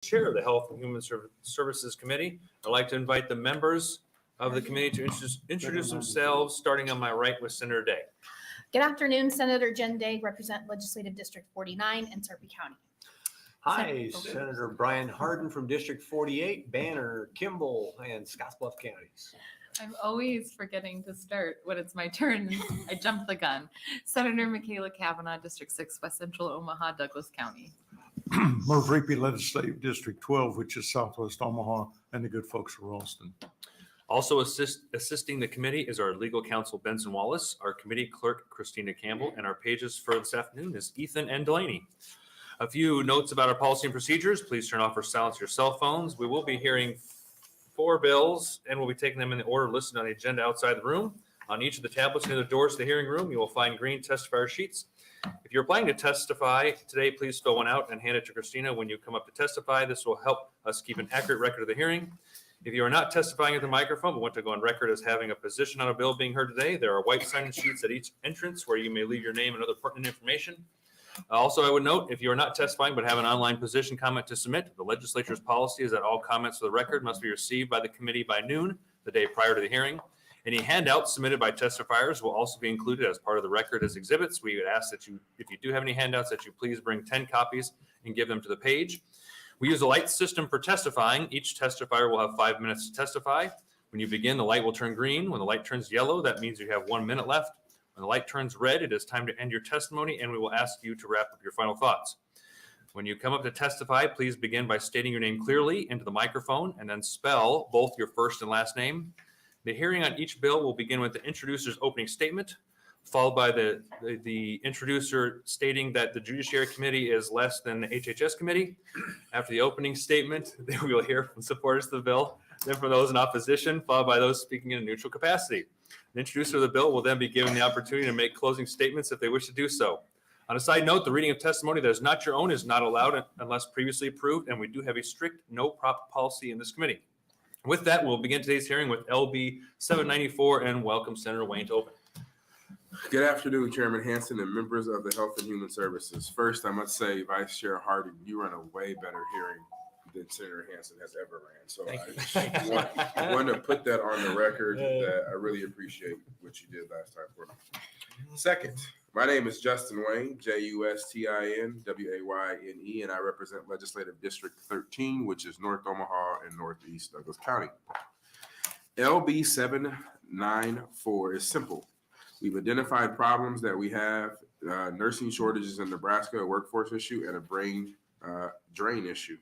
Chair of the Health and Human Services Committee. I'd like to invite the members of the committee to introduce themselves, starting on my right with Senator Day. Good afternoon, Senator Jen Day, represent Legislative District 49 in Sarpy County. Hi, Senator Brian Hardin from District 48, Banner, Kimball, and Scottsbluff counties. I'm always forgetting to start when it's my turn. I jumped the gun. Senator Michaela Kavanaugh, District 6, West Central Omaha, Douglas County. Most repeat Legislative District 12, which is Southwest Omaha, and the good folks of Ralston. Also assisting the committee is our legal counsel, Benson Wallace, our committee clerk, Christina Campbell, and our pages for this afternoon is Ethan and Delaney. A few notes about our policy and procedures. Please turn off or silence your cell phones. We will be hearing 4 bills, and we'll be taking them in the order listed on the agenda outside the room. On each of the tablets near the doors to the hearing room, you will find green testifier sheets. If you're planning to testify today, please fill one out and hand it to Christina when you come up to testify. This will help us keep an accurate record of the hearing. If you are not testifying at the microphone but want to go on record as having a position on a bill being heard today, there are white sign-in sheets at each entrance where you may leave your name and other pertinent information. Also, I would note, if you are not testifying but have an online position comment to submit, the legislature's policy is that all comments for the record must be received by the committee by noon the day prior to the hearing. Any handouts submitted by testifiers will also be included as part of the record as exhibits. We would ask that you, if you do have any handouts, that you please bring 10 copies and give them to the page. We use a light system for testifying. Each testifier will have 5 minutes to testify. When you begin, the light will turn green. When the light turns yellow, that means you have 1 minute left. When the light turns red, it is time to end your testimony, and we will ask you to wrap up your final thoughts. When you come up to testify, please begin by stating your name clearly into the microphone and then spell both your first and last name. The hearing on each bill will begin with the introducer's opening statement, followed by the introducer stating that the Judiciary Committee is less than the HHS Committee. After the opening statement, then we will hear from supporters of the bill, then from those in opposition, followed by those speaking in a neutral capacity. The introducer of the bill will then be given the opportunity to make closing statements if they wish to do so. On a side note, the reading of testimony that is not your own is not allowed unless previously approved, and we do have a strict no prop policy in this committee. With that, we'll begin today's hearing with LB 794 and welcome Senator Wayne to open. Good afternoon, Chairman Hansen and members of the Health and Human Services. First, I must say, Vice Chair Hardin, you run a way better hearing than Senator Hansen has ever ran. So I want to put that on the record that I really appreciate what you did last time for me. Second, my name is Justin Wayne, Justin Wayne, and I represent Legislative District 13, which is North Omaha and Northeast Douglas County. LB 794 is simple. We've identified problems that we have, nursing shortages in Nebraska, a workforce issue, and a brain drain issue.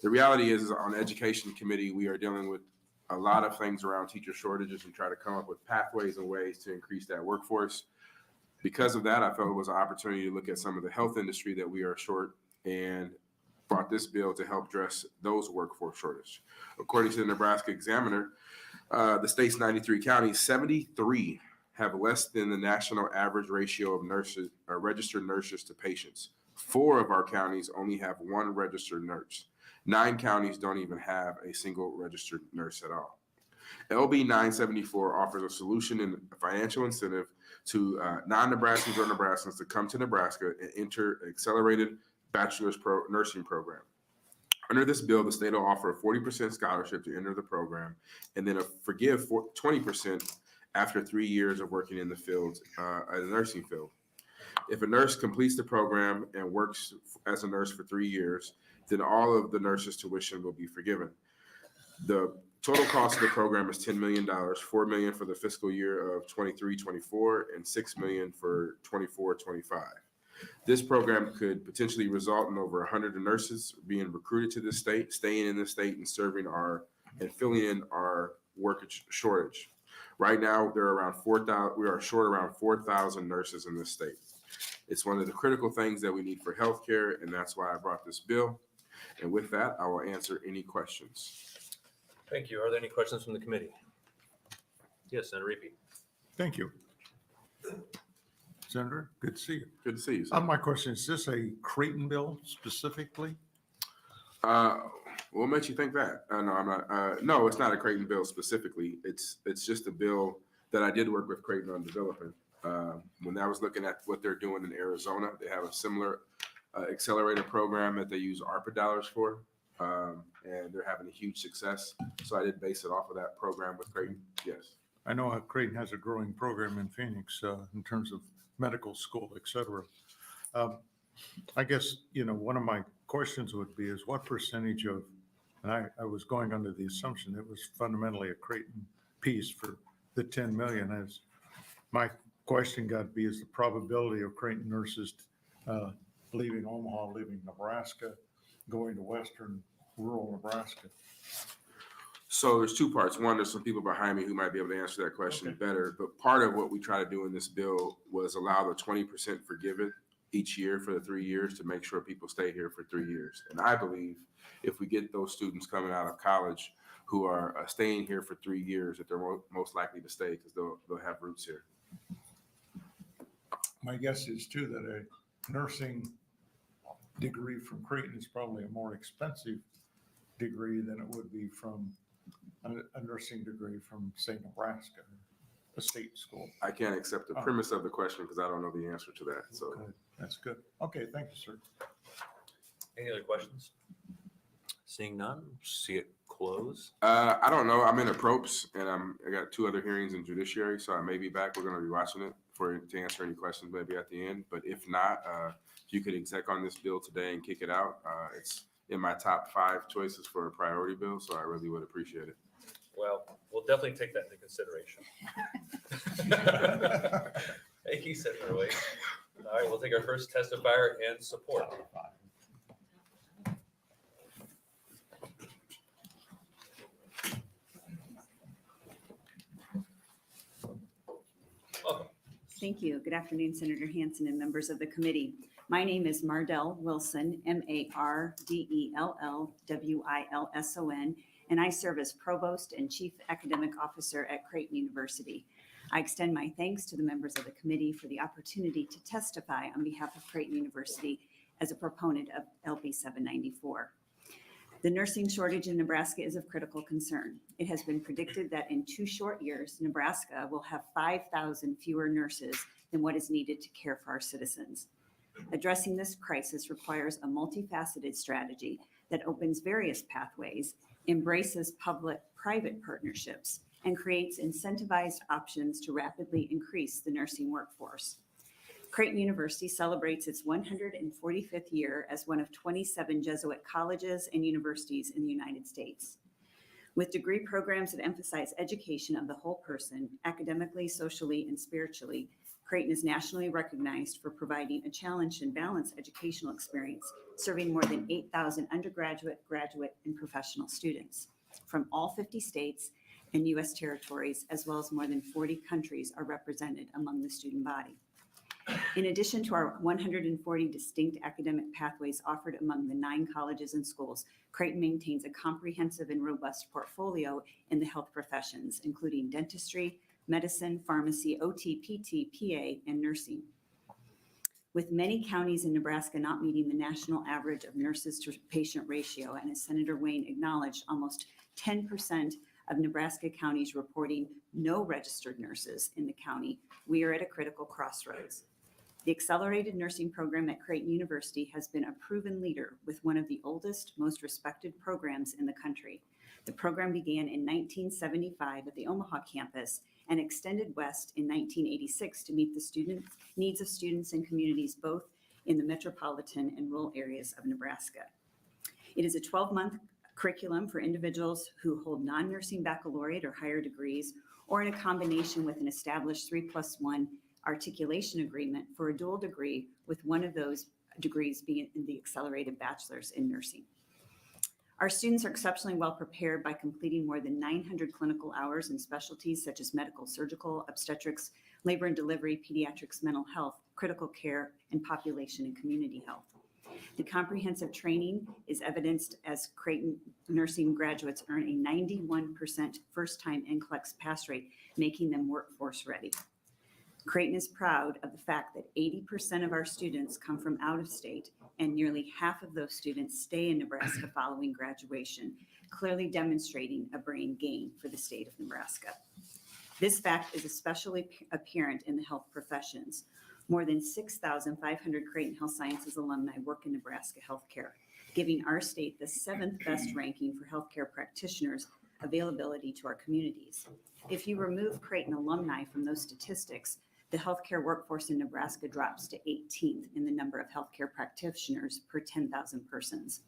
The reality is on the Education Committee, we are dealing with a lot of things around teacher shortages and try to come up with pathways and ways to increase that workforce. Because of that, I felt it was an opportunity to look at some of the health industry that we are short and brought this bill to help address those workforce shortage. According to the Nebraska Examiner, the state's 93 counties, 73 have less than the national average ratio of nurses, registered nurses to patients. 4 of our counties only have 1 registered nurse. 9 counties don't even have a single registered nurse at all. LB 974 offers a solution and a financial incentive to non-Nebraskans or Nebraskans to come to Nebraska and enter an accelerated bachelor's nursing program. Under this bill, the state will offer a 40% scholarship to enter the program and then forgive 20% after 3 years of working in the field, the nursing field. If a nurse completes the program and works as a nurse for 3 years, then all of the nurses' tuition will be forgiven. The total cost of the program is $10 million, $4 million for the fiscal year of 23-24 and $6 million for 24-25. This program could potentially result in over 100 nurses being recruited to the state, staying in the state and serving and filling in our work shortage. Right now, we are short around 4,000 nurses in this state. It's one of the critical things that we need for healthcare, and that's why I brought this bill. And with that, I will answer any questions. Thank you. Are there any questions from the committee? Yes, Senator Reapy. Thank you. Senator, good to see you. Good to see you, sir. My question, is this a Creighton bill specifically? What makes you think that? No, I'm not. No, it's not a Creighton bill specifically. It's just a bill that I did work with Creighton on developing. When I was looking at what they're doing in Arizona, they have a similar accelerator program that they use ARPA dollars for. and they're having a huge success. So I did base it off of that program with Creighton. Yes. I know how Creighton has a growing program in Phoenix in terms of medical school, et cetera. I guess, one of my questions would be is what percentage of, and I was going under the assumption it was fundamentally a Creighton piece for the 10 million. As my question got to be is the probability of Creighton nurses leaving Omaha, leaving Nebraska, going to Western rural Nebraska. So there's two parts. One, there's some people behind me who might be able to answer that question better. But part of what we try to do in this bill was allow the 20% forgiven each year for the 3 years to make sure people stay here for 3 years. And I believe if we get those students coming out of college who are staying here for 3 years, that they're most likely to stay because they'll have roots here. My guess is too that a nursing degree from Creighton is probably a more expensive degree than it would be from a nursing degree from, say, Nebraska, a state school. I can't accept the premise of the question because I don't know the answer to that. So Okay, that's good. Okay, thank you, sir. Any other questions? Seeing none, see it close. I don't know. I'm in approps and I got 2 other hearings in judiciary, so I may be back. We're going to be watching it to answer any questions maybe at the end. But if not, if you could exec on this bill today and kick it out, it's in my top 5 choices for a priority bill, so I really would appreciate it. Well, we'll definitely take that into consideration. Thank you, Senator Wade. All right, we'll take our first testifier and support. Welcome. Thank you. Good afternoon, Senator Hansen and members of the committee. My name is Mardell Wilson, Mardellwilson, and I serve as Provost and Chief Academic Officer at Creighton University. I extend my thanks to the members of the committee for the opportunity to testify on behalf of Creighton University as a proponent of LB 794. The nursing shortage in Nebraska is of critical concern. It has been predicted that in 2 short years, Nebraska will have 5,000 fewer nurses than what is needed to care for our citizens. Addressing this crisis requires a multifaceted strategy that opens various pathways, embraces public-private partnerships, and creates incentivized options to rapidly increase the nursing workforce. Creighton University celebrates its 145th year as one of 27 Jesuit colleges and universities in the United States. With degree programs that emphasize education of the whole person, academically, socially, and spiritually, Creighton is nationally recognized for providing a challenged and balanced educational experience, serving more than 8,000 undergraduate, graduate, and professional students from all 50 states and U.S. territories, as well as more than 40 countries are represented among the student body. In addition to our 140 distinct academic pathways offered among the 9 colleges and schools, Creighton maintains a comprehensive and robust portfolio in the health professions, including dentistry, medicine, pharmacy, OT, PT, PA, and nursing. With many counties in Nebraska not meeting the national average of nurses to patient ratio, and as Senator Wayne acknowledged, almost 10% of Nebraska counties reporting no registered nurses in the county, we are at a critical crossroads. The accelerated nursing program at Creighton University has been a proven leader with one of the oldest, most respected programs in the country. The program began in 1975 at the Omaha campus and extended west in 1986 to meet the needs of students and communities both in the metropolitan and rural areas of Nebraska. It is a 12-month curriculum for individuals who hold non-nursing baccalaureate or higher degrees, or in a combination with an established 3+1 articulation agreement for a dual degree, with one of those degrees being in the accelerated bachelor's in nursing. Our students are exceptionally well prepared by completing more than 900 clinical hours in specialties such as medical, surgical, obstetrics, labor and delivery, pediatrics, mental health, critical care, and population and community health. The comprehensive training is evidenced as Creighton nursing graduates earn a 91% first-time NCLEX pass rate, making them workforce ready. Creighton is proud of the fact that 80% of our students come from out of state, and nearly half of those students stay in Nebraska following graduation, clearly demonstrating a brain gain for the state of Nebraska. This fact is especially apparent in the health professions. More than 6,500 Creighton Health Sciences alumni work in Nebraska healthcare. giving our state the 7th best ranking for healthcare practitioners availability to our communities. If you remove Creighton alumni from those statistics, the healthcare workforce in Nebraska drops to 18th in the number of healthcare practitioners per 10,000 persons.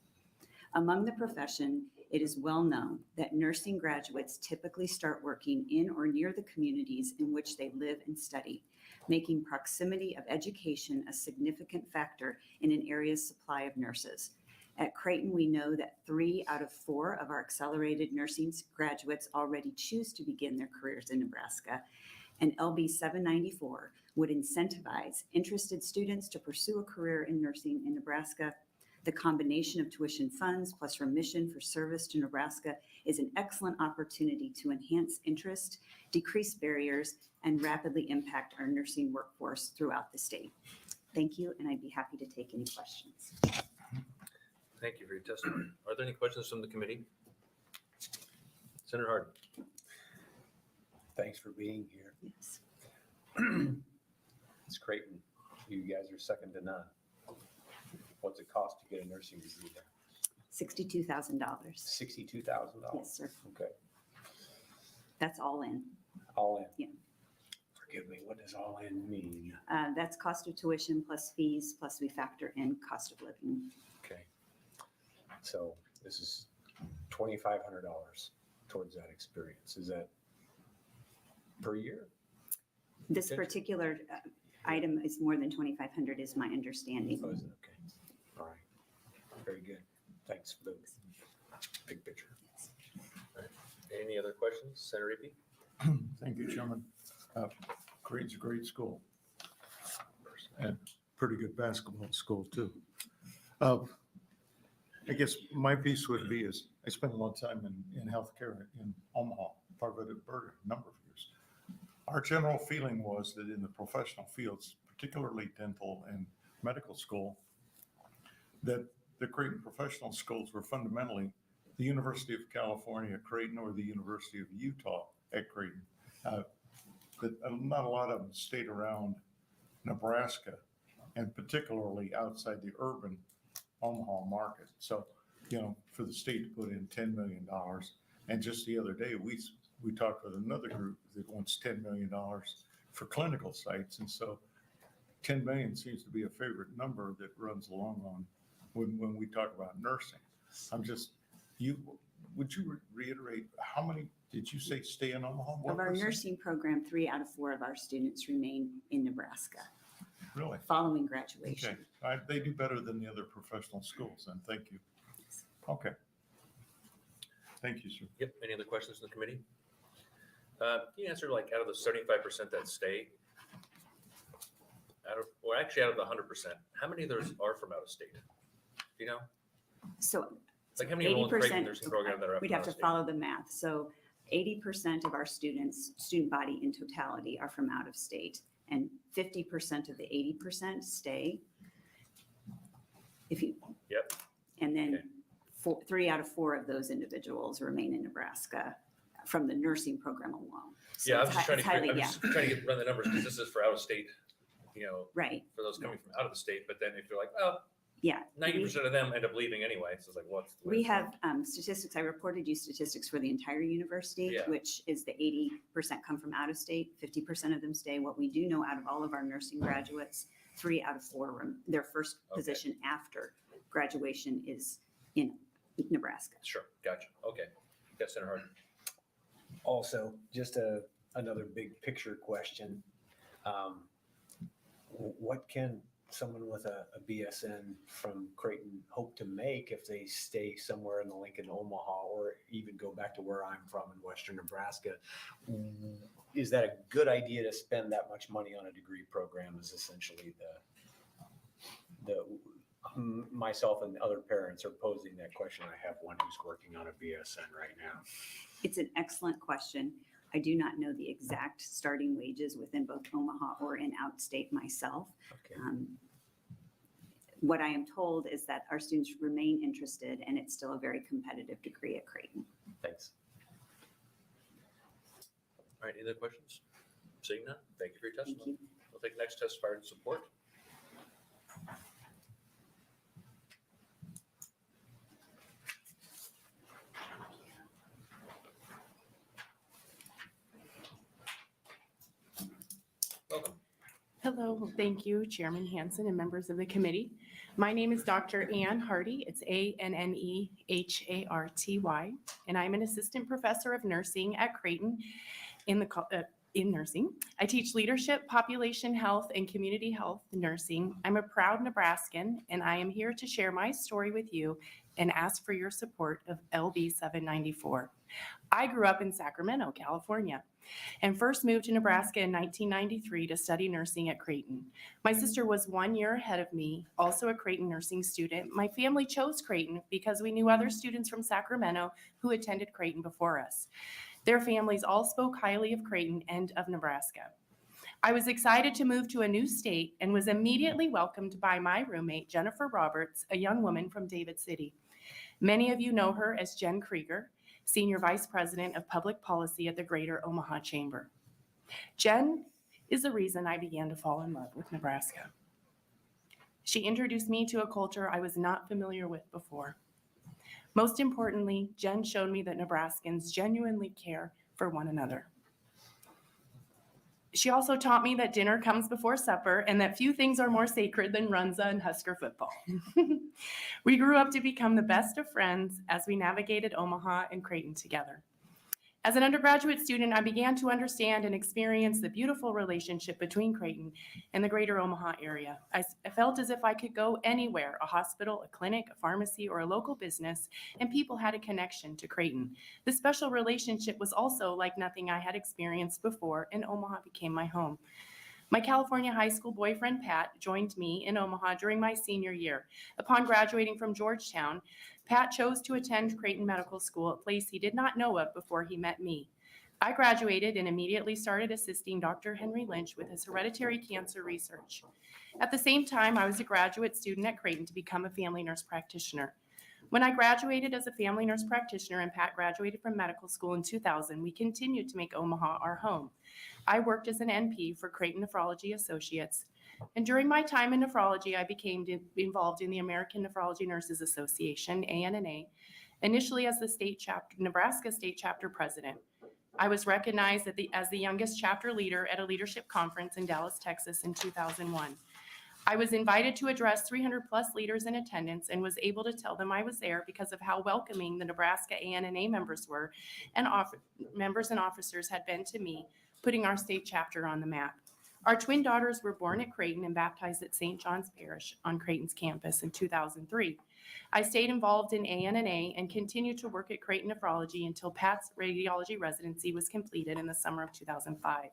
Among the profession, it is well known that nursing graduates typically start working in or near the communities in which they live and study, making proximity of education a significant factor in an area's supply of nurses. At Creighton, we know that 3 out of 4 of our accelerated nursing graduates already choose to begin their careers in Nebraska, and LB 794 would incentivize interested students to pursue a career in nursing in Nebraska. The combination of tuition funds plus remission for service to Nebraska is an excellent opportunity to enhance interest, decrease barriers, and rapidly impact our nursing workforce throughout the state. Thank you, and I'd be happy to take any questions. Thank you for your testimony. Are there any questions from the committee? Senator Hardin. Thanks for being here. Yes. It's Creighton. You guys are second to none. What's it cost to get a nursing degree there? $62,000. $62,000. Yes, sir. Okay, That's all in. all in. Yeah. Forgive me, what does all in mean? That's cost of tuition plus fees, plus we factor in cost of living. Okay. So this is $2,500 towards that experience. Is that per year? This Okay. particular item is more than 2,500 is my understanding. Oh, is it? Okay. All right. Very good. Thanks for the big picture. Any other questions? Senator Repe? Thank you, Chairman. Creighton's a great school. And pretty good basketball school, too. I guess my piece would be is, I spent a lot of time in healthcare in Omaha, part of it at Bergen, a number of years. Our general feeling was that in the professional fields, particularly dental and medical school, that the Creighton professional schools were fundamentally the University of California at Creighton or the University of Utah at Creighton. That not a lot of them stayed around Nebraska, and particularly outside the urban Omaha market. So, for the state to put in $10 million, and just the other day, we talked with another group that wants $10 million for clinical sites. And so 10 million seems to be a favorite number that runs along on when we talk about nursing. Would you reiterate, how many did you say stay in Omaha? What Of our percent? nursing program, 3 out of 4 of our students remain in Nebraska Really? following graduation. Okay. They do better than the other professional schools, then. Thank you. Okay. Thank you, sir. Yep. Any other questions from the committee? You answered like out of the 75% that stay, out of the 100%, how many of those are from out of state? Do you know? So Like how many enroll in Creighton 80%, nursing program that are we'd from have out to of state? follow the math. So 80% of our student body in totality are from out of state, and 50% of the 80% stay. Yep. And then Okay. 3 out of 4 of those individuals remain in Nebraska from the nursing program alone. So Yeah, I'm it's just trying to, highly- I'm just trying to run the numbers because this is for out of state, Right, for those coming from out of the state. But then if you're like, oh, yeah. 90% of them end up leaving anyway. So it's like, what's the We have statistics, I reported you statistics for the entire university, Yeah. which is the 80% come from out of state, 50% of them stay. What we do know out of all of our nursing graduates, 3 out of 4, their first Okay. position after graduation is in Nebraska. Sure. Gotcha. Okay. Yes, Senator Hardin. Also, just another big picture question. What can someone with a BSN from Creighton hope to make if they stay somewhere in the Lincoln, Omaha, or even go back to where I'm from in Western Nebraska? Is that a good idea to spend that much money on a degree program? Is essentially the myself and other parents are posing that question. I have one who's working on a BSN right now. It's an excellent question. I do not know the exact starting wages within both Omaha or in outstate myself. Okay. What I am told is that our students remain interested, and it's still a very competitive degree at Creighton. Thanks. All right. Any other questions? Seeing none. Thank you for your Thank testimony. you. We'll take the next testifier in support. Hello, thank you, Chairman Hansen and members of the committee. My name is Dr. Ann Hardy. It's Anneharty, and I'm an assistant professor of nursing at Creighton in nursing. I teach leadership, population health, and community health nursing. I'm a proud Nebraskan, and I am here to share my story with you and ask for your support of LB 794. I grew up in Sacramento, California, and first moved to Nebraska in 1993 to study nursing at Creighton. My sister was 1 year ahead of me, also a Creighton nursing student. My family chose Creighton because we knew other students from Sacramento who attended Creighton before us. Their families all spoke highly of Creighton and of Nebraska. I was excited to move to a new state and was immediately welcomed by my roommate, Jennifer Roberts, a young woman from David City. Many of you know her as Jen Krieger, Senior Vice President of Public Policy at the Greater Omaha Chamber. Jen is the reason I began to fall in love with Nebraska. She introduced me to a culture I was not familiar with before. Most importantly, Jen showed me that Nebraskans genuinely care for one another. She also taught me that dinner comes before supper and that few things are more sacred than Runza and Husker football. We grew up to become the best of friends as we navigated Omaha and Creighton together. As an undergraduate student, I began to understand and experience the beautiful relationship between Creighton and the greater Omaha area. I felt as if I could go anywhere, a hospital, a clinic, a pharmacy, or a local business, and people had a connection to Creighton. This special relationship was also like nothing I had experienced before, and Omaha became my home. My California high school boyfriend, Pat, joined me in Omaha during my senior year. Upon graduating from Georgetown, Pat chose to attend Creighton Medical School, a place he did not know of before he met me. I graduated and immediately started assisting Dr. Henry Lynch with his hereditary cancer research. At the same time, I was a graduate student at Creighton to become a family nurse practitioner. When I graduated as a family nurse practitioner and Pat graduated from medical school in 2000, we continued to make Omaha our home. I worked as an NP for Creighton Nephrology Associates, and during my time in nephrology, I became involved in the American Nephrology Nurses Association, ANNA, initially as the Nebraska State Chapter President. I was recognized as the youngest chapter leader at a leadership conference in Dallas, Texas in 2001. I was invited to address 300 plus leaders in attendance and was able to tell them I was there because of how welcoming the Nebraska ANNA members were and members and officers had been to me, putting our state chapter on the map. Our twin daughters were born at Creighton and baptized at St. John's Parish on Creighton's campus in 2003. I stayed involved in ANNA and continued to work at Creighton Nephrology until Pat's radiology residency was completed in the summer of 2005.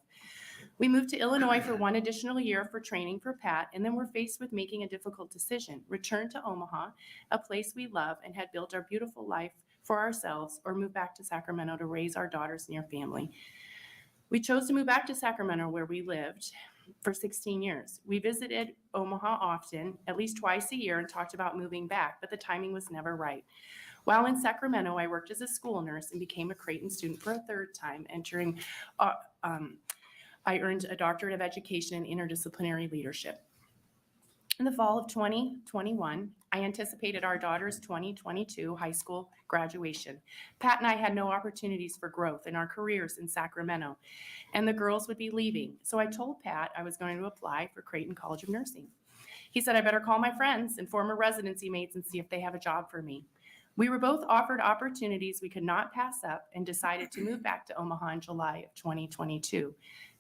We moved to Illinois for one additional year for training for Pat, and then were faced with making a difficult decision: return to Omaha, a place we love and had built our beautiful life for ourselves, or move back to Sacramento to raise our daughters near family. We chose to move back to Sacramento, where we lived for 16 years. We visited Omaha often, at least twice a year, and talked about moving back, but the timing was never right. While in Sacramento, I worked as a school nurse and became a Creighton student for a third time, entering I earned a doctorate of education in interdisciplinary leadership. In the fall of 2021, I anticipated our daughter's 2022 high school graduation. Pat and I had no opportunities for growth in our careers in Sacramento, and the girls would be leaving. So I told Pat I was going to apply for Creighton College of Nursing. He said I better call my friends and former residency mates and see if they have a job for me. We were both offered opportunities we could not pass up and decided to move back to Omaha in July of 2022.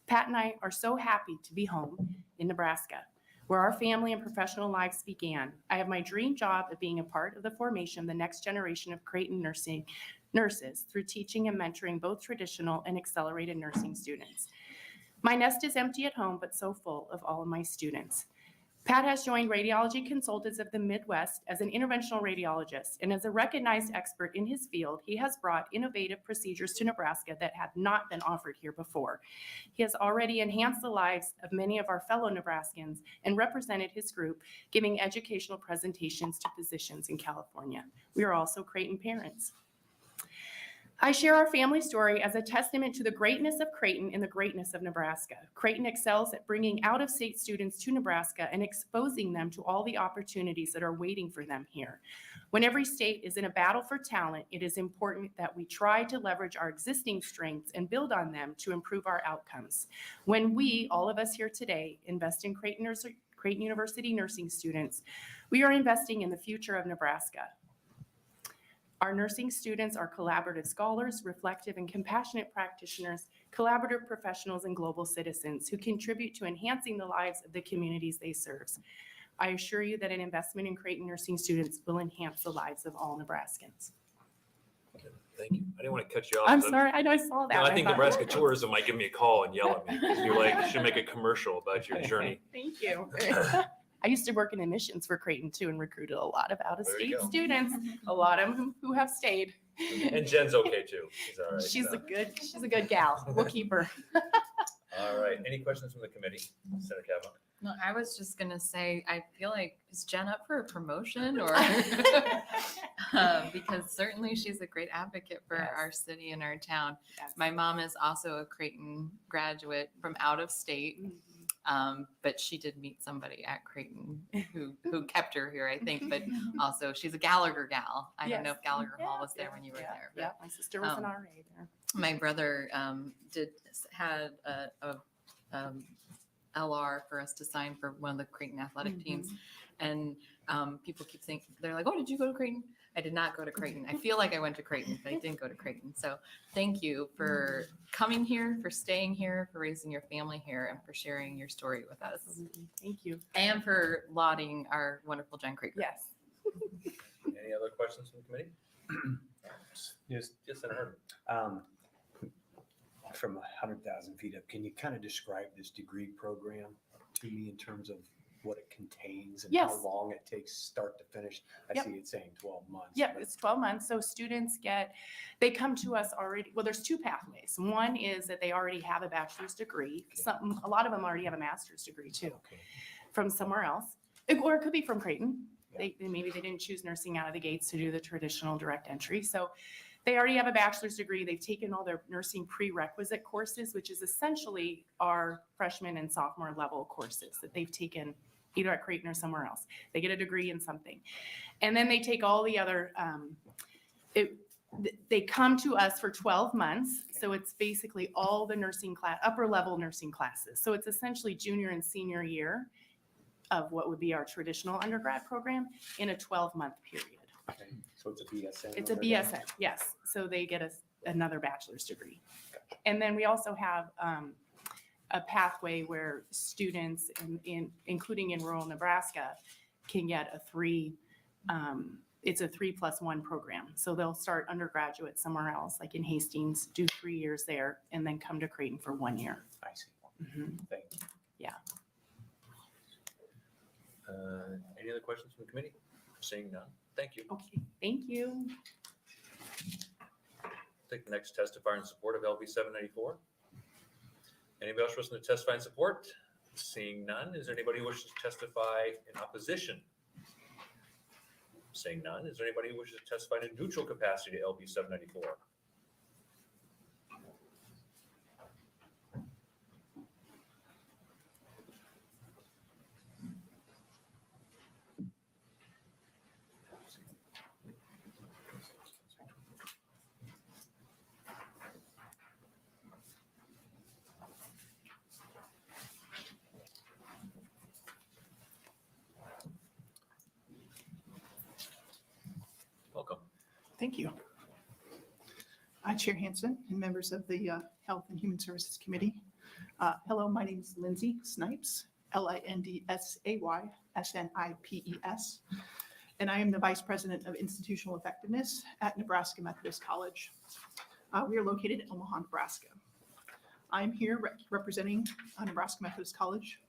Pat and I are so happy to be home in Nebraska, where our family and professional lives began. I have my dream job of being a part of the formation of the next generation of Creighton nurses through teaching and mentoring both traditional and accelerated nursing students. My nest is empty at home, but so full of all of my students. Pat has joined Radiology Consultants of the Midwest as an interventional radiologist, and as a recognized expert in his field, he has brought innovative procedures to Nebraska that have not been offered here before. He has already enhanced the lives of many of our fellow Nebraskans and represented his group, giving educational presentations to physicians in California. We are also Creighton parents. I share our family story as a testament to the greatness of Creighton and the greatness of Nebraska. Creighton excels at bringing out-of-state students to Nebraska and exposing them to all the opportunities that are waiting for them here. When every state is in a battle for talent, it is important that we try to leverage our existing strengths and build on them to improve our outcomes. When we, all of us here today, invest in Creighton University nursing students, we are investing in the future of Nebraska. Our nursing students are collaborative scholars, reflective and compassionate practitioners, collaborative professionals, and global citizens who contribute to enhancing the lives of the communities they serve. I assure you that an investment in Creighton nursing students will enhance the lives of all Nebraskans. Thank you. I didn't want to cut you off. I'm 'cause sorry, I know I saw that. No, I think thought- Nebraska Tourism might give me a call and yell at me. 'Cause you're like, you should make a commercial about your journey. Thank you. I used to work in admissions for Creighton too and recruited a lot of There you out-of-state go. students, a lot of them who have stayed. And Jen's okay too. She's all right. She's so. a good gal. We'll keep her. All right. Any questions from the committee? Senator Kavanaugh? No, I was just gonna say, I feel like, is Jen up for a promotion or? Because certainly she's a great advocate for Yes. our city and our town. Yes. My mom is also a Creighton graduate from out of state. But she did meet somebody at Creighton who kept her here, I think, but also she's a Gallagher gal. I don't know if Gallagher Hall was there when you were there. But Yeah, my sister was an um, RA there. my brother had a LR for us to sign for one of the Creighton athletic teams. And people keep saying, they're like, oh, did you go to Creighton? I did not go to Creighton. I feel like I went to Creighton, but I didn't go to Creighton. So thank you for coming here, for staying here, for raising your family here, and for sharing your story with us. Absolutely. Thank you. And for lauding our wonderful Jen Krieger. Yes. Any other questions from the committee? Just Yes, Senator. from 100,000 feet up, can you kind of describe this degree program to me in terms of what it contains and how Yes. long it takes start to finish? I Yep. see it saying 12 months. Yep, but- it's 12 months. So students they come to us already. Well, there's two pathways. One is that they already have a bachelor's degree. A lot of them already have a master's degree too, Okay. from somewhere else. Or it could be from Creighton. Maybe they didn't choose nursing out of the gates to do the traditional direct entry. So they already have a bachelor's degree. They've taken all their nursing prerequisite courses, which is essentially our freshman and sophomore level courses that they've taken either at Creighton or somewhere else. They get a degree in something. And then they take all the other, they come to us for 12 months. So it's basically all the nursing class, upper level nursing classes. So it's essentially junior and senior year of what would be our traditional undergrad program in a 12-month period. Okay. So it's a BSN. It's a over there? BSN, yes. So they get another bachelor's degree. And then we also have a pathway where students, including in rural Nebraska, can get it's a 3+1 program. So they'll start undergraduate somewhere else, like in Hastings, do 3 years there, and then come to Creighton for 1 year. I see. Mhm. Thank you. Any other questions from the committee? Seeing none. Thank you. Okay, thank you. Take the next testifier in support of LB 794. Anybody else wishing to testify in support? Seeing none. Is there anybody who wishes to testify in opposition? Seeing none. Is there anybody who wishes to testify in a neutral capacity to LB 794? Welcome. Thank you. Chair Hansen and members of the Health and Human Services Committee. Hello, my name is Lindsay Snipes, LINDSAY-SNIPES, and I am the Vice President of Institutional Effectiveness at Nebraska Methodist College. We are located in Omaha, Nebraska. I'm here representing Nebraska Methodist College,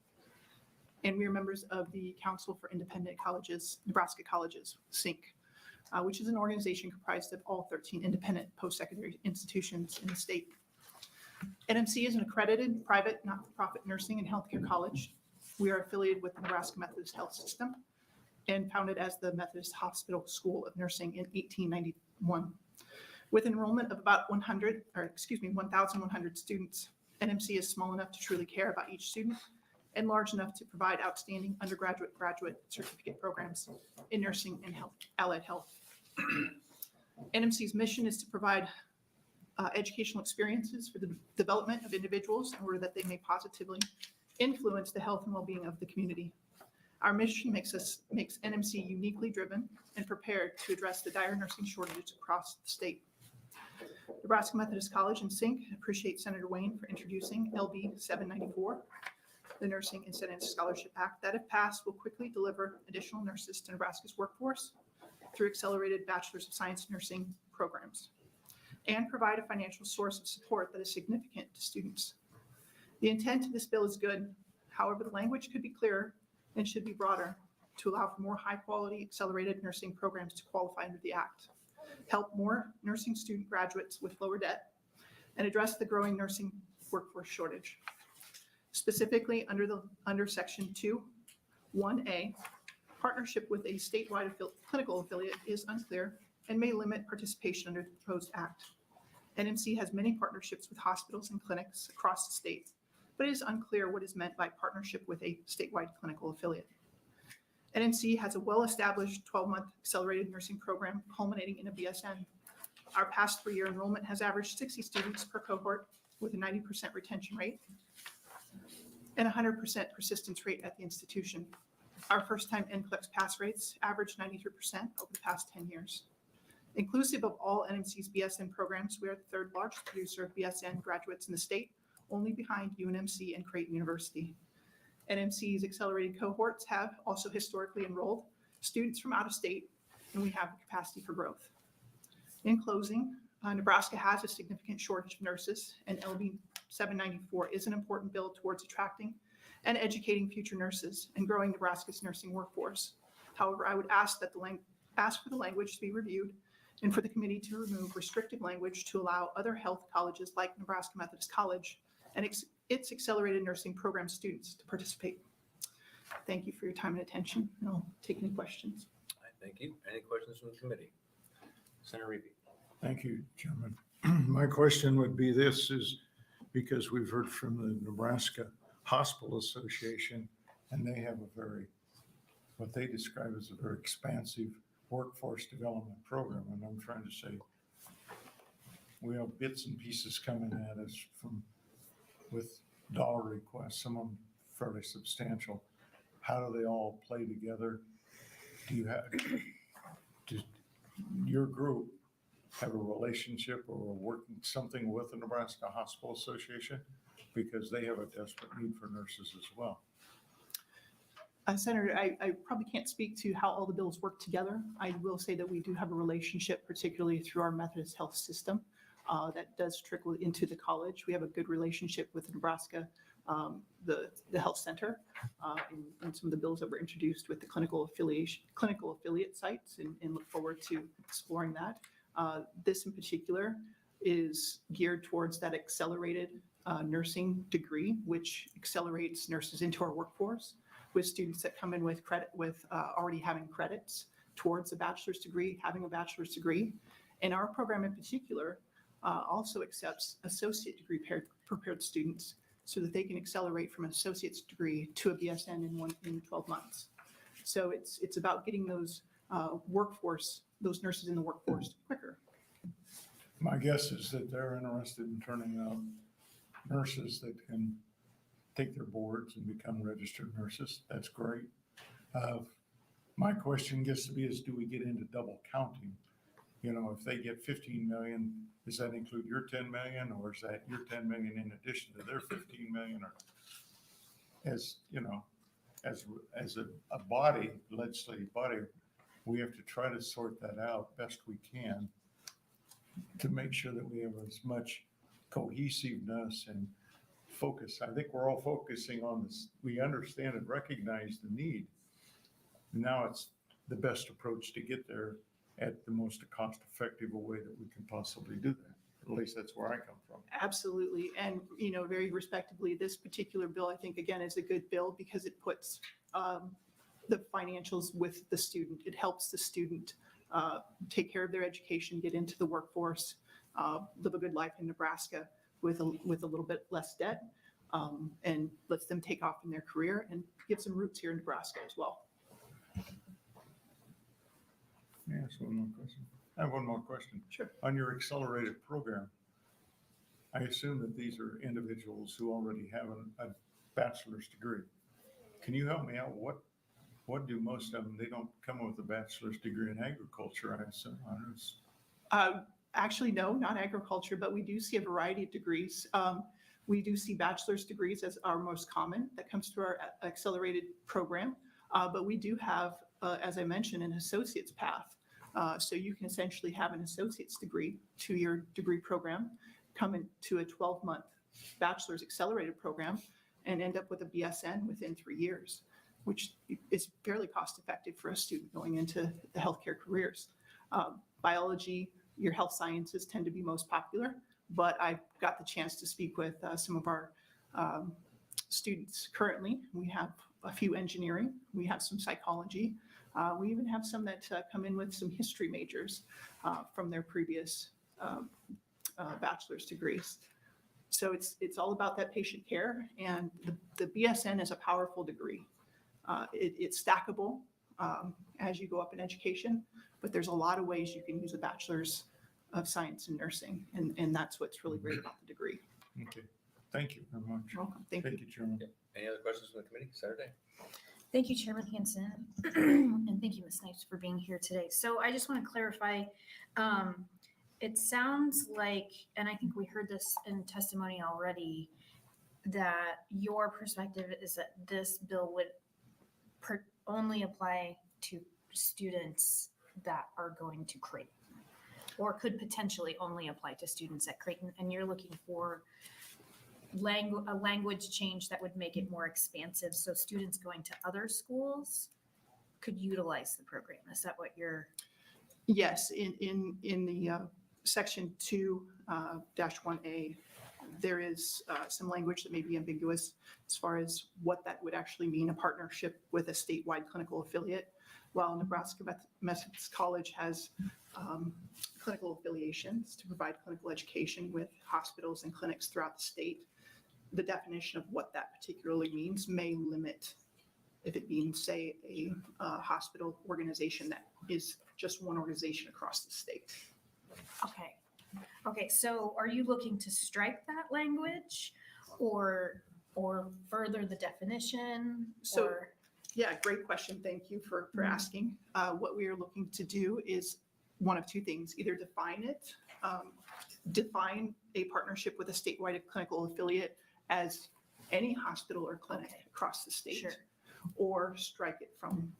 and we are members of the Council for Independent Colleges, Nebraska Colleges, SINC. Which is an organization comprised of all 13 independent post-secondary institutions in the state. NMC is an accredited private not-for-profit nursing and healthcare college. We are affiliated with the Nebraska Methodist Health System and founded as the Methodist Hospital School of Nursing in 1891. With enrollment of about 1,100 students, NMC is small enough to truly care about each student and large enough to provide outstanding undergraduate, graduate certificate programs in nursing and allied health. NMC's mission is to provide educational experiences for the development of individuals in order that they may positively influence the health and well-being of the community. Our mission makes NMC uniquely driven and prepared to address the dire nursing shortages across the state. Nebraska Methodist College and SYNC appreciate Senator Wayne for introducing LB 794, the Nursing Incentive Scholarship Act that, if passed, will quickly deliver additional nurses to Nebraska's workforce through accelerated Bachelor's of Science Nursing programs and provide a financial source of support that is significant to students. The intent of this bill is good. However, the language could be clearer and should be broader to allow for more high-quality accelerated nursing programs to qualify under the Act, help more nursing student graduates with lower debt, and address the growing nursing workforce shortage. Specifically, under Section 2(1)(a), partnership with a statewide clinical affiliate is unclear and may limit participation under the proposed Act. NMC has many partnerships with hospitals and clinics across the state, but it is unclear what is meant by partnership with a statewide clinical affiliate. NMC has a well-established 12-month accelerated nursing program culminating in a BSN. Our past 3-year enrollment has averaged 60 students per cohort with a 90% retention rate and 100% persistence rate at the institution. Our first-time NCLEX pass rates average 93% over the past 10 years. Inclusive of all NMC's BSN programs, we are the third largest producer of BSN graduates in the state, only behind UNMC and Creighton University. NMC's accelerated cohorts have also historically enrolled students from out of state, and we have the capacity for growth. In closing, Nebraska has a significant shortage of nurses, and LB 794 is an important bill towards attracting and educating future nurses and growing Nebraska's nursing workforce. However, I would ask for the language to be reviewed and for the committee to remove restrictive language to allow other health colleges like Nebraska Methodist College and its accelerated nursing program students to participate. Thank you for your time and attention, and I'll take any questions. Thank you. Any questions from the committee? Senator Reeve. Thank you, Chairman. My question would be this is because we've heard from the Nebraska Hospital Association, and they have what they describe as a very expansive workforce development program. And I'm trying to say, we have bits and pieces coming at us with dollar requests, some of them fairly substantial. How do they all play together? Does your group have a relationship or working something with the Nebraska Hospital Association? Because they have a desperate need for nurses as well. Senator, I probably can't speak to how all the bills work together. I will say that we do have a relationship, particularly through our Methodist health system, that does trickle into the college. We have a good relationship with the Nebraska, the health center, and some of the bills that were introduced with the clinical affiliate sites, and look forward to exploring that. This in particular is geared towards that accelerated nursing degree, which accelerates nurses into our workforce, with students that come in with already having credits towards a bachelor's degree, having a bachelor's degree. And our program in particular also accepts associate degree prepared students so that they can accelerate from an associate's degree to a BSN in 12 months. So it's about getting those nurses in the workforce quicker. My guess is that they're interested in turning out nurses that can take their boards and become registered nurses. That's great. My question gets to be is, do we get into double counting? You know, if they get 15 million, does that include your 10 million, or is that your 10 million in addition to their 15 million? Or as you know, as a body, legislative body, we have to try to sort that out best we can to make sure that we have as much cohesiveness and focus. I think we're all focusing on this. We understand and recognize the need. Now it's the best approach to get there at the most cost-effective way that we can possibly do that. At least that's where I come from. Absolutely. And, very respectably, this particular bill, I think, again, is a good bill because it puts the financials with the student. It helps the student take care of their education, get into the workforce, live a good life in Nebraska with a little bit less debt, and lets them take off in their career and get some roots here in Nebraska as well. Yeah, so one more question. I have one more question. Sure. On your accelerated program, I assume that these are individuals who already have a bachelor's degree. Can you help me out? What do most of them, they don't come with a bachelor's degree in agriculture, I assume. Actually, no, not agriculture, but we do see a variety of degrees. We do see bachelor's degrees as our most common that comes through our accelerated program. But we do have, as I mentioned, an associate's path. So you can essentially have an associate's degree to your degree program, come into a 12-month bachelor's accelerated program, and end up with a BSN within 3 years, which is fairly cost effective for a student going into the healthcare careers. Biology, your health sciences tend to be most popular, but I've got the chance to speak with some of our students currently. We have a few engineering, we have some psychology, we even have some that come in with some history majors from their previous bachelor's degrees. So it's all about that patient care, and the BSN is a powerful degree. It's stackable as you go up in education, but there's a lot of ways you can use a bachelor's of science in nursing, and that's what's really great about the degree. Okay, thank you very much. You're welcome. Thank you. Thank you, Chairman. Any other questions from the committee? Saturday? Thank you, Chairman Hanson, and thank you, Ms. Snipes, for being here today. So I just want to clarify, it sounds like, and I think we heard this in testimony already, that your perspective is that this bill would only apply to students that are going to Creighton, or could potentially only apply to students at Creighton, and you're looking for a language change that would make it more expansive, so students going to other schools could utilize the program. Is that what you're? Yes, in the section 2-1A, there is some language that may be ambiguous as far as what that would actually mean, a partnership with a statewide clinical affiliate. While Nebraska Methodist College has clinical affiliations to provide clinical education with hospitals and clinics throughout the state, the definition of what that particularly means may limit if it means, say, a hospital organization that is just one organization across the state. Okay. Okay, so are you looking to strike that language or further the definition? So- or- Yeah, great question. Thank you for asking. What we are looking to do is one of two things: either define it, define a partnership with a statewide clinical affiliate as any hospital or clinic Okay. across the state, Sure. or strike it from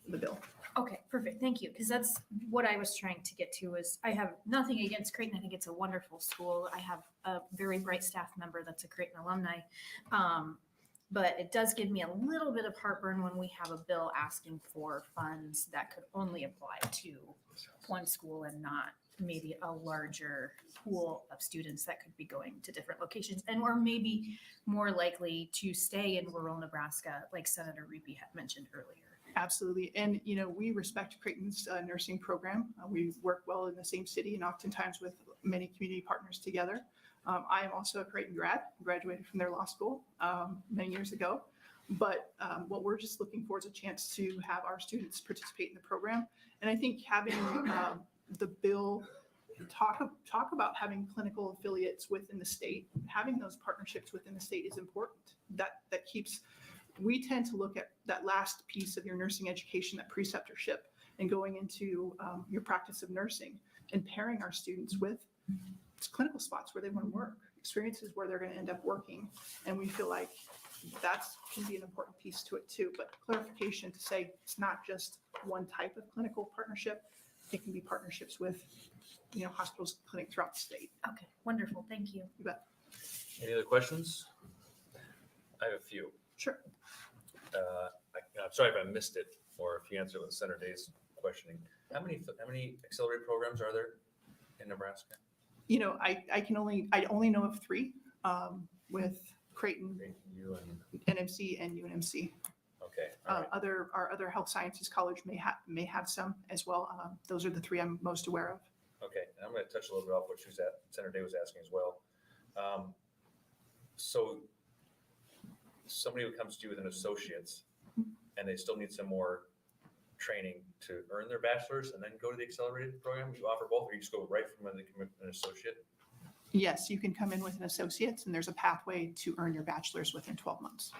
the bill. Okay, perfect. Thank you. Because that's what I was trying to get to is I have nothing against Creighton. I think it's a wonderful school. I have a very bright staff member that's a Creighton alumni. But it does give me a little bit of heartburn when we have a bill asking for funds that could only apply to one school and not maybe a larger pool of students that could be going to different locations and or maybe more likely to stay in rural Nebraska, like Senator Reapy had mentioned earlier. Absolutely. And, we respect Creighton's nursing program. We work well in the same city and oftentimes with many community partners together. I am also a Creighton grad, graduated from their law school many years ago. But what we're just looking for is a chance to have our students participate in the program. And I think having the bill talk about having clinical affiliates within the state, having those partnerships within the state is important. That keeps, we tend to look at that last piece of your nursing education, that preceptorship, and going into your practice of nursing and pairing our students with clinical spots where they want to work, experiences where they're going to end up working. And we feel like that can be an important piece to it too. But clarification to say it's not just one type of clinical partnership. It can be partnerships with, hospitals, clinic throughout the state. Okay, wonderful. Thank you. You bet. Any other questions? I have a few. Sure. I'm sorry if I missed it, or if you answered with Senator Day's questioning. How many accelerated programs are there in Nebraska? I only know of 3 with Creighton, You and NMC, and UNMC. okay. Okay, all right. Our other health sciences college may have some as well. Those are the three I'm most aware of. Okay, and I'm going to touch a little bit off what Senator Day was asking as well. So somebody who comes to you with an associate's and they still need some more training to earn their bachelor's and then go to the accelerated program, you offer both, or you just go right from an associate? Yes, you can come in with an associate's and there's a pathway to earn your bachelor's within 12 months.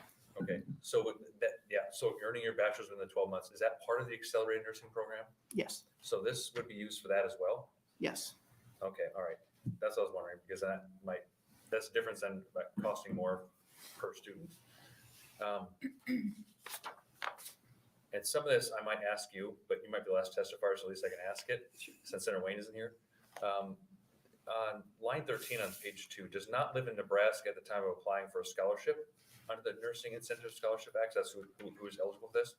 Okay, so with that, yeah, so earning your bachelor's within the 12 months, is that part of the accelerated nursing program? Yes, So this would be used for that as well? yes. Okay, all right. That's what I was wondering, because that's the difference than costing more per student. And some of this I might ask you, but you might be the last testifier, so at least I can ask it, since Senator Wayne isn't here. On line 13 on page 2, does not live in Nebraska at the time of applying for a scholarship under the Nursing Incentive Scholarship Act. That's who is eligible for this.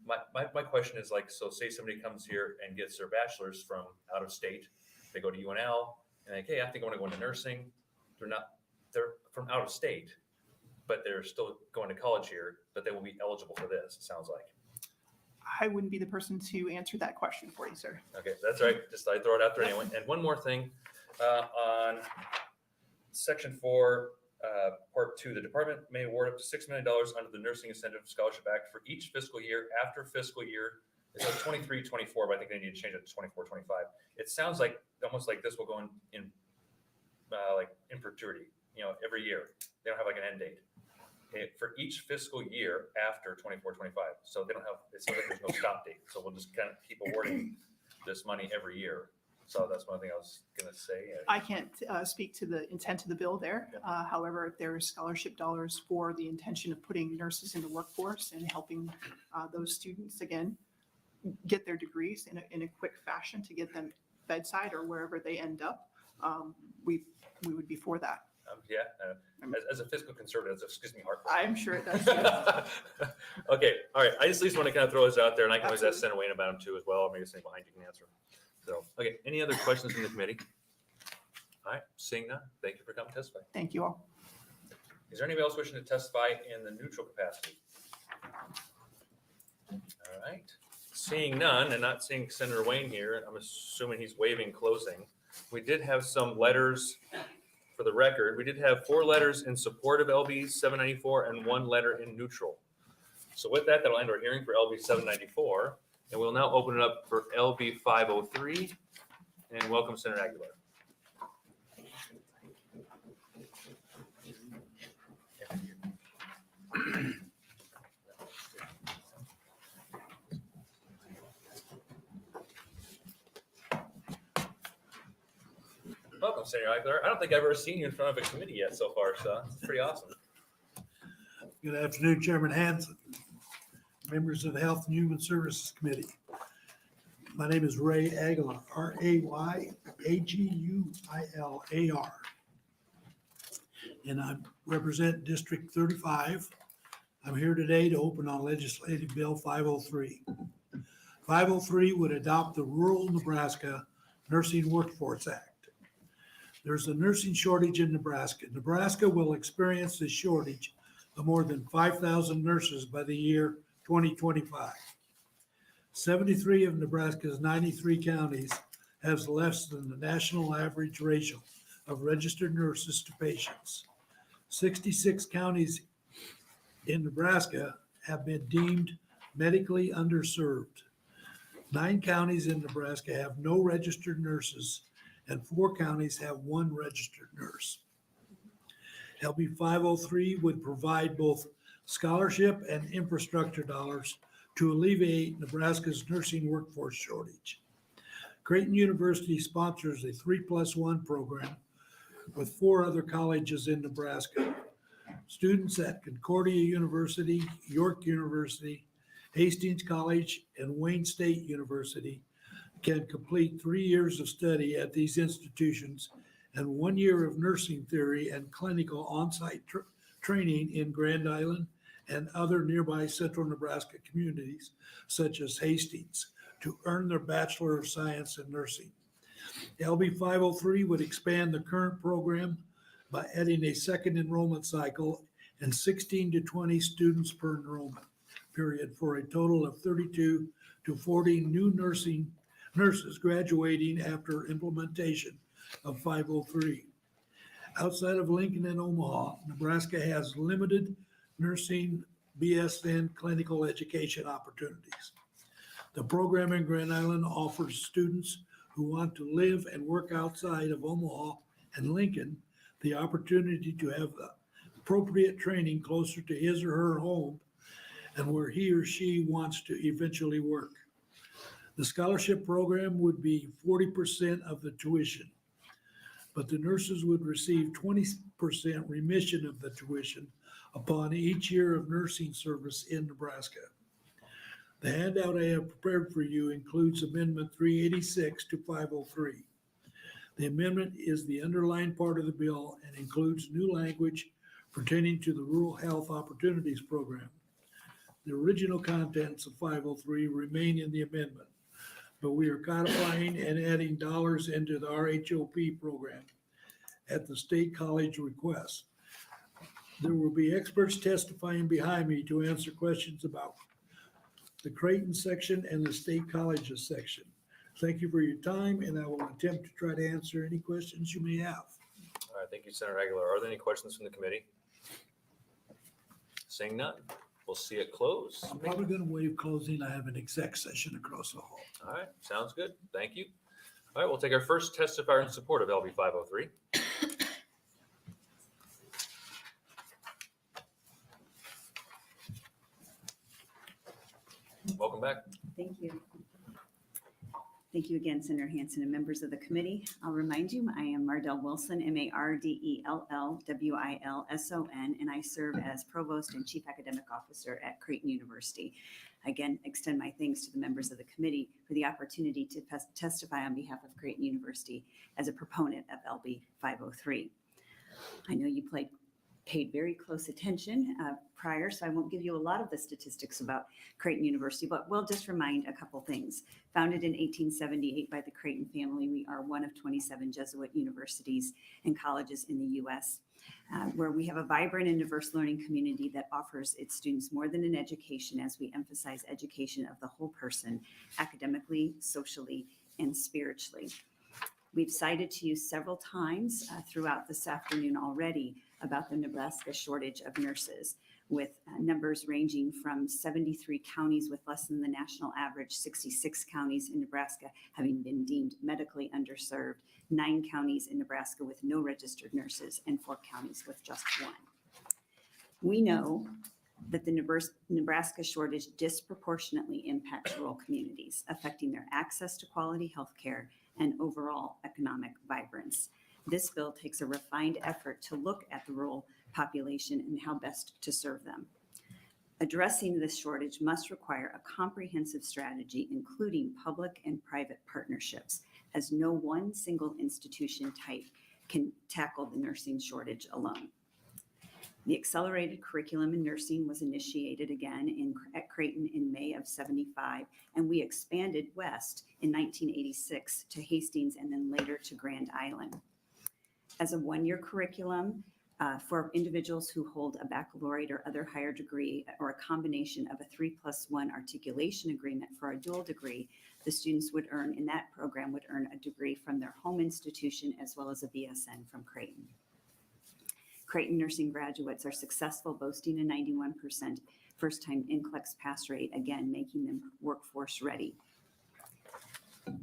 My question is like, so say somebody comes here and gets their bachelor's from out of state. They go to UNL and like, hey, I think I want to go into nursing. They're from out of state, but they're still going to college here, but they will be eligible for this, it sounds like. I wouldn't be the person to answer that question for you, sir. Okay, that's right. Just I throw it out there anyway. And one more thing, on section 4, part 2, the department may award up to $6 million under the Nursing Incentive Scholarship Act for each fiscal year after fiscal year. It's like 23, 24, but I think they need to change it to 24, 25. It sounds like almost like this will go in like in perpetuity, every year. They don't have like an end date. For each fiscal year after 24, 25. So they don't have, it sounds like there's no stop date. So we'll just kind of keep awarding this money every year. So that's one thing I was going to say. I can't speak to the intent of the bill there. However, if there are scholarship dollars for the intention of putting nurses in the workforce and helping those students, again, get their degrees in a quick fashion to get them bedside or wherever they end up, we would be for that. As a fiscal conservative, this gives me heart. I'm sure it does. Okay, all right. I just at least want to kind of throw this out there, and I can always ask Senator Wayne about them too as well. Maybe something behind you can answer. So, okay, any other questions from the committee? All right, seeing none, thank you for coming to testify. Thank you all. Is there anybody else wishing to testify in the neutral capacity? All right, seeing none and not seeing Senator Wayne here, I'm assuming he's waiving closing. We did have some letters. For the record, we did have 4 letters in support of LB 794 and 1 letter in neutral. So with that, that'll end our hearing for LB 794, and we'll now open it up for LB 503. And welcome, Senator Aguilar. Welcome, Senator Aguilar. I don't think I've ever seen you in front of a committee yet so far, so it's pretty awesome. Good afternoon, Chairman Hanson, members of the Health and Human Services Committee. My name is Ray Aguilar, R-A-Y-A-G-U-I-L-A-R. And I represent District 35. I'm here today to open on Legislative Bill 503. 503 would adopt the Rural Nebraska Nursing Workforce Act. There's a nursing shortage in Nebraska. Nebraska will experience this shortage of more than 5,000 nurses by the year 2025. 73 of Nebraska's 93 counties has less than the national average ratio of registered nurses to patients. 66 counties in Nebraska have been deemed medically underserved. 9 counties in Nebraska have no registered nurses, and 4 counties have 1 registered nurse. LB 503 would provide both scholarship and infrastructure dollars to alleviate Nebraska's nursing workforce shortage. Creighton University sponsors a 3+1 program with 4 other colleges in Nebraska. Students at Concordia University, York University, Hastings College, and Wayne State University can complete 3 years of study at these institutions and 1 year of nursing theory and clinical on-site training in Grand Island and other nearby central Nebraska communities, such as Hastings, to earn their Bachelor of Science in Nursing. LB 503 would expand the current program by adding a second enrollment cycle and 16 to 20 students per enrollment. period for a total of 32 to 40 new nurses graduating after implementation of 503. Outside of Lincoln and Omaha, Nebraska has limited nursing BSN clinical education opportunities. The program in Grand Island offers students who want to live and work outside of Omaha and Lincoln the opportunity to have appropriate training closer to his or her home and where he or she wants to eventually work. The scholarship program would be 40% of the tuition, but the nurses would receive 20% remission of the tuition upon each year of nursing service in Nebraska. The handout I have prepared for you includes Amendment 386 to 503. The amendment is the underlying part of the bill and includes new language pertaining to the Rural Health Opportunities Program. The original contents of 503 remain in the amendment, but we are codifying and adding dollars into the RHOP program at the State College request. There will be experts testifying behind me to answer questions about the Creighton section and the State Colleges section. Thank you for your time, and I will attempt to try to answer any questions you may have. All right, thank you, Senator Aguilar. Are there any questions from the committee? Seeing none, we'll see it close. I'm probably going to waive closing. I have an exec session across the hall. All right, sounds good. Thank you. All right, we'll take our first testifier in support of LB 503. Welcome back. Thank you. Thank you again, Senator Hansen and members of the committee. I'll remind you, I am Mardell Wilson, MARDELLWILSON, and I serve as Provost and Chief Academic Officer at Creighton University. Again, extend my thanks to the members of the committee for the opportunity to testify on behalf of Creighton University as a proponent of LB 503. I know you paid very close attention prior, so I won't give you a lot of the statistics about Creighton University, but we'll just remind a couple things. Founded in 1878 by the Creighton family, we are one of 27 Jesuit universities and colleges in the U.S., where we have a vibrant and diverse learning community that offers its students more than an education, as we emphasize education of the whole person, academically, socially, and spiritually. We've cited to you several times throughout this afternoon already about the Nebraska shortage of nurses, with numbers ranging from 73 counties with less than the national average, 66 counties in Nebraska having been deemed medically underserved, 9 counties in Nebraska with no registered nurses, and 4 counties with just 1. We know that the Nebraska shortage disproportionately impacts rural communities, affecting their access to quality health care and overall economic vibrance. This bill takes a refined effort to look at the rural population and how best to serve them. Addressing this shortage must require a comprehensive strategy, including public and private partnerships, as no one single institution type can tackle the nursing shortage alone. The accelerated curriculum in nursing was initiated again at Creighton in May of '75, and we expanded west in 1986 to Hastings and then later to Grand Island. As a one-year curriculum for individuals who hold a baccalaureate or other higher degree, or a combination of a 3+1 articulation agreement for a dual degree, the students would earn in that program would earn a degree from their home institution as well as a BSN from Creighton. Creighton nursing graduates are successful, boasting a 91% first-time NCLEX pass rate, again, making them workforce ready.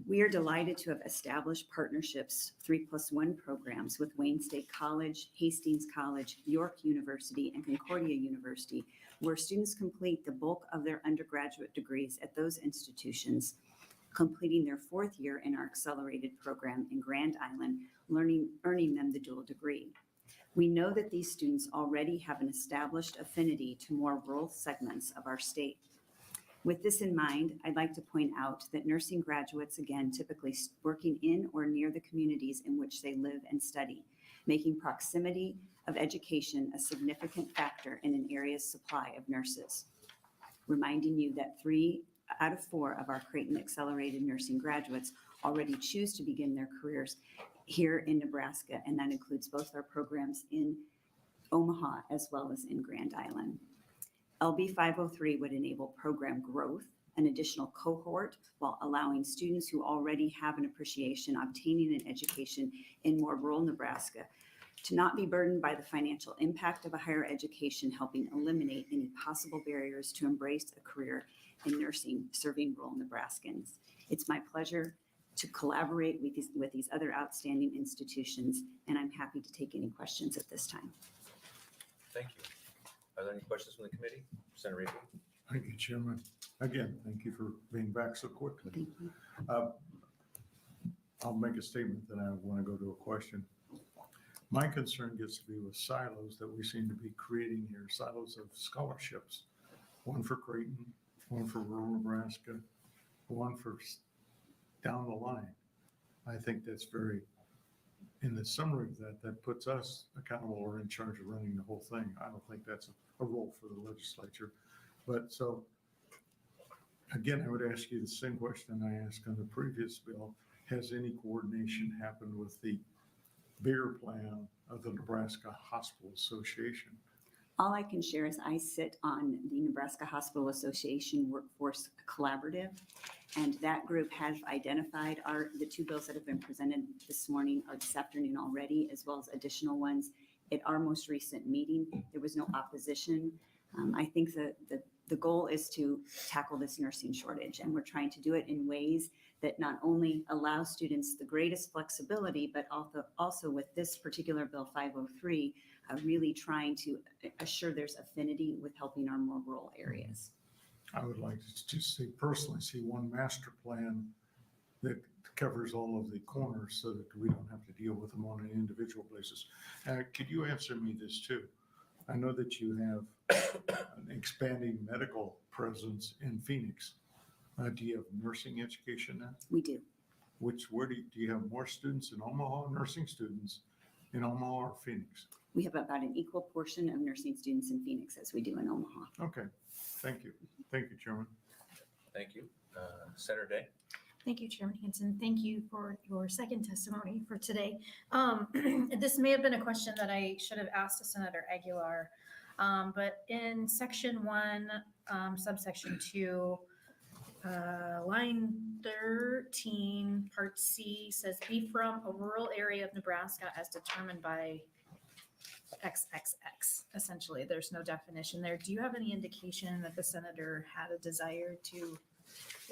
We are delighted to have established partnerships, 3+1 programs with Wayne State College, Hastings College, York University, and Concordia University, where students complete the bulk of their undergraduate degrees at those institutions, completing their 4th year in our accelerated program in Grand Island, earning them the dual degree. We know that these students already have an established affinity to more rural segments of our state. With this in mind, I'd like to point out that nursing graduates, again, typically working in or near the communities in which they live and study, making proximity of education a significant factor in an area's supply of nurses. Reminding you that 3 out of 4 of our Creighton Accelerated Nursing graduates already choose to begin their careers here in Nebraska, and that includes both our programs in Omaha as well as in Grand Island. LB 503 would enable program growth, an additional cohort, while allowing students who already have an appreciation obtaining an education in more rural Nebraska to not be burdened by the financial impact of a higher education, helping eliminate any possible barriers to embrace a career in nursing serving rural Nebraskans. It's my pleasure to collaborate with these other outstanding institutions, and I'm happy to take any questions at this time. Thank you. Are there any questions from the committee? Senator Reed? Thank you, Chairman. Again, thank you for being back so quickly. Thank you. I'll make a statement, then I want to go to a question. My concern gets to be with silos that we seem to be creating here, silos of scholarships. One for Creighton, one for rural Nebraska, one for down the line. I think that's very, in the summary of that, that puts us accountable or in charge of running the whole thing. I don't think that's a role for the legislature. But so, again, I would ask you the same question I asked on the previous bill. Has any coordination happened with the bigger plan of the Nebraska Hospital Association? All I can share is I sit on the Nebraska Hospital Association Workforce Collaborative, and that group has identified the two bills that have been presented this morning or this afternoon already, as well as additional ones. At our most recent meeting, there was no opposition. I think the goal is to tackle this nursing shortage, and we're trying to do it in ways that not only allow students the greatest flexibility, but also with this particular bill 503, really trying to assure there's affinity with helping our more rural areas. I would like to just personally see one master plan that covers all of the corners so that we don't have to deal with them on an individual basis. Could you answer me this too? I know that you have an expanding medical presence in Phoenix. Do you have nursing education now? We do. Where do you have more students in Omaha, nursing students in Omaha or Phoenix? We have about an equal portion of nursing students in Phoenix as we do in Omaha. Okay, thank you. Thank you, Chairman. Thank you. Senator Day? Thank you, Chairman Hanson. Thank you for your second testimony for today. This may have been a question that I should have asked to Senator Aguilar, but in section 1, subsection 2, line 13, part C says, be from a rural area of Nebraska as determined by XXX. Essentially, there's no definition there. Do you have any indication that the senator had a desire to,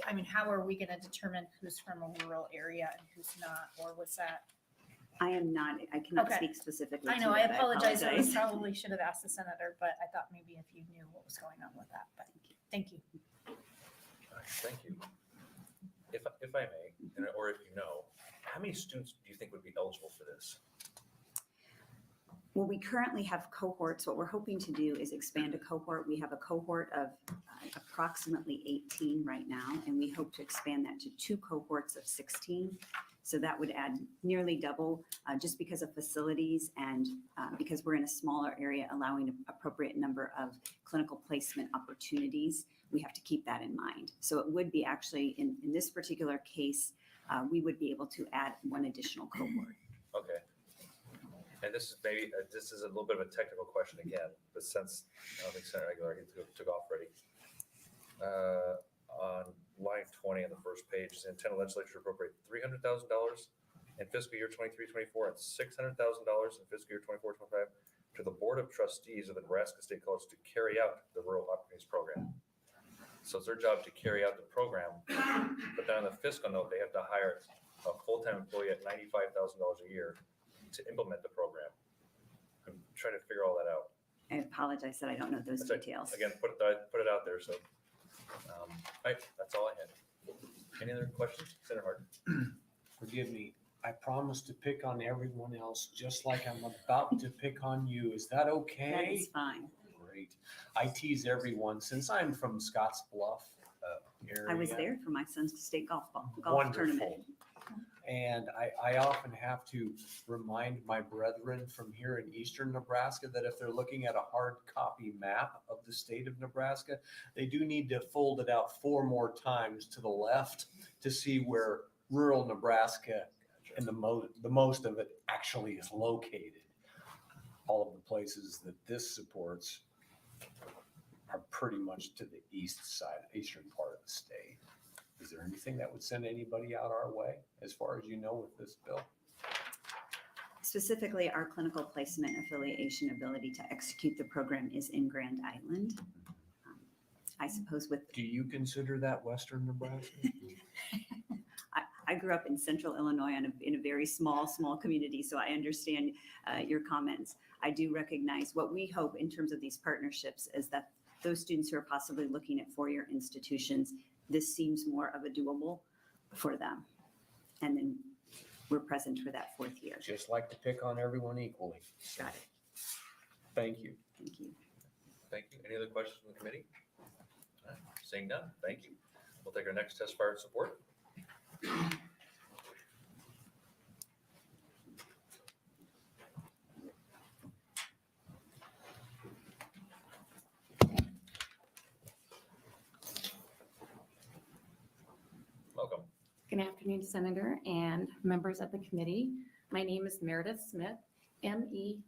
I mean, how are we going to determine who's from a rural area and who's not, or was that? I am not, I cannot Okay. speak specifically I to know, I that. apologize. I probably should have asked the senator, but I thought maybe if you knew what was going on with that, but thank you. All right, thank you. If I may, or if you know, how many students do you think would be eligible for this? Well, we currently have cohorts. What we're hoping to do is expand a cohort. We have a cohort of approximately 18 right now, and we hope to expand that to 2 cohorts of 16. So that would add nearly double just because of facilities and because we're in a smaller area, allowing an appropriate number of clinical placement opportunities. We have to keep that in mind. So it would be actually, in this particular case, we would be able to add 1 additional cohort. Okay. And this is maybe, this is a little bit of a technical question again, but since I don't think Senator Aguilar took off already. On line 20 on the first page, the intent of legislature to appropriate $300,000 in fiscal year 23-24 and $600,000 in fiscal year 24-25 to the Board of Trustees of the Nebraska State College to carry out the Rural Opportunities Program. So it's their job to carry out the program, but then on the fiscal note, they have to hire a full-time employee at $95,000 a year to implement the program. I'm trying to figure all that out. I apologize that I don't know those That's right. details. Again, put it out there. So, right, that's all I had. Any other questions, Senator Harden? Forgive me. I promise to pick on everyone else, just like I'm about to pick on you. Is that okay? That is fine. Great. I tease everyone since I'm from Scotts Bluff area. I was there for my son's state golf Wonderful. tournament. And I often have to remind my brethren from here in eastern Nebraska that if they're looking at a hard copy map of the state of Nebraska, they do need to fold it out 4 more times to the left to see where rural Nebraska and the most of it actually is located. All of the places that this supports are pretty much to the eastern part of the state. Is there anything that would send anybody out our way, as far as you know, with this bill? Specifically, our clinical placement affiliation ability to execute the program is in Grand Island. I suppose with, Do you consider that western Nebraska? I grew up in central Illinois in a very small community, so I understand your comments. I do recognize what we hope in terms of these partnerships is that those students who are possibly looking at four-year institutions, this seems more of a doable for them. And then we're present for that fourth year. Just like to pick on everyone equally. Got it. Thank you. Thank you. Thank you. Any other questions from the committee? Seeing none, thank you. We'll take our next test fire support. Welcome. Good afternoon, Senator and members of the committee. My name is Meredith Smith, Meredithsmith.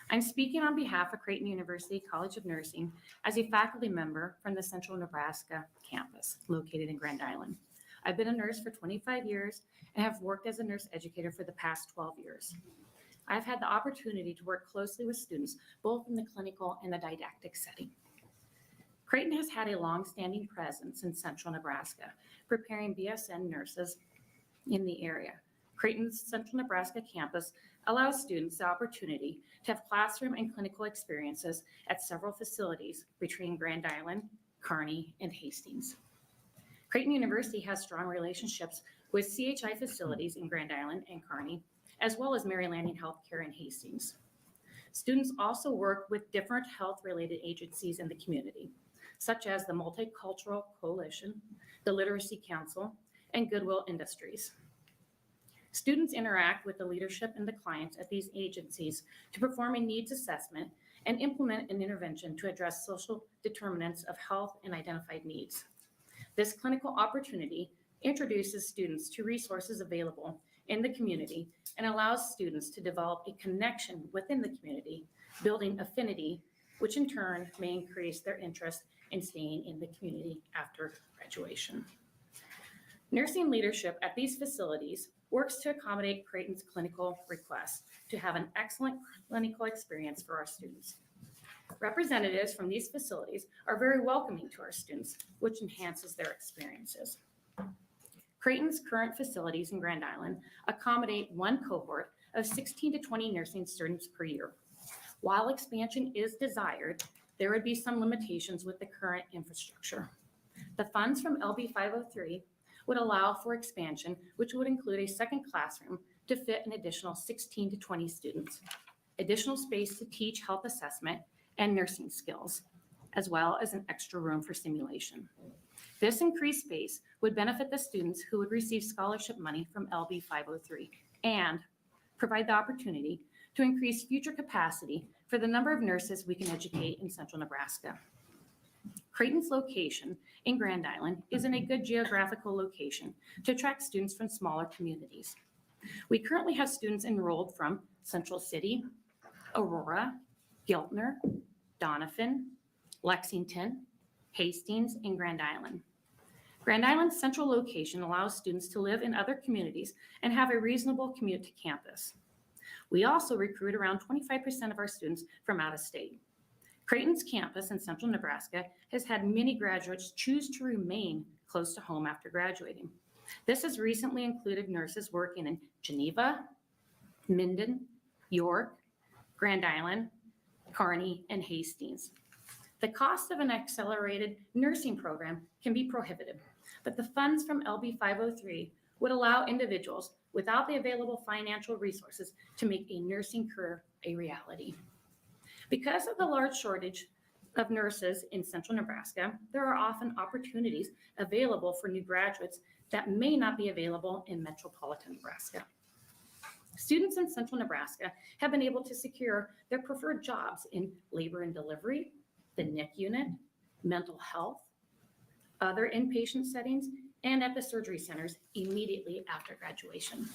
I'm speaking on behalf of Creighton University College of Nursing as a faculty member from the Central Nebraska campus located in Grand Island. I've been a nurse for 25 years and have worked as a nurse educator for the past 12 years. I've had the opportunity to work closely with students, both in the clinical and the didactic setting. Creighton has had a long-standing presence in Central Nebraska, preparing BSN nurses in the area. Creighton's Central Nebraska campus allows students the opportunity to have classroom and clinical experiences at several facilities between Grand Island, Kearney, and Hastings. Creighton University has strong relationships with CHI facilities in Grand Island and Kearney, as well as Mary Lanning Healthcare in Hastings. Students also work with different health-related agencies in the community, such as the Multicultural Coalition, the Literacy Council, and Goodwill Industries. Students interact with the leadership and the clients at these agencies to perform a needs assessment and implement an intervention to address social determinants of health and identified needs. This clinical opportunity introduces students to resources available in the community and allows students to develop a connection within the community, building affinity, which in turn may increase their interest in staying in the community after graduation. Nursing leadership at these facilities works to accommodate Creighton's clinical requests to have an excellent clinical experience for our students. Representatives from these facilities are very welcoming to our students, which enhances their experiences. Creighton's current facilities in Grand Island accommodate one cohort of 16 to 20 nursing students per year. While expansion is desired, there would be some limitations with the current infrastructure. The funds from LB 503 would allow for expansion, which would include a second classroom to fit an additional 16 to 20 students, additional space to teach health assessment and nursing skills, as well as an extra room for simulation. This increased space would benefit the students who would receive scholarship money from LB 503 and provide the opportunity to increase future capacity for the number of nurses we can educate in Central Nebraska. Creighton's location in Grand Island is in a good geographical location to attract students from smaller communities. We currently have students enrolled from Central City, Aurora, Giltner, Doniphan, Lexington, Hastings, and Grand Island. Grand Island's central location allows students to live in other communities and have a reasonable commute to campus. We also recruit around 25% of our students from out of state. Creighton's campus in Central Nebraska has had many graduates choose to remain close to home after graduating. This has recently included nurses working in Geneva, Minden, York, Grand Island, Kearney, and Hastings. The cost of an accelerated nursing program can be prohibitive, but the funds from LB 503 would allow individuals without the available financial resources to make a nursing career a reality. Because of the large shortage of nurses in Central Nebraska, there are often opportunities available for new graduates that may not be available in metropolitan Nebraska. Students in Central Nebraska have been able to secure their preferred jobs in labor and delivery, the NIC unit, mental health, other inpatient settings, and at the surgery centers immediately after graduation.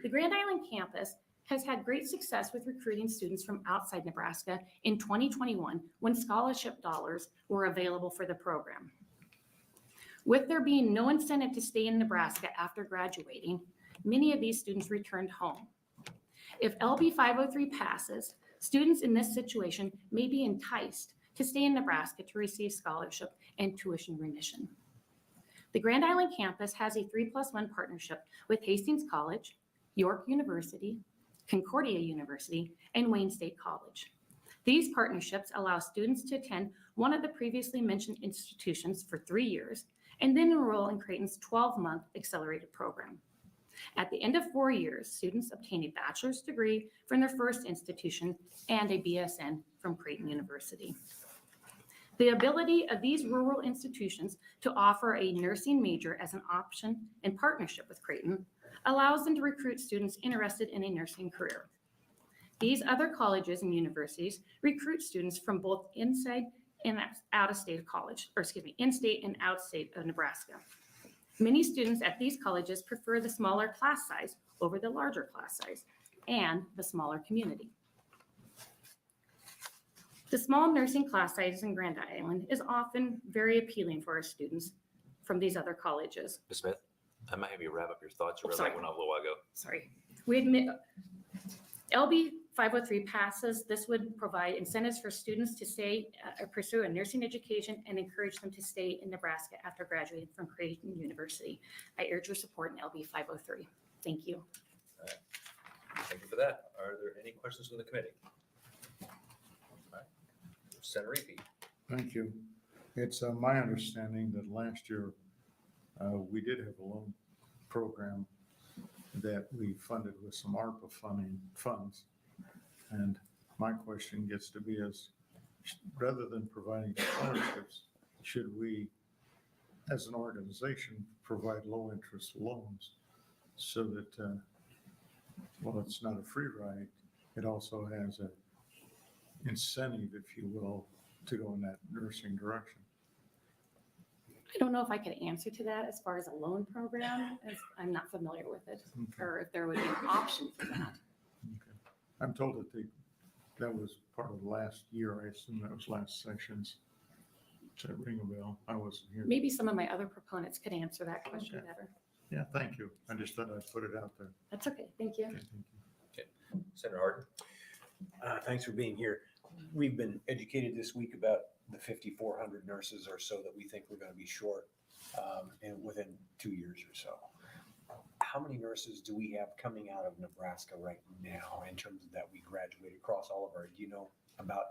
The Grand Island campus has had great success with recruiting students from outside Nebraska in 2021 when scholarship dollars were available for the program. With there being no incentive to stay in Nebraska after graduating, many of these students returned home. If LB 503 passes, students in this situation may be enticed to stay in Nebraska to receive scholarship and tuition remission. The Grand Island campus has a 3+1 partnership with Hastings College, York University, Concordia University, and Wayne State College. These partnerships allow students to attend one of the previously mentioned institutions for 3 years and then enroll in Creighton's 12-month accelerated program. At the end of 4 years, students obtain a bachelor's degree from their first institution and a BSN from Creighton University. The ability of these rural institutions to offer a nursing major as an option in partnership with Creighton allows them to recruit students interested in a nursing career. These other colleges and universities recruit students from both inside and out of state of college, or excuse me, in-state and out-state of Nebraska. Many students at these colleges prefer the smaller class size over the larger class size and the smaller community. The small nursing class size in Grand Island is often very appealing for our students from these other colleges. Ms. Smith, I might have you wrap up your thoughts. You Oh, read sorry. that one out a little while ago. Sorry. We admit LB 503 passes. This would provide incentives for students to stay or pursue a nursing education and encourage them to stay in Nebraska after graduating from Creighton University. I urge your support in LB 503. Thank you. Thank you for that. Are there any questions from the committee? All right. Senator Repeat. Thank you. It's my understanding that last year we did have a loan program that we funded with some ARPA funds. And my question gets to be is, rather than providing scholarships, should we, as an organization, provide low interest loans so that, well, it's not a free ride, it also has a incentive, if you will, to go in that nursing direction? I don't know if I could answer to that as far as a loan program, as I'm not familiar with it, Okay. or if there would be an option for that. Okay. I'm told that that was part of last year. I assume that was last session's. Does that ring a bell? I wasn't here. Maybe some of my other proponents could answer that question Okay. better. Yeah, thank you. I just thought I'd put it out there. That's okay. Thank you. Okay, thank you. Senator Harden. Thanks for being here. We've been educated this week about the 5,400 nurses or so that we think we're going to be short within 2 years or so. How many nurses do we have coming out of Nebraska right now in terms of that we graduate across all of our, do you know about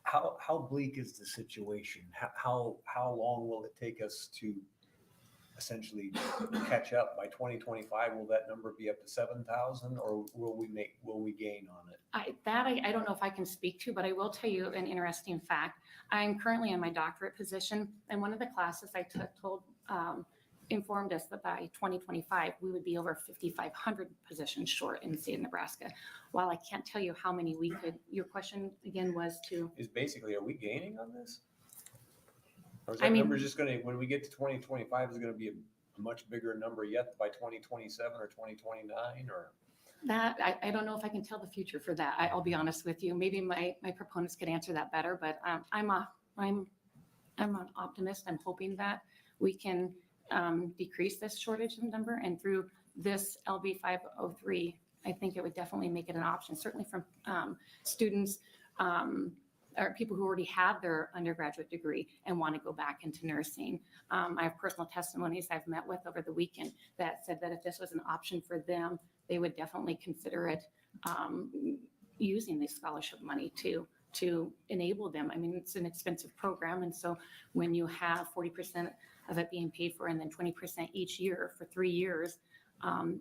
how bleak is the situation? How long will it take us to essentially catch up? By 2025, will that number be up to 7,000 or will we gain on it? I don't know if I can speak to, but I will tell you an interesting fact. I'm currently in my doctorate position, and one of the classes I took informed us that by 2025, we would be over 5,500 positions short in the state of Nebraska. While I can't tell you how many we could, your question again was to? Is basically, are we gaining on this? Or is I that mean- number just going to, when we get to 2025, is it going to be a much bigger number yet by 2027 or 2029 or? That, I don't know if I can tell the future for that. I'll be honest with you. Maybe my proponents could answer that better, but I'm an optimist. I'm hoping that we can decrease this shortage in number, and through this LB 503, I think it would definitely make it an option, certainly from students or people who already have their undergraduate degree and want to go back into nursing. I have personal testimonies I've met with over the weekend that said that if this was an option for them, they would definitely consider it, using the scholarship money to enable them. I mean, it's an expensive program. And so when you have 40% of it being paid for and then 20% each year for 3 years,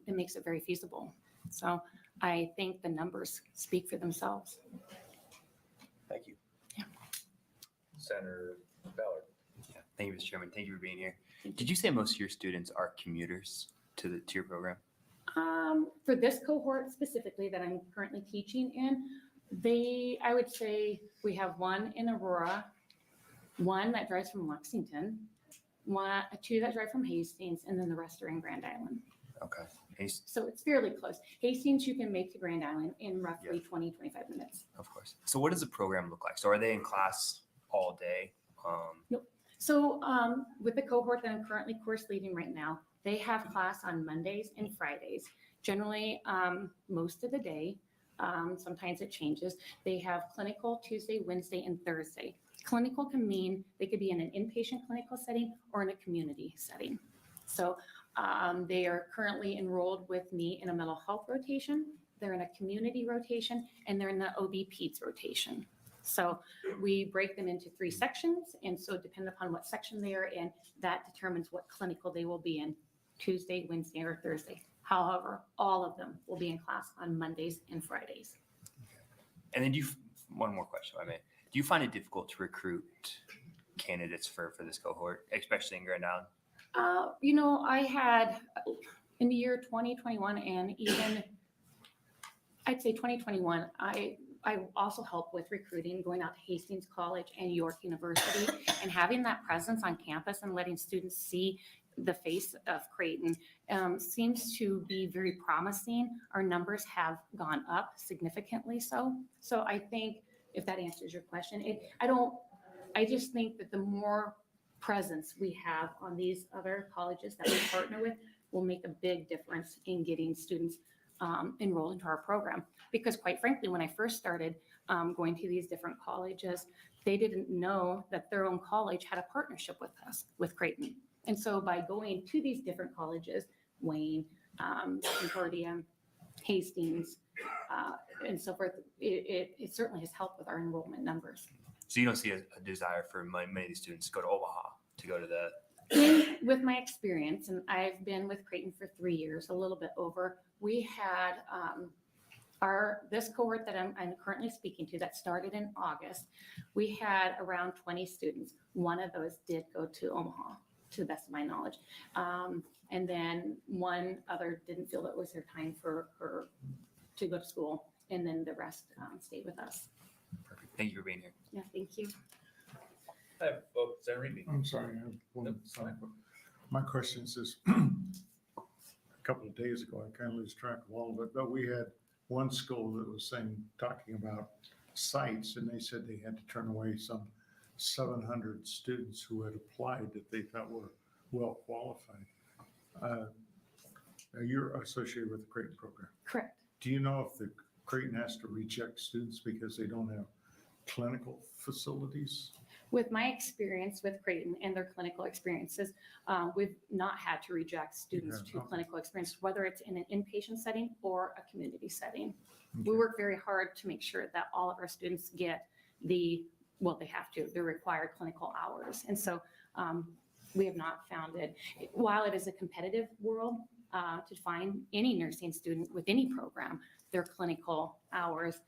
it makes it very feasible. So I think the numbers speak for themselves. Thank you. Senator Ballard. Yeah, thank you, Mr. Chairman. Thank you for being here. Did you say most of your students are commuters to your program? For this cohort specifically that I'm currently teaching in, I would say we have one in Aurora, one that drives from Lexington, two that drive from Hastings, and then the rest are in Grand Island. Okay. So it's fairly close. Hastings, you can make to Grand Island in roughly 20, 25 minutes. Of course. So what does the program look like? So are they in class all day? So with the cohort that I'm currently course leading right now, they have class on Mondays and Fridays, generally most of the day. Sometimes it changes. They have clinical Tuesday, Wednesday, and Thursday. Clinical can mean they could be in an inpatient clinical setting or in a community setting. So they are currently enrolled with me in a mental health rotation. They're in a community rotation, and they're in the OB Peds rotation. So we break them into 3 sections. And so depending upon what section they are in, that determines what clinical they will be in Tuesday, Wednesday, or Thursday. However, all of them will be in class on Mondays and Fridays. And then one more question, if I may. Do you find it difficult to recruit candidates for this cohort, especially in Grand Island? I had in the year 2021 and even I'd say 2021, I also help with recruiting, going out to Hastings College and York University, and having that presence on campus and letting students see the face of Creighton seems to be very promising. Our numbers have gone up significantly so. So I think if that answers your question, I just think that the more presence we have on these other colleges that we partner with will make a big difference in getting students enrolled into our program. Because quite frankly, when I first started going to these different colleges, they didn't know that their own college had a partnership with us, with Creighton. And so by going to these different colleges, Wayne, Concordia, Hastings, and so forth, it certainly has helped with our enrollment numbers. So you don't see a desire for many of these students to go to Omaha, to go to the... With my experience, and I've been with Creighton for 3 years, a little bit over, we had this cohort that I'm currently speaking to that started in August, we had around 20 students. One of those did go to Omaha, to the best of my knowledge. And then one other didn't feel that it was their time for her to go to school. And then the rest stayed with us. Perfect. Thank you for being here. Yeah, thank you. I have Senator Reed. I'm sorry. I have one. Nope, it's fine. My question is, a couple of days ago, I kind of lose track of all of it, but we had one school that was talking about sites, and they said they had to turn away some 700 students who had applied that they thought were well qualified. You're associated with the Creighton program. Correct. Do you know if the Creighton has to reject students because they don't have clinical facilities? With my experience with Creighton and their clinical experiences, we've not had to reject students to clinical experience, whether it's in an inpatient setting or a community setting. Okay. We work very hard to make sure that all of our students get the required clinical hours. And so we have not found it, while it is a competitive world to find any nursing student with any program, their clinical hours,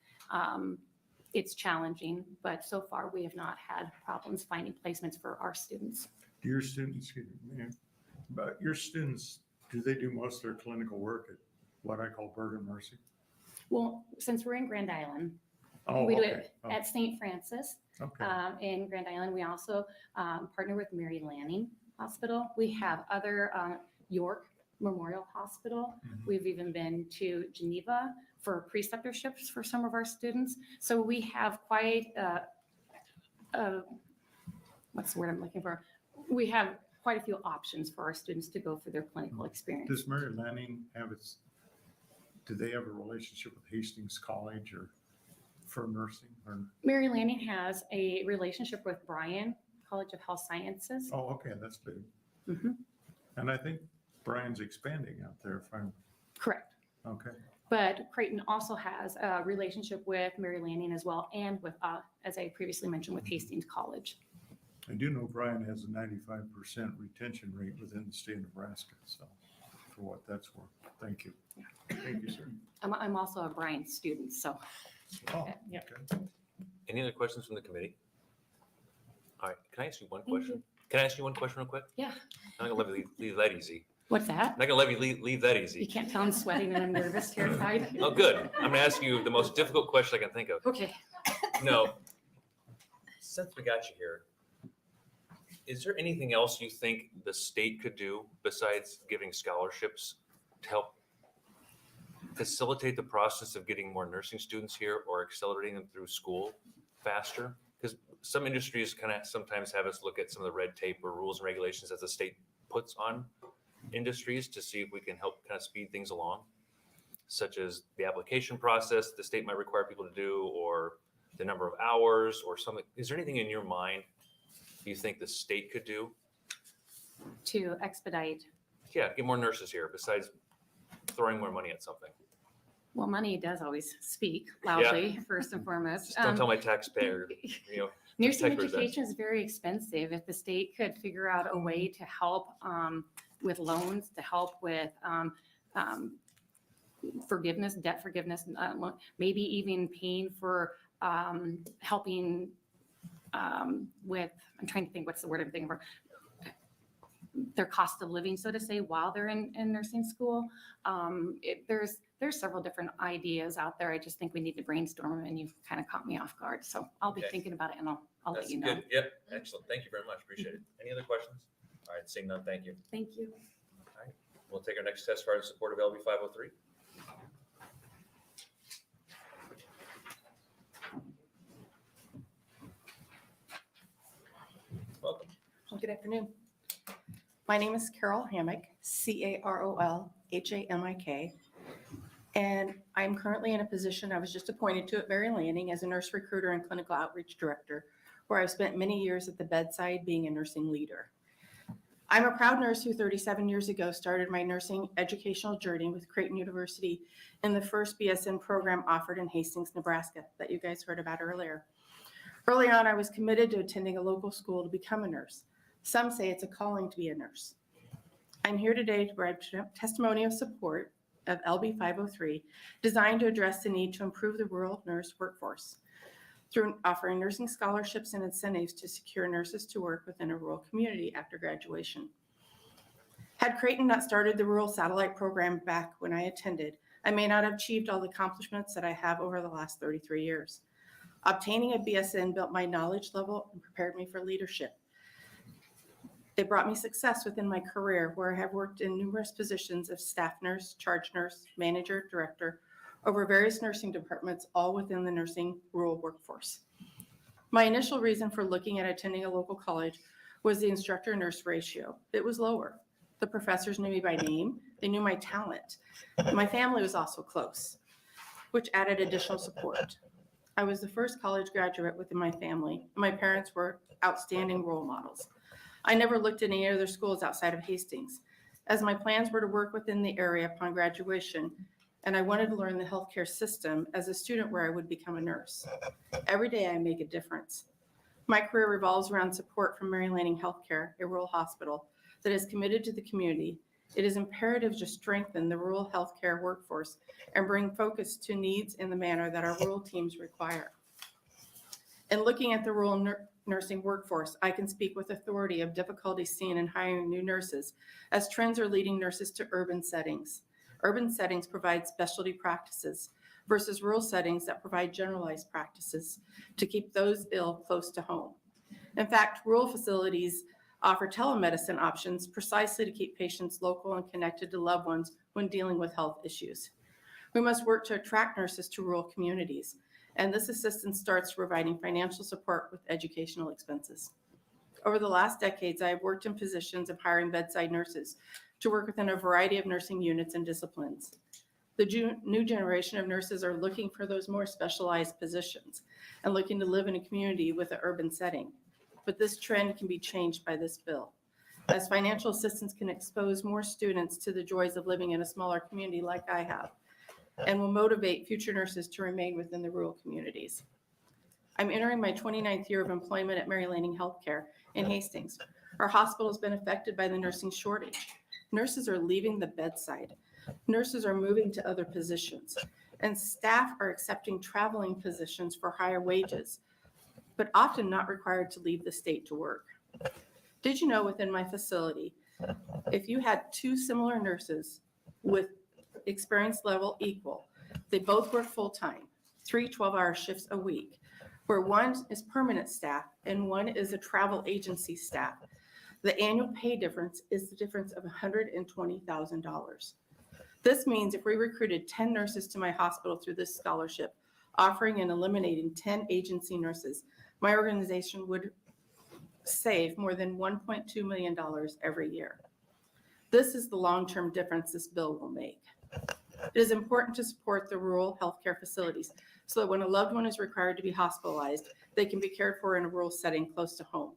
it's challenging, but so far we have not had problems finding placements for our students. Your students, excuse me, but your students, do they do most of their clinical work at what I call Bergen Mercy? Well, since we're in Grand Island, Oh, we do okay. it at St. Francis Okay. in Grand Island. We also partner with Mary Lanning Hospital. We have other York Memorial Hospital. Mhm. We've even been to Geneva for preceptorships for some of our students. So we have quite what's the word I'm looking for? We have quite a few options for our students to go for their clinical experience. Does Mary Lanning do they have a relationship with Hastings College or for nursing? Or? Mary Lanning has a relationship with Bryan College of Health Sciences. Oh, okay, that's big. Mhm. And I think Brian's expanding out there if I'm, Correct. okay. But Creighton also has a relationship with Mary Lanning as well, and with, as I previously mentioned, with Hastings College. I do know Brian has a 95% retention rate within the state of Nebraska, so for what that's worth. Thank you. Thank you, sir. I'm also a Bryan student, so. Oh, Yeah. okay. Any other questions from the committee? All right, can I ask you one Thank question? you. Can I ask you one question real quick? Yeah. I'm not gonna let you leave that easy. What's that? I'm not gonna let you leave that You easy. can't tell I'm sweating and I'm nervous, terrified. Oh, good. I'm gonna ask you the most difficult question I can think of. Okay. No. Since we got you here, is there anything else you think the state could do besides giving scholarships to help facilitate the process of getting more nursing students here or accelerating them through school faster? Because some industries kind of sometimes have us look at some of the red tape or rules and regulations that the state puts on industries to see if we can help kind of speed things along, such as the application process the state might require people to do, or the number of hours or something. Is there anything in your mind you think the state could do? To expedite. Yeah, get more nurses here besides throwing more money at something. Well, money does always speak loudly, first and foremost. Just don't tell my taxpayer, Nursing taxpayers that. education is very expensive. If the state could figure out a way to help with loans, to help with forgiveness, debt forgiveness, maybe even paying for helping with, I'm trying to think, what's the word I'm thinking for? Their cost of living, so to say, while they're in nursing school. There's several different ideas out there. I just think we need to brainstorm them, and you've kind of caught me off guard. So I'll be Okay. thinking about it, and I'll let That's you know. good. Yep, excellent. Thank you very much. Appreciate it. Any other questions? All right, seeing none, thank you. Thank you. We'll take our next test card in support of LB 503. Welcome. Well, good afternoon. My name is Carol Hammack, Carolhamik, and I'm currently in a position I was just appointed to at Mary Landing as a nurse recruiter and clinical outreach director, where I've spent many years at the bedside being a nursing leader. I'm a proud nurse who 37 years ago started my nursing educational journey with Creighton University in the first BSN program offered in Hastings, Nebraska, that you guys heard about earlier. Early on, I was committed to attending a local school to become a nurse. Some say it's a calling to be a nurse. I'm here today to provide testimony of support of LB 503, designed to address the need to improve the rural nurse workforce through offering nursing scholarships and incentives to secure nurses to work within a rural community after graduation. Had Creighton not started the rural satellite program back when I attended, I may not have achieved all the accomplishments that I have over the last 33 years. Obtaining a BSN built my knowledge level and prepared me for leadership. It brought me success within my career, where I have worked in numerous positions of staff nurse, charge nurse, manager, director, over various nursing departments, all within the nursing rural workforce. My initial reason for looking at attending a local college was the instructor-nurse ratio. It was lower. The professors knew me by name. They knew my talent. My family was also close, which added additional support. I was the first college graduate within my family. My parents were outstanding role models. I never looked at any other schools outside of Hastings, as my plans were to work within the area upon graduation, and I wanted to learn the healthcare system as a student where I would become a nurse. Every day I make a difference. My career revolves around support from Mary Landing Healthcare, a rural hospital that is committed to the community. It is imperative to strengthen the rural healthcare workforce and bring focus to needs in the manner that our rural teams require. In looking at the rural nursing workforce, I can speak with authority of difficulty seen in hiring new nurses, as trends are leading nurses to urban settings. Urban settings provide specialty practices versus rural settings that provide generalized practices to keep those ill close to home. In fact, rural facilities offer telemedicine options precisely to keep patients local and connected to loved ones when dealing with health issues. We must work to attract nurses to rural communities, and this assistance starts providing financial support with educational expenses. Over the last decades, I have worked in positions of hiring bedside nurses to work within a variety of nursing units and disciplines. The new generation of nurses are looking for those more specialized positions and looking to live in a community with an urban setting. But this trend can be changed by this bill, as financial assistance can expose more students to the joys of living in a smaller community like I have, and will motivate future nurses to remain within the rural communities. I'm entering my 29th year of employment at Mary Landing Healthcare in Hastings. Our hospital has been affected by the nursing shortage. Nurses are leaving the bedside. Nurses are moving to other positions, and staff are accepting traveling positions for higher wages, but often not required to leave the state to work. Did you know within my facility, if you had two similar nurses with experience level equal, they both work full-time, 3 12-hour shifts a week, where one is permanent staff and one is a travel agency staff, the annual pay difference is the difference of $120,000. This means if we recruited 10 nurses to my hospital through this scholarship, offering and eliminating 10 agency nurses, my organization would save more than $1.2 million every year. This is the long-term difference this bill will make. It is important to support the rural healthcare facilities so that when a loved one is required to be hospitalized, they can be cared for in a rural setting close to home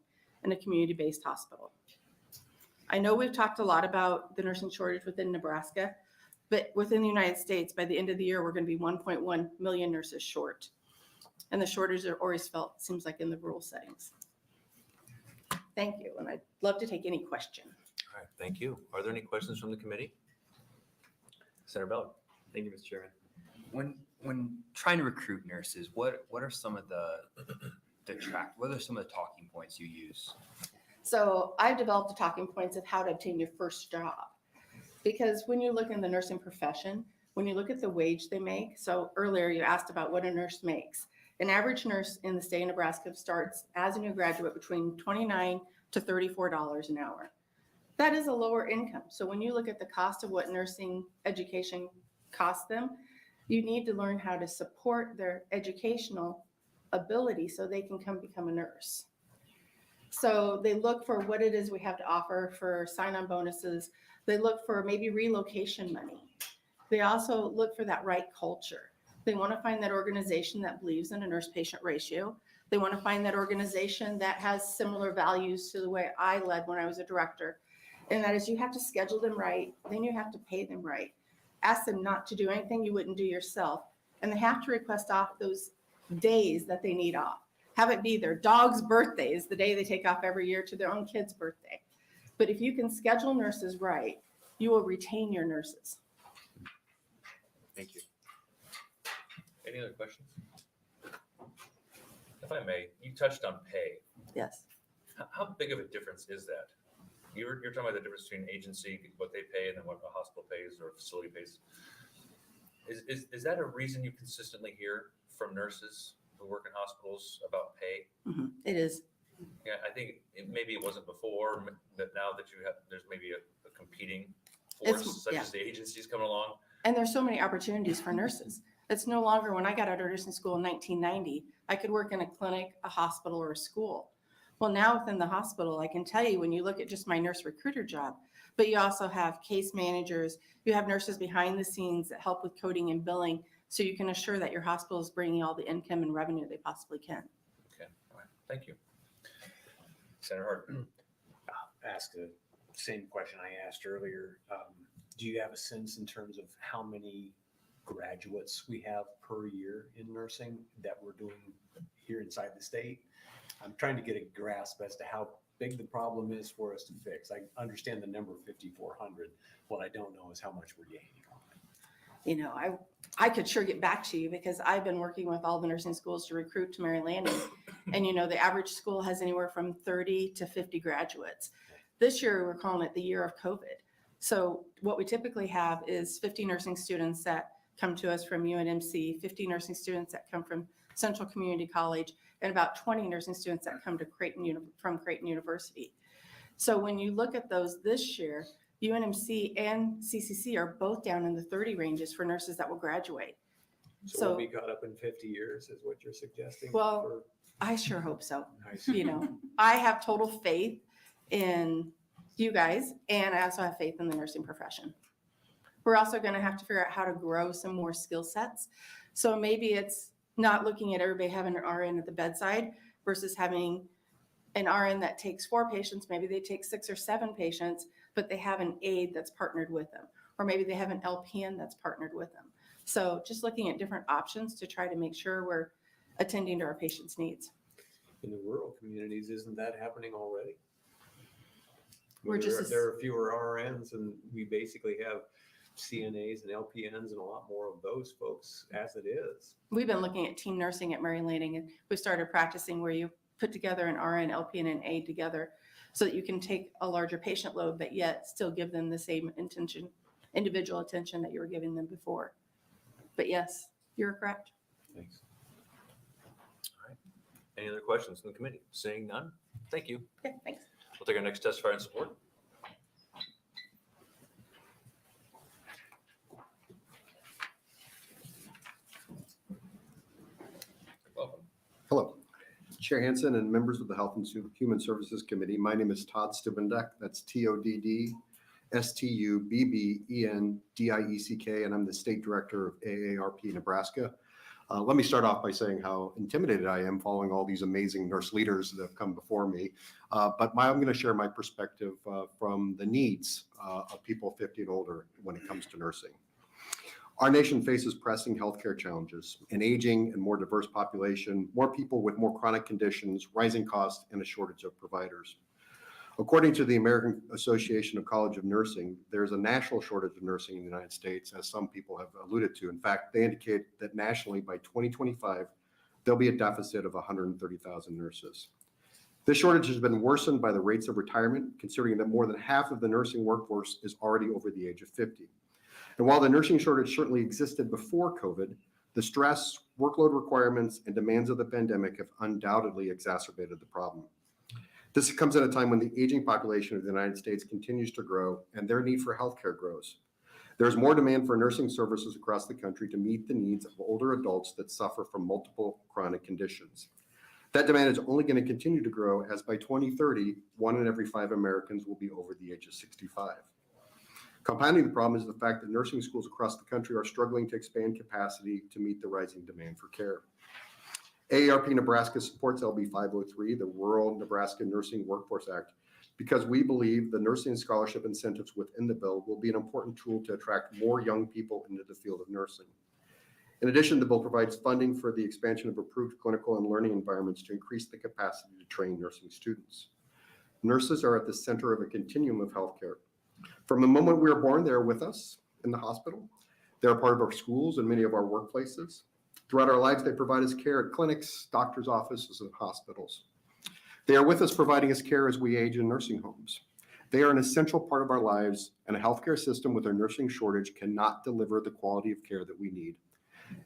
in a community-based hospital. I know we've talked a lot about the nursing shortage within Nebraska, but within the United States, by the end of the year, we're going to be 1.1 million nurses short. And the shortage are always felt, seems like, in the rural settings. Thank you, and I'd love to take any question. All right, thank you. Are there any questions from the committee? Senator Beller. Thank you, Mr. Chairman. When trying to recruit nurses, what are some of what are some of the talking points you use? So I've developed the talking points of how to obtain your first job. Because when you look in the nursing profession, when you look at the wage they make, so earlier you asked about what a nurse makes. An average nurse in the state of Nebraska starts as a new graduate between $29 to $34 an hour. That is a lower income. So when you look at the cost of what nursing education costs them, you need to learn how to support their educational ability so they can come become a nurse. So they look for what it is we have to offer for sign-on bonuses. They look for maybe relocation money. They also look for that right culture. They want to find that organization that believes in a nurse-patient ratio. They want to find that organization that has similar values to the way I led when I was a director. And that is, you have to schedule them right, then you have to pay them right. Ask them not to do anything you wouldn't do yourself. And they have to request off those days that they need off. Have it be their dog's birthday is the day they take off every year to their own kid's birthday. But if you can schedule nurses right, you will retain your nurses. Thank you. Any other questions? If I may, you touched on pay. Yes. How big of a difference is that? You're talking about the difference between agency, what they pay, and then what a hospital pays or a facility pays. Is that a reason you consistently hear from nurses who work in hospitals about pay? Mm-hmm. It is. Yeah, I think maybe it wasn't before, but now that there's maybe a competing force such as the agencies coming along. And there's so many opportunities for nurses. It's no longer, when I got out of nursing school in 1990, I could work in a clinic, a hospital, or a school. Well, now within the hospital, I can tell you when you look at just my nurse recruiter job, but you also have case managers, you have nurses behind the scenes that help with coding and billing, so you can assure that your hospital is bringing all the income and revenue they possibly can. Okay, all right, thank you. Senator Hart. I'll ask the same question I asked earlier. Do you have a sense in terms of how many graduates we have per year in nursing that we're doing here inside the state? I'm trying to get a grasp as to how big the problem is for us to fix. I understand the number 5,400. What I don't know is how much we're gaining on it. You know, I could sure get back to you because I've been working with all the nursing schools to recruit to Mary Landing. And, you know, the average school has anywhere from 30 to 50 graduates. This year, we're calling it the year of COVID. So what we typically have is 50 nursing students that come to us from UNMC, 50 nursing students that come from Central Community College, and about 20 nursing students that come to from Creighton University. So when you look at those this year, UNMC and CCC are both down in the 30 ranges for nurses that will graduate. So we'll be caught up in 50 years is what you're suggesting? Well, I sure hope so. I see. You know, I have total faith in you guys, and I also have faith in the nursing profession. We're also going to have to figure out how to grow some more skill sets. So maybe it's not looking at everybody having an RN at the bedside versus having an RN that takes 4 patients. Maybe they take 6 or 7 patients, but they have an aide that's partnered with them. Or maybe they have an LPN that's partnered with them. So just looking at different options to try to make sure we're attending to our patients' needs. In the rural communities, isn't that happening already? There are fewer RNs, and we basically have CNAs and LPNs and a lot more of those folks as it is. We've been looking at team nursing at Mary Landing, and we started practicing where you put together an RN, LPN, and aide together so that you can take a larger patient load, but yet still give them the same individual attention that you were giving them before. But yes, you're correct. Thanks. All right. Any other questions from the committee? Seeing none, thank you. Okay, thanks. We'll take our next testifier in support. Chair Hansen and members of the Health and Human Services Committee, my name is Todd Stubbendeck. That's TODD-STUBBENDIECK, and I'm the State Director of AARP Nebraska. Let me start off by saying how intimidated I am following all these amazing nurse leaders that have come before me. I'm going to share my perspective from the needs of people 50 and older when it comes to nursing. Our nation faces pressing healthcare challenges, an aging and more diverse population, more people with more chronic conditions, rising costs, and a shortage of providers. According to the American Association of College of Nursing, there's a national shortage of nursing in the United States, as some people have alluded to. In fact, they indicate that nationally by 2025, there'll be a deficit of 130,000 nurses. This shortage has been worsened by the rates of retirement, considering that more than half of the nursing workforce is already over the age of 50. And while the nursing shortage certainly existed before COVID, the stress, workload requirements, and demands of the pandemic have undoubtedly exacerbated the problem. This comes at a time when the aging population of the United States continues to grow and their need for healthcare grows. There's more demand for nursing services across the country to meet the needs of older adults that suffer from multiple chronic conditions. That demand is only going to continue to grow, as by 2030, 1 in every 5 Americans will be over the age of 65. Compounding the problem is the fact that nursing schools across the country are struggling to expand capacity to meet the rising demand for care. AARP Nebraska supports LB 503, the Rural Nebraska Nursing Workforce Act, because we believe the nursing scholarship incentives within the bill will be an important tool to attract more young people into the field of nursing. In addition, the bill provides funding for the expansion of approved clinical and learning environments to increase the capacity to train nursing students. Nurses are at the center of a continuum of healthcare. From the moment we are born, they are with us in the hospital. They are part of our schools and many of our workplaces. Throughout our lives, they provide us care at clinics, doctors' offices, and hospitals. They are with us providing us care as we age in nursing homes. They are an essential part of our lives, and a healthcare system with a nursing shortage cannot deliver the quality of care that we need.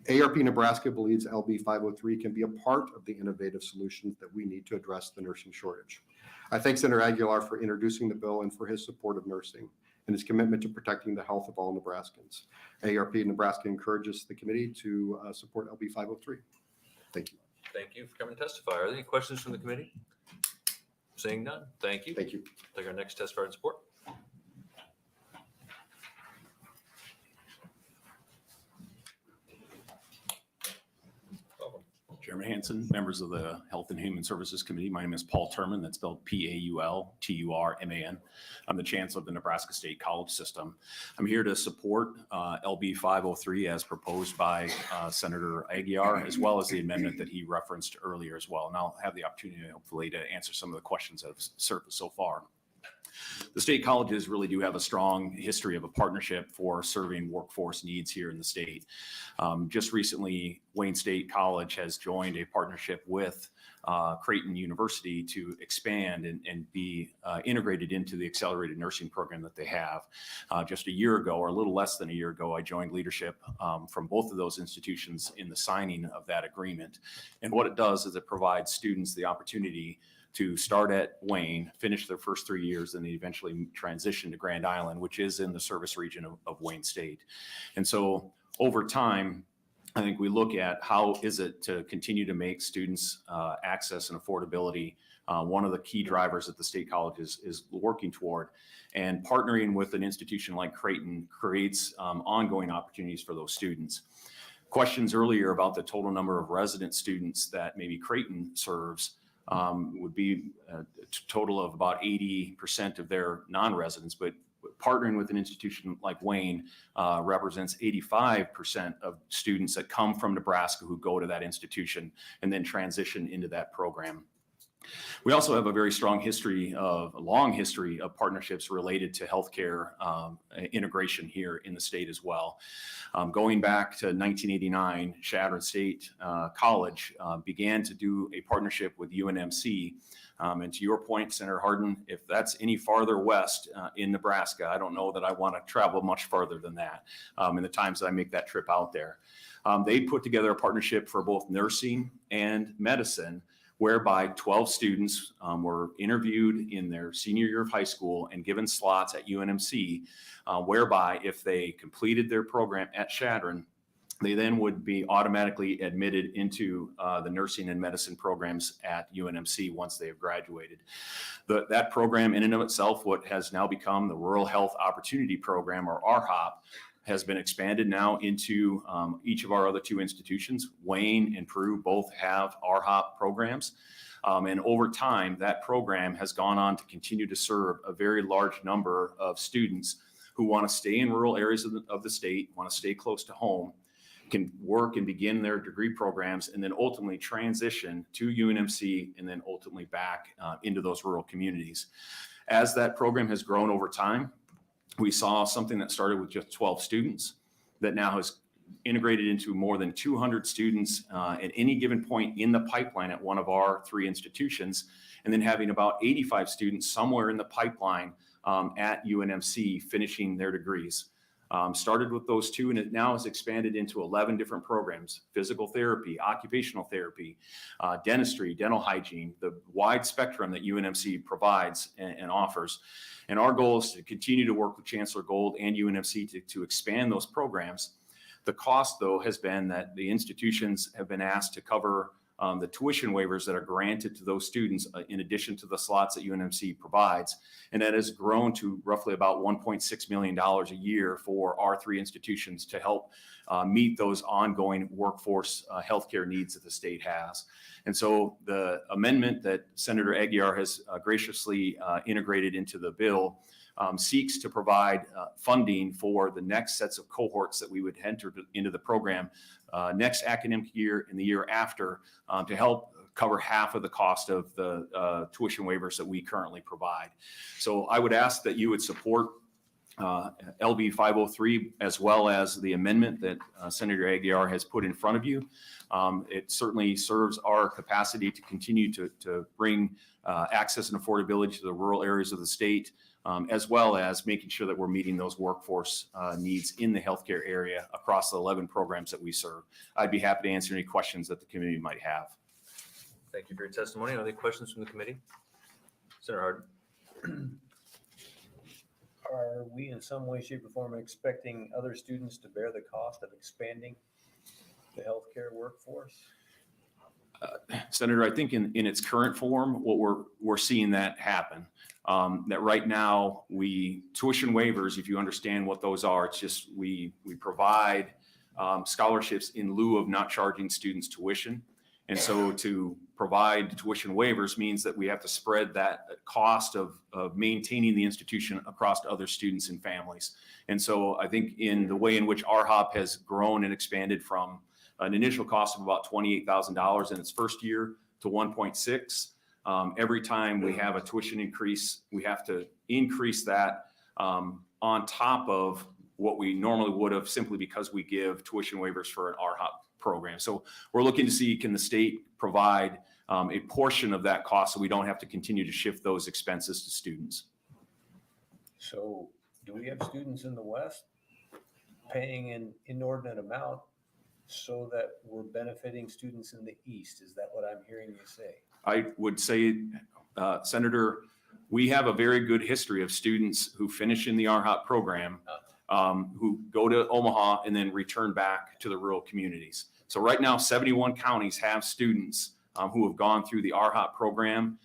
AARP Nebraska believes LB 503 can be a part of the innovative solutions that we need to address the nursing shortage. I thank Senator Aguilar for introducing the bill and for his support of nursing and his commitment to protecting the health of all Nebraskans. AARP Nebraska encourages the committee to support LB 503. Thank you. Thank you for coming to testify. Are there any questions from the committee? Seeing none, thank you. Thank you. Take our next testifier in support. Chairman Hansen, members of the Health and Human Services Committee, my name is Paul Turman, that's spelled Paulturman. I'm the Chancellor of the Nebraska State College System. I'm here to support LB 503 as proposed by Senator Aguilar, as well as the amendment that he referenced earlier as well. And I'll have the opportunity, hopefully, to answer some of the questions that have surfaced so far. The state colleges really do have a strong history of a partnership for serving workforce needs here in the state. Just recently, Wayne State College has joined a partnership with Creighton University to expand and be integrated into the accelerated nursing program that they have. Just a year ago, or a little less than a year ago, I joined leadership from both of those institutions in the signing of that agreement. And what it does is it provides students the opportunity to start at Wayne, finish their first 3 years, and then eventually transition to Grand Island, which is in the service region of Wayne State. And so over time, I think we look at how is it to continue to make students access and affordability one of the key drivers that the state college is working toward. And partnering with an institution like Creighton creates ongoing opportunities for those students. Questions earlier about the total number of resident students that maybe Creighton serves would be a total of about 80% of their non-residents, but partnering with an institution like Wayne represents 85% of students that come from Nebraska who go to that institution and then transition into that program. We also have a very long history of partnerships related to healthcare integration here in the state as well. Going back to 1989, Chadron State College began to do a partnership with UNMC. And to your point, Senator Hardin, if that's any farther west in Nebraska, I don't know that I want to travel much farther than that in the times that I make that trip out there. They put together a partnership for both nursing and medicine, whereby 12 students were interviewed in their senior year of high school and given slots at UNMC, whereby if they completed their program at Chadron, They then would be automatically admitted into the nursing and medicine programs at UNMC once they have graduated. That program in and of itself, what has now become the Rural Health Opportunity Program, or RHOP, has been expanded now into each of our other 2 institutions. Wayne and Peru both have RHOP programs. And over time, that program has gone on to continue to serve a very large number of students who want to stay in rural areas of the state, want to stay close to home, can work and begin their degree programs, and then ultimately transition to UNMC and then ultimately back into those rural communities. As that program has grown over time, we saw something that started with just 12 students that now has integrated into more than 200 students at any given point in the pipeline at one of our 3 institutions, and then having about 85 students somewhere in the pipeline at UNMC finishing their degrees. Started with those 2, and it now has expanded into 11 different programs: physical therapy, occupational therapy, dentistry, dental hygiene, the wide spectrum that UNMC provides and offers. And our goal is to continue to work with Chancellor Gold and UNMC to expand those programs. The cost, though, has been that the institutions have been asked to cover the tuition waivers that are granted to those students in addition to the slots that UNMC provides. And that has grown to roughly about $1.6 million a year for our 3 institutions to help meet those ongoing workforce healthcare needs that the state has. And so the amendment that Senator Aguiar has graciously integrated into the bill seeks to provide funding for the next sets of cohorts that we would enter into the program next academic year and the year after to help cover half of the cost of the tuition waivers that we currently provide. So I would ask that you would support LB 503 as well as the amendment that Senator Aguiar has put in front of you. It certainly serves our capacity to continue to bring access and affordability to the rural areas of the state, as well as making sure that we're meeting those workforce needs in the healthcare area across the 11 programs that we serve. I'd be happy to answer any questions that the community might have. Thank you for your testimony. Are there questions from the committee? Senator Hardin. Are we in some way, shape, or form expecting other students to bear the cost of expanding the healthcare workforce? Senator, I think in its current form, what we're seeing that happen. That right now, tuition waivers, if you understand what those are, it's just we provide scholarships in lieu of not charging students tuition. And so to provide tuition waivers means that we have to spread that cost of maintaining the institution across to other students and families. And so I think in the way in which RHOP has grown and expanded from an initial cost of about $28,000 in its first year to 1.6, every time we have a tuition increase, we have to increase that on top of what we normally would have, simply because we give tuition waivers for an RHOP program. So we're looking to see, can the state provide a portion of that cost so we don't have to continue to shift those expenses to students. So do we have students in the West paying an inordinate amount so that we're benefiting students in the East? Is that what I'm hearing you say? I would say, Senator, we have a very good history of students who finish in the RHOP program who go to Omaha and then return back to the rural communities. So right now, 71 counties have students who have gone through the RHOP program.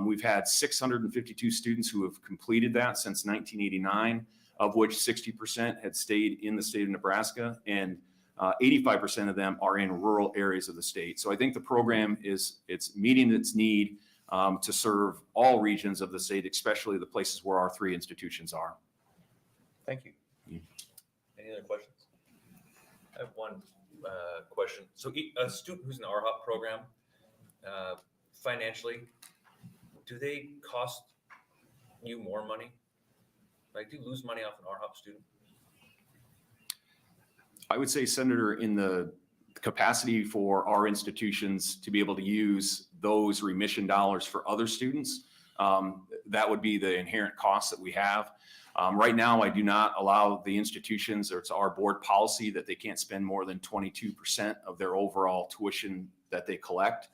We've had 652 students who have completed that since 1989, of which 60% had stayed in the state of Nebraska, and 85% of them are in rural areas of the state. So I think the program it's meeting its need to serve all regions of the state, especially the places where our 3 institutions are. Thank you. Any other questions? I have one question. So a student who's in the RHOP program, financially, do they cost you more money? Like, do you lose money off an RHOP student? I would say, Senator, in the capacity for our institutions to be able to use those remission dollars for other students, that would be the inherent cost that we have. Right now, I do not allow the institutions, or it's our board policy, that they can't spend more than 22% of their overall tuition that they collect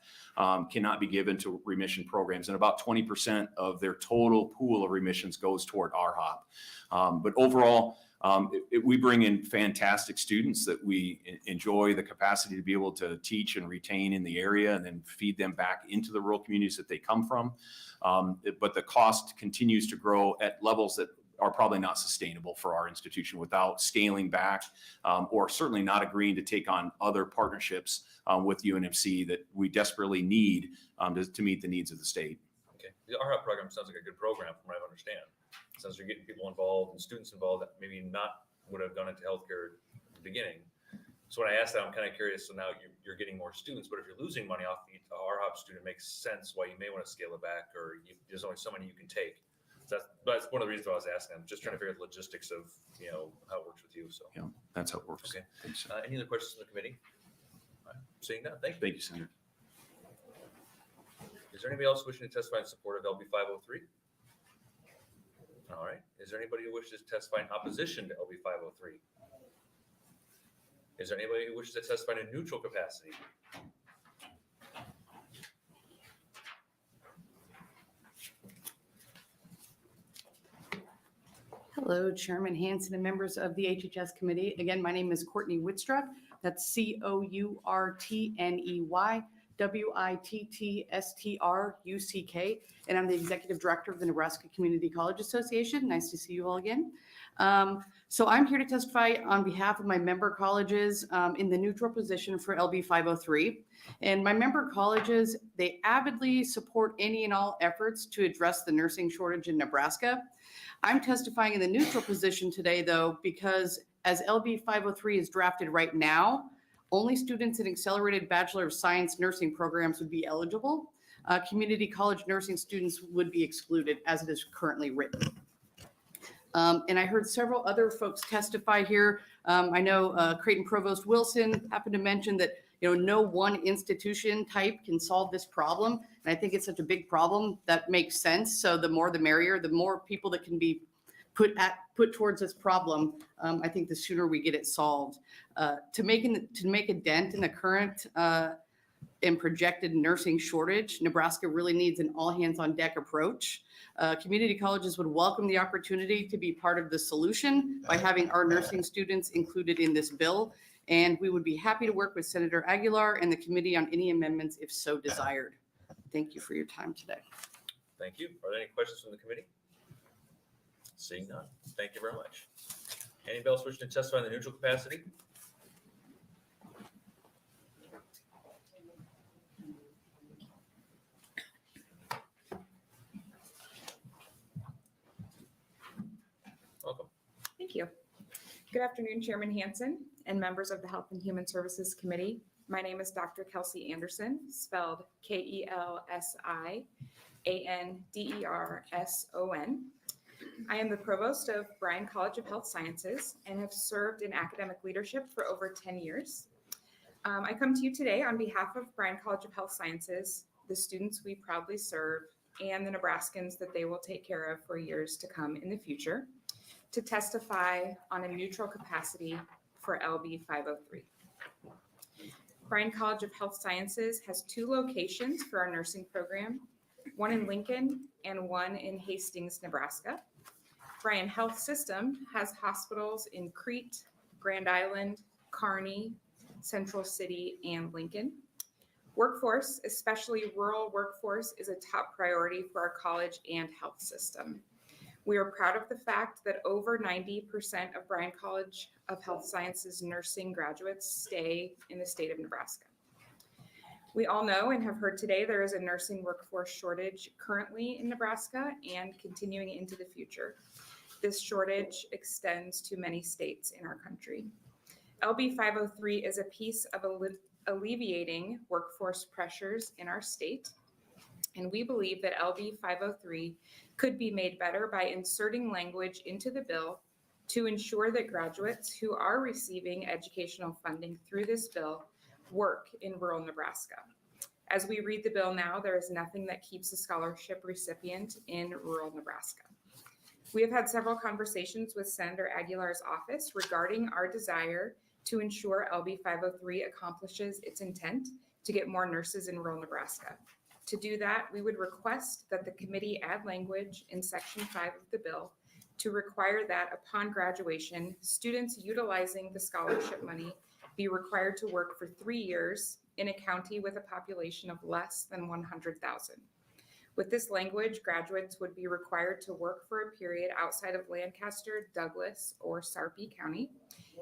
cannot be given to remission programs. And about 20% of their total pool of remissions goes toward RHOP. But overall, We bring in fantastic students that we enjoy the capacity to be able to teach and retain in the area and then feed them back into the rural communities that they come from. But the cost continues to grow at levels that are probably not sustainable for our institution without scaling back or certainly not agreeing to take on other partnerships with UNMC that we desperately need to meet the needs of the state. Okay, the RHOP program sounds like a good program from what I understand. It sounds like you're getting people involved and students involved that maybe not would have gone into healthcare at the beginning. So when I asked that, I'm kind of curious. So now you're getting more students, but if you're losing money off the RHOP student, it makes sense why you may want to scale it back, or there's only so many you can take. So that's one of the reasons why I was asking. I'm just trying to figure out the logistics of how it works with you. So Yeah, that's how it works. Okay. Thanks. Any other questions from the committee? All right. Seeing none, thank you. Thank you, Senator. Is there anybody else wishing to testify in support of LB 503? All right. Is there anybody who wishes to testify in opposition to LB 503? Is there anybody who wishes to testify in a neutral capacity? Hello, Chairman Hansen and members of the HHS committee. Again, my name is Courtney Wittstruck. That's Courtney Wittstruck, and I'm the Executive Director of the Nebraska Community College Association. Nice to see you all again. So I'm here to testify on behalf of my member colleges in the neutral position for LB 503. And my member colleges, they avidly support any and all efforts to address the nursing shortage in Nebraska. I'm testifying in the neutral position today, though, because as LB 503 is drafted right now, only students in accelerated Bachelor of Science nursing programs would be eligible. Community college nursing students would be excluded as it is currently written. And I heard several other folks testify here. I know Creighton Provost Wilson happened to mention that no one institution type can solve this problem. And I think it's such a big problem that makes sense. So the more the merrier, the more people that can be put towards this problem, I think the sooner we get it solved. To make a dent in the current and projected nursing shortage, Nebraska really needs an all hands on deck approach. Community colleges would welcome the opportunity to be part of the solution by having our nursing students included in this bill. And we would be happy to work with Senator Aguilar and the committee on any amendments if so desired. Thank you for your time today. Thank you. Are there any questions from the committee? Seeing none. Thank you very much. Anybody else wishing to testify in the neutral capacity? Welcome. Thank you. Good afternoon, Chairman Hansen and members of the Health and Human Services Committee. My name is Dr. Kelsey Anderson, spelled KELSIANDERSON. I am the provost of Bryan College of Health Sciences and have served in academic leadership for over 10 years. I come to you today on behalf of Bryan College of Health Sciences, the students we proudly serve, and the Nebraskans that they will take care of for years to come in the future, to testify on a neutral capacity for LB 503. Bryan College of Health Sciences has 2 locations for our nursing program, one in Lincoln and one in Hastings, Nebraska. Bryan Health System has hospitals in Crete, Grand Island, Kearney, Central City, and Lincoln. Workforce, especially rural workforce, is a top priority for our college and health system. We are proud of the fact that over 90% of Bryan College of Health Sciences nursing graduates stay in the state of Nebraska. We all know and have heard today there is a nursing workforce shortage currently in Nebraska and continuing into the future. This shortage extends to many states in our country. LB 503 is a piece of alleviating workforce pressures in our state, and we believe that LB 503 could be made better by inserting language into the bill to ensure that graduates who are receiving educational funding through this bill work in rural Nebraska. As we read the bill now, there is nothing that keeps a scholarship recipient in rural Nebraska. We have had several conversations with Senator Aguilar's office regarding our desire to ensure LB 503 accomplishes its intent to get more nurses in rural Nebraska. To do that, we would request that the committee add language in Section 5 of the bill to require that upon graduation, students utilizing the scholarship money be required to work for 3 years in a county with a population of less than 100,000. With this language, graduates would be required to work for a period outside of Lancaster, Douglas, or Sarpy County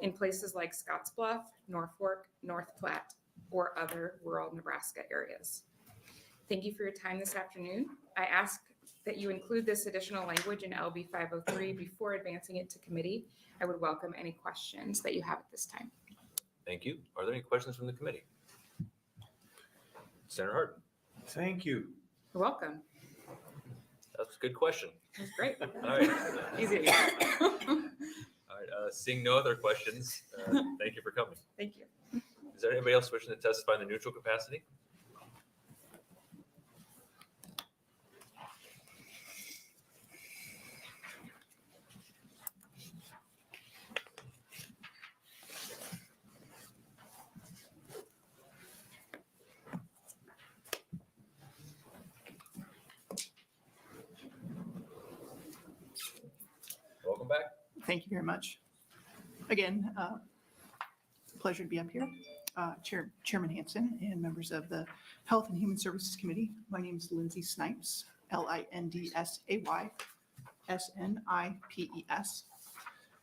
in places like Scottsbluff, Norfolk, North Platte, or other rural Nebraska areas. Thank you for your time this afternoon. I ask that you include this additional language in LB 503 before advancing it to committee. I would welcome any questions that you have at this time. Thank you. Are there any questions from the committee? Senator Hart. Thank you. You're welcome. That's a good question. That's great. All right. Easy. All right. Seeing no other questions, thank you for coming. Thank you. Is there anybody else wishing to testify in the neutral capacity? Welcome back. Thank you very much. Again, pleasure to be up here. Chairman Hanson and members of the Health and Human Services Committee. My name is Lindsay Snipes, Lindsay Snipes. And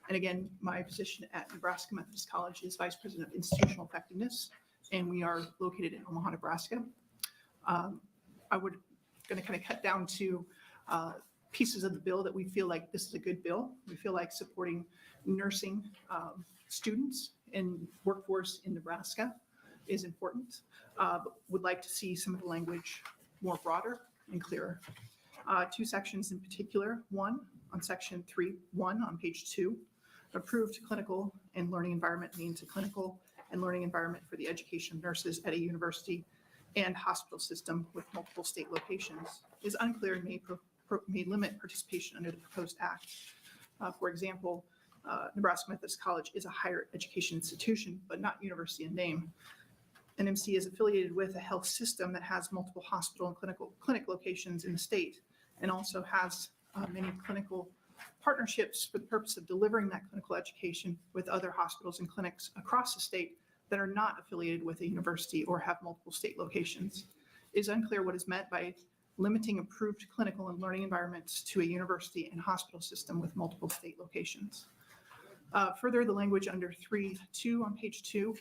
again, my position at Nebraska Methodist College is Vice President of Institutional Effectiveness, and we are located in Omaha, Nebraska. I would going to kind of cut down to pieces of the bill that we feel like this is a good bill. We feel like supporting nursing students and workforce in Nebraska is important. But would like to see some of the language more broader and clearer. Two sections in particular. One on section 3.1 on page 2, approved clinical and learning environment means a clinical and learning environment for the education of nurses at a university and hospital system with multiple state locations is unclear and may limit participation under the proposed act. For example, Nebraska Methodist College is a higher education institution, but not university in name. NMC is affiliated with a health system that has multiple hospital and clinic locations in the state, and also has many clinical partnerships for the purpose of delivering that clinical education with other hospitals and clinics across the state that are not affiliated with a university or have multiple state locations. It is unclear what is meant by limiting approved clinical and learning environments to a university and hospital system with multiple state locations. Further, the language under 3.2 on page 2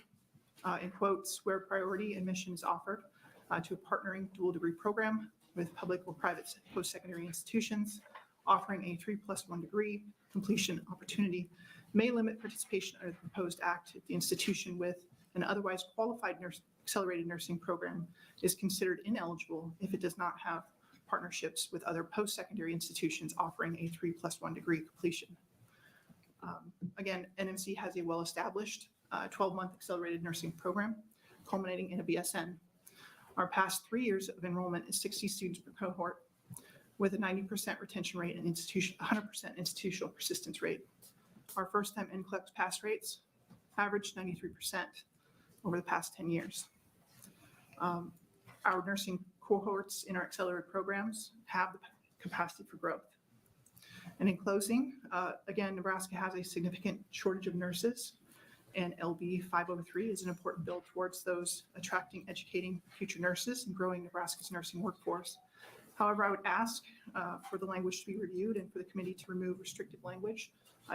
in quotes, where priority admission is offered to a partnering dual degree program with public or private post-secondary institutions offering a 3+1 degree completion opportunity may limit participation under the proposed act if the institution with an otherwise qualified accelerated nursing program is considered ineligible if it does not have partnerships with other post-secondary institutions offering a 3+1 degree completion. Again, NMC has a well-established 12-month accelerated nursing program culminating in a BSN. Our past 3 years of enrollment is 60 students per cohort with a 90% retention rate and 100% institutional persistence rate. Our first-time NCLEX pass rates averaged 93% over the past 10 years. Our nursing cohorts in our accelerated programs have the capacity for growth. And in closing, again, Nebraska has a significant shortage of nurses, and LB 503 is an important bill towards those attracting, educating future nurses and growing Nebraska's nursing workforce. However, I would ask for the language to be reviewed and for the committee to remove restrictive language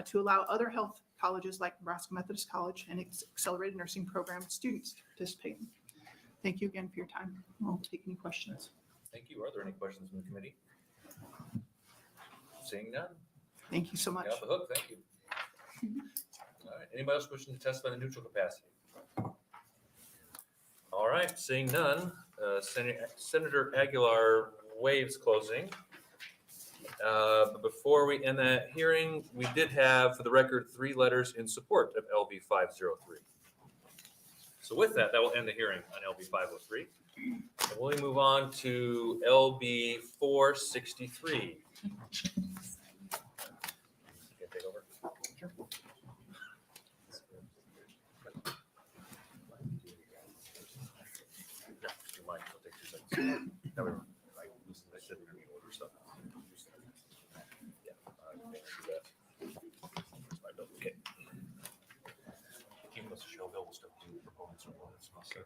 to allow other health colleges like Nebraska Methodist College and its accelerated nursing program students to participate. Thank you again for your time. I'll take any questions. Thank you. Are there any questions from the committee? Seeing none. Thank you so much. You're off the hook. Thank you. All right. Anybody else wishing to testify in the neutral capacity? All right. Seeing none, Senator Aguilar waives closing. But before we end that hearing, we did have, for the record, 3 letters in support of LB 503. So with that, that will end the hearing on LB 503. And we'll move on to LB 463. You can take over. Sure. No, you might. It'll take 2 seconds. No, we were, I said we're going to order stuff. Yeah, I can do that. Bill will still do proponents or opponents. Okay.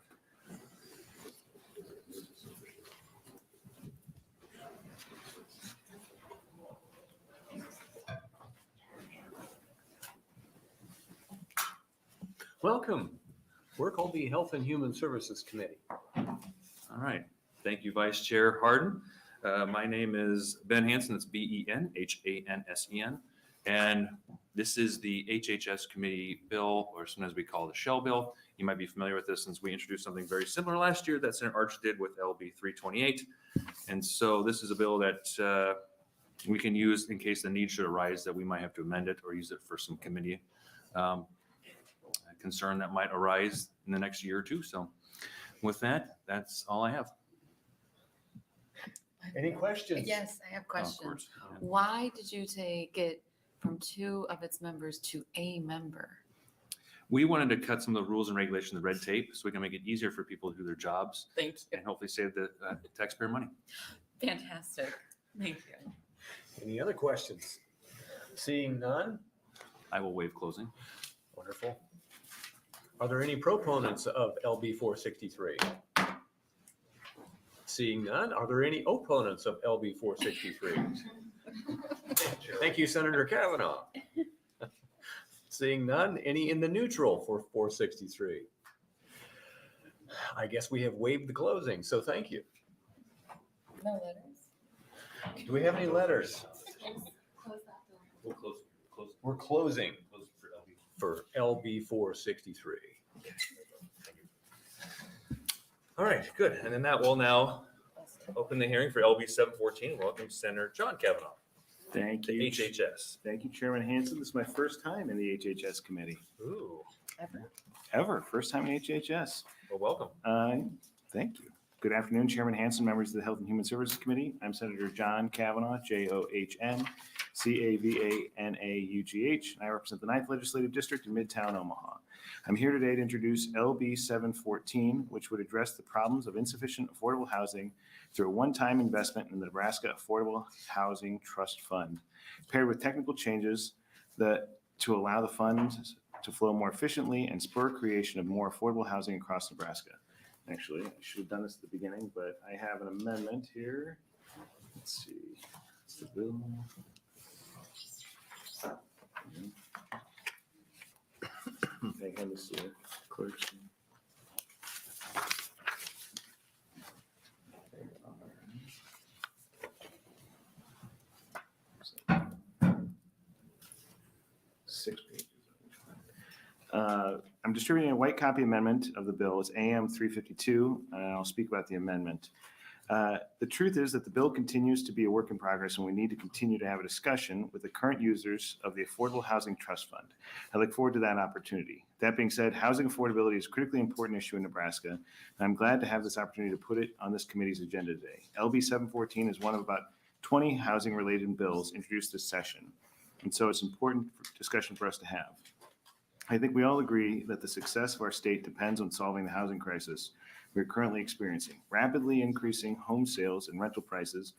Welcome. We're called the Health and Human Services Committee. All right. Thank you, Vice Chair Harden. My name is Ben Hansen. It's BenHansen. And this is the HHS committee bill, or sometimes we call it the Shell bill. You might be familiar with this since we introduced something very similar last year that Senator Arch did with LB 328. And so this is a bill that we can use in case the need should arise that we might have to amend it or use it for some committee concern that might arise in the next year or two. So with that, that's all I have. Any questions? Yes, I have Of questions. course. Why did you take it from 2 of its members to a member? We wanted to cut some of the rules and regulations, the red tape, so we can make it easier for people to do their jobs Thank you. and hopefully save the taxpayer money. Fantastic. Thank you. Any other questions? Seeing none? I will waive closing. Wonderful. Are there any proponents of LB 463? Seeing none, are there any opponents of LB 463? Thank you, Senator Kavanaugh. Seeing none, any in the neutral for 463? I guess we have waived the closing, so thank you. No letters? Do we have any letters? We'll close. We're closing Close for LB. for LB 463. All right, good. And then that will now open the hearing for LB 714. Welcome Senator John Kavanaugh, Thank the you. HHS. Thank you, Chairman Hansen. This is my first time in the HHS committee. Ooh, Ever. First time in HHS. well, welcome. Thank you. Good afternoon, Chairman Hansen, members of the Health and Human Services Committee. I'm Senator John Kavanaugh, John Cavanagh, and I represent the 9th Legislative District in Midtown Omaha. I'm here today to introduce LB 714, which would address the problems of insufficient affordable housing through a one-time investment in the Nebraska Affordable Housing Trust Fund, paired with technical changes to allow the fund to flow more efficiently and spur creation of more affordable housing across Nebraska. Actually, I should have done this at the beginning, but I have an amendment here. Let's see. It's the bill. I hand this to the clerk. Six pages. I'm distributing a white copy amendment of the bill. It's AM 352, and I'll speak about the amendment. The truth is that the bill continues to be a work in progress, and we need to continue to have a discussion with the current users of the Affordable Housing Trust Fund. I look forward to that opportunity. That being said, housing affordability is a critically important issue in Nebraska, and I'm glad to have this opportunity to put it on this committee's agenda today. LB 714 is one of about 20 housing-related bills introduced this session, and so it's important discussion for us to have. I think we all agree that the success of our state depends on solving the housing crisis we're currently experiencing. Rapidly increasing home sales and rental prices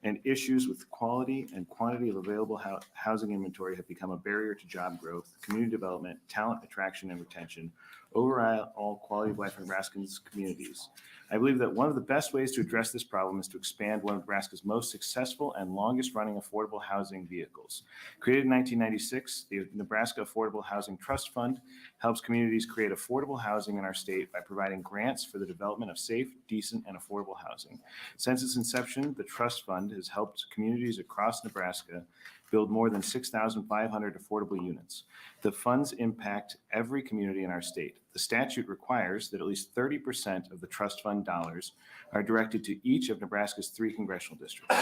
and issues with quality and quantity of available housing inventory have become a barrier to job growth, community development, talent attraction and retention, overall quality of life in Nebraskans' communities. I believe that one of the best ways to address this problem is to expand one of Nebraska's most successful and longest running affordable housing vehicles. Created in 1996, the Nebraska Affordable Housing Trust Fund helps communities create affordable housing in our state by providing grants for the development of safe, decent, and affordable housing. Since its inception, the trust fund has helped communities across Nebraska build more than 6,500 affordable units. The funds impact every community in our state. The statute requires that at least 30% of the trust fund dollars are directed to each of Nebraska's 3 congressional districts.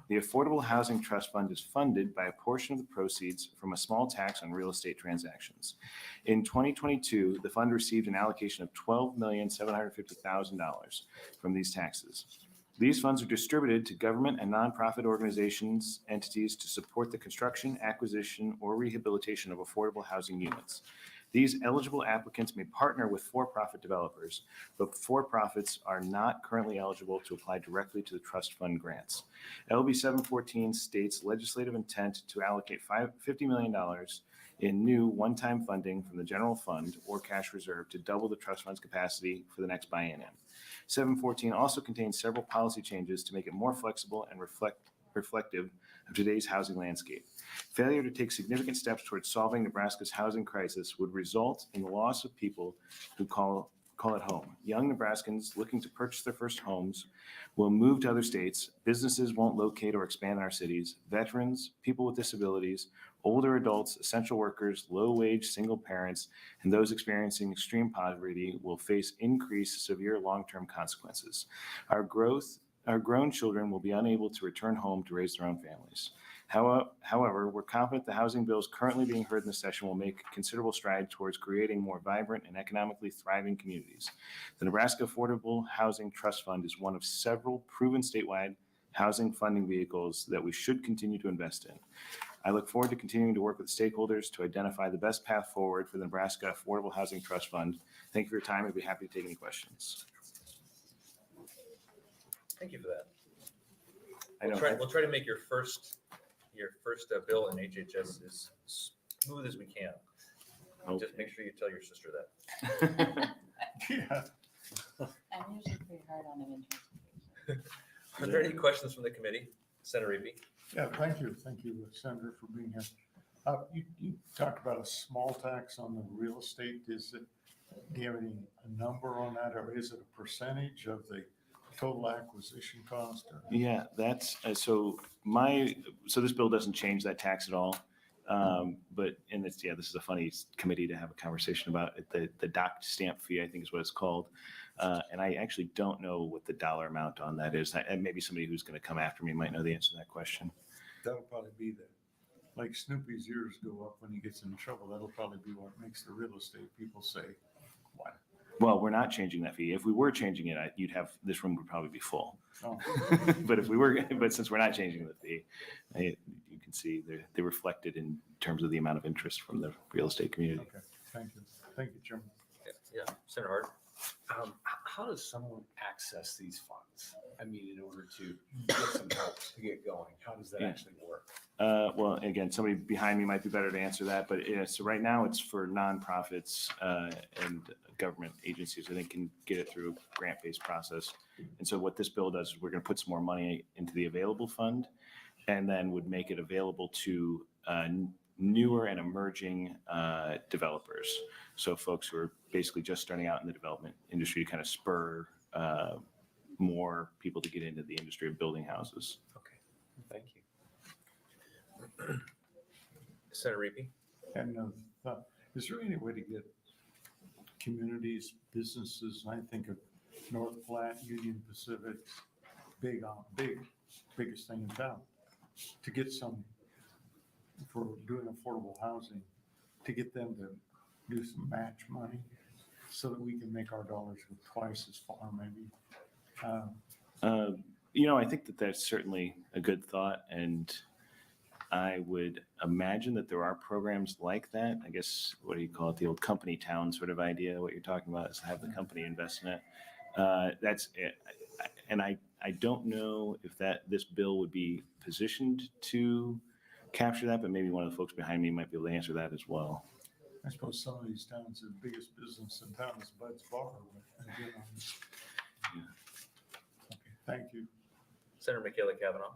The Affordable Housing Trust Fund is funded by a portion of the proceeds from a small tax on real estate transactions. In 2022, the fund received an allocation of $12,750,000 from these taxes. These funds are distributed to government and nonprofit organizations, entities to support the construction, acquisition, or rehabilitation of affordable housing units. These eligible applicants may partner with for-profit developers, but for-profits are not currently eligible to apply directly to the trust fund grants. LB 714 states legislative intent to allocate $50 million in new one-time funding from the general fund or cash reserve to double the trust fund's capacity for the next biennium. 714 also contains several policy changes to make it more flexible and reflective of today's housing landscape. Failure to take significant steps towards solving Nebraska's housing crisis would result in the loss of people who call it home. Young Nebraskans looking to purchase their first homes will move to other states. Businesses won't locate or expand in our cities. Veterans, people with disabilities, older adults, essential workers, low-wage single parents, and those experiencing extreme poverty will face increased severe long-term consequences. Our grown children will be unable to return home to raise their own families. However, we're confident the housing bills currently being heard in this session will make considerable strides towards creating more vibrant and economically thriving communities. The Nebraska Affordable Housing Trust Fund is one of several proven statewide housing funding vehicles that we should continue to invest in. I look forward to continuing to work with stakeholders to identify the best path forward for the Nebraska Affordable Housing Trust Fund. Thank you for your time. I'd be happy to take any questions. Thank you for that. We'll try to make your first bill in HHS as smooth as we can. Okay. Just make sure you tell your sister that. Yeah. I'm usually pretty hard on him in transportation. Are there any questions from the committee? Senator Eby? Yeah, thank you. Thank you, Senator, for being here. You talked about a small tax on the real estate. Do you have a number on that, or is it a percentage of the total acquisition cost? Or? Yeah, that's so this bill doesn't change that tax at all. But this is a funny committee to have a conversation about it. The docked stamp fee, I think is what it's called. And I actually don't know what the dollar amount on that is. And maybe somebody who's going to come after me might know the answer to that question. That'll probably be like Snoopy's ears go up when he gets in trouble. That'll probably be what makes the real estate people say, "What?" Well, we're not changing that fee. If we were changing it, this room would probably be full. Oh. But since we're not changing the fee, you can see they're reflected in terms of the amount of interest from the real estate community. Okay, thank you. Thank you, Chairman. Yeah, Senator Hart. How does someone access these funds? I mean, in order to get some help to get going, how does that actually work? Well, again, somebody behind me might be better to answer that, but so right now it's for nonprofits and government agencies. I think can get it through a grant-based process. And so what this bill does is we're going to put some more money into the available fund, and then would make it available to newer and emerging developers. So folks who are basically just starting out in the development industry to kind of spur more people to get into the industry of building houses. Okay, thank you. Senator Eby? And is there any way to get communities, businesses, and I think of North Platte, Union Pacific, biggest thing in town, to get some, for doing affordable housing, to get them to do some match money so that we can make our dollars go twice as far, maybe? I think that's certainly a good thought, and I would imagine that there are programs like that. I guess, what do you call it? The old company town sort of idea. What you're talking about is have the company invest in it. That's it. And I don't know if this bill would be positioned to capture that, but maybe one of the folks behind me might be able to answer that as well. I suppose some of these towns, the biggest business in town is Bud's Bar. Okay, thank you. Senator Michaela Cavanaugh?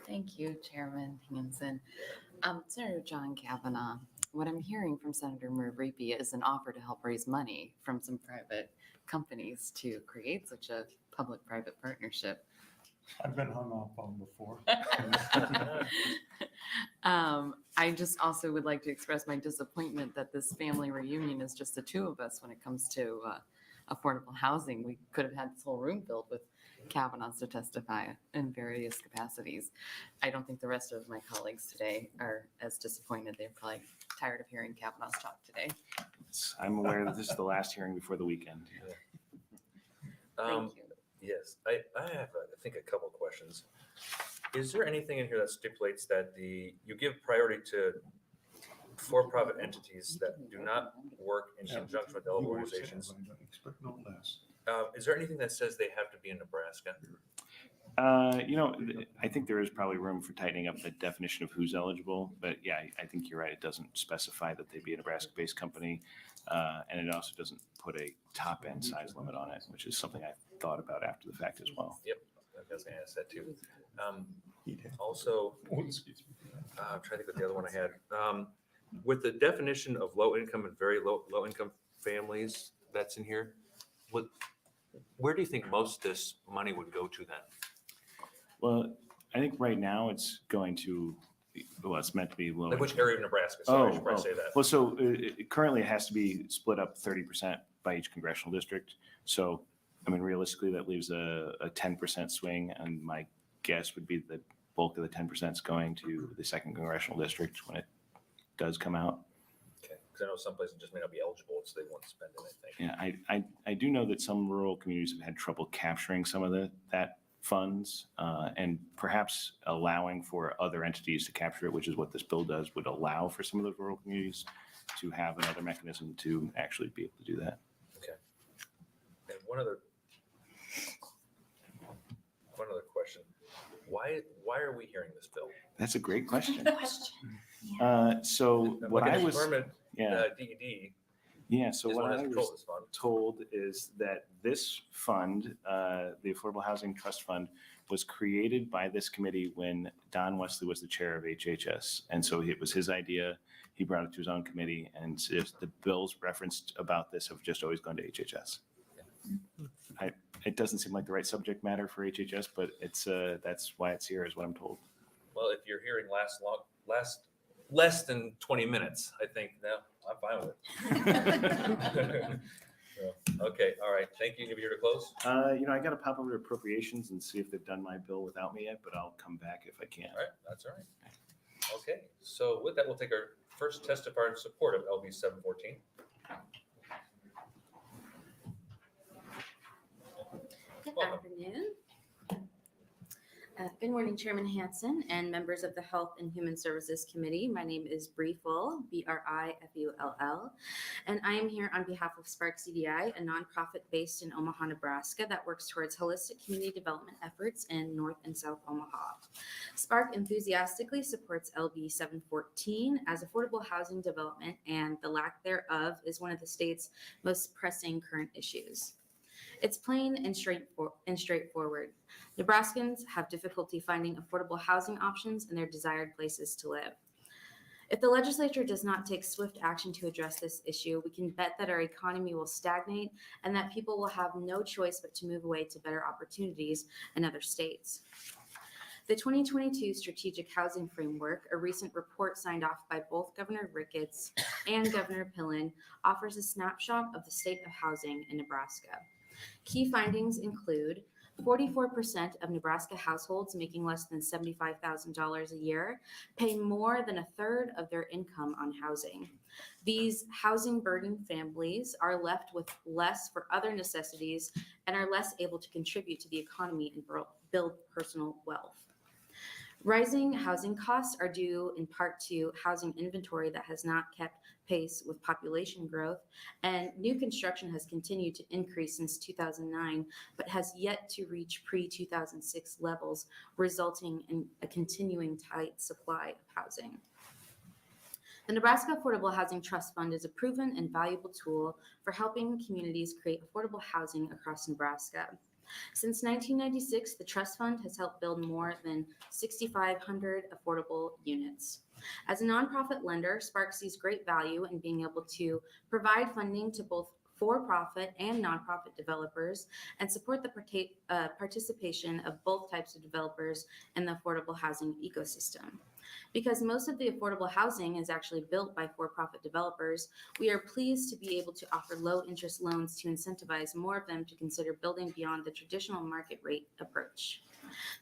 Thank you, Chairman Hinson. Senator John Kavanaugh, what I'm hearing from Senator Murray is an offer to help raise money from some private companies to create such a public-private partnership. I've been hung up on before. I just also would like to express my disappointment that this family reunion is just the two of us when it comes to affordable housing. We could have had this whole room filled with Kavanaughs to testify in various capacities. I don't think the rest of my colleagues today are as disappointed. They're probably tired of hearing Kavanaugh's talk today. I'm aware that this is the last hearing before the weekend. Thank you. Yes, I have, I think, a couple questions. Is there anything in here that stipulates that you give priority to for-profit entities that do not work in conjunction with other organizations? I don't expect no less. Is there anything that says they have to be in Nebraska? I think there is probably room for tightening up the definition of who's eligible, but yeah, I think you're right. It doesn't specify that they be a Nebraska-based company, and it also doesn't put a top-end size limit on it, which is something I thought about after the fact as well. Yep, I was going to ask that too. Also, I'm trying to think what the other one I had. With the definition of low income and very low income families that's in here, where do you think most of this money would go to then? Well, I think right now it's going to, it's meant to be low. Like which area of Nebraska? Sorry, I should probably say that. Well, so currently it has to be split up 30% by each congressional district. So, I mean, realistically, that leaves a 10% swing, and my guess would be the bulk of the 10% is going to the second congressional district when it does come out. Okay, because I know some places just may not be eligible, so they won't spend it, I think. Yeah, I do know that some rural communities have had trouble capturing some of that funds, and perhaps allowing for other entities to capture it, which is what this bill does, would allow for some of those rural communities to have another mechanism to actually be able to do that. Okay. And one other question. Why are we hearing this bill? That's a great question. Question. So what I was, yeah, DED. Yeah, so what I was this fund. told is that this fund, the Affordable Housing Trust Fund, was created by this committee when Don Wesley was the chair of HHS. And so it was his idea. He brought it to his own committee, and if the bills referenced about this have just always gone to HHS. It doesn't seem like the right subject matter for HHS, but it's that's why it's here, is what I'm told. Well, if your hearing lasts less than 20 minutes, I think, no, I'm fine with it. Okay, all right. Thank you. You're here to close? I got to pop over to appropriations and see if they've done my bill without me yet, but I'll come back if I can. All right, that's all right. Okay, so with that, we'll take our first testifier in support of LB 714. Good afternoon. Good morning, Chairman Hansen and members of the Health and Human Services Committee. My name is Bree Full, Brifull, and I am here on behalf of Spark CDI, a nonprofit based in Omaha, Nebraska that works towards holistic community development efforts in North and South Omaha. Spark enthusiastically supports LB 714 as affordable housing development, and the lack thereof is one of the state's most pressing current issues. It's plain and straightforward. Nebraskans have difficulty finding affordable housing options in their desired places to live. If the legislature does not take swift action to address this issue, we can bet that our economy will stagnate and that people will have no choice but to move away to better opportunities in other states. The 2022 Strategic Housing Framework, a recent report signed off by both Governor Ricketts and Governor Pillen, offers a snapshot of the state of housing in Nebraska. Key findings include 44% of Nebraska households making less than $75,000 a year pay more than a third of their income on housing. These housing burdened families are left with less for other necessities and are less able to contribute to the economy and build personal wealth. Rising housing costs are due in part to housing inventory that has not kept pace with population growth, and new construction has continued to increase since 2009, but has yet to reach pre-2006 levels, resulting in a continuing tight supply of housing. The Nebraska Affordable Housing Trust Fund is a proven and valuable tool for helping communities create affordable housing across Nebraska. Since 1996, the Trust Fund has helped build more than 6,500 affordable units. As a nonprofit lender, Spark sees great value in being able to provide funding to both for-profit and nonprofit developers and support the participation of both types of developers in the affordable housing ecosystem. Because most of the affordable housing is actually built by for-profit developers, we are pleased to be able to offer low-interest loans to incentivize more of them to consider building beyond the traditional market rate approach.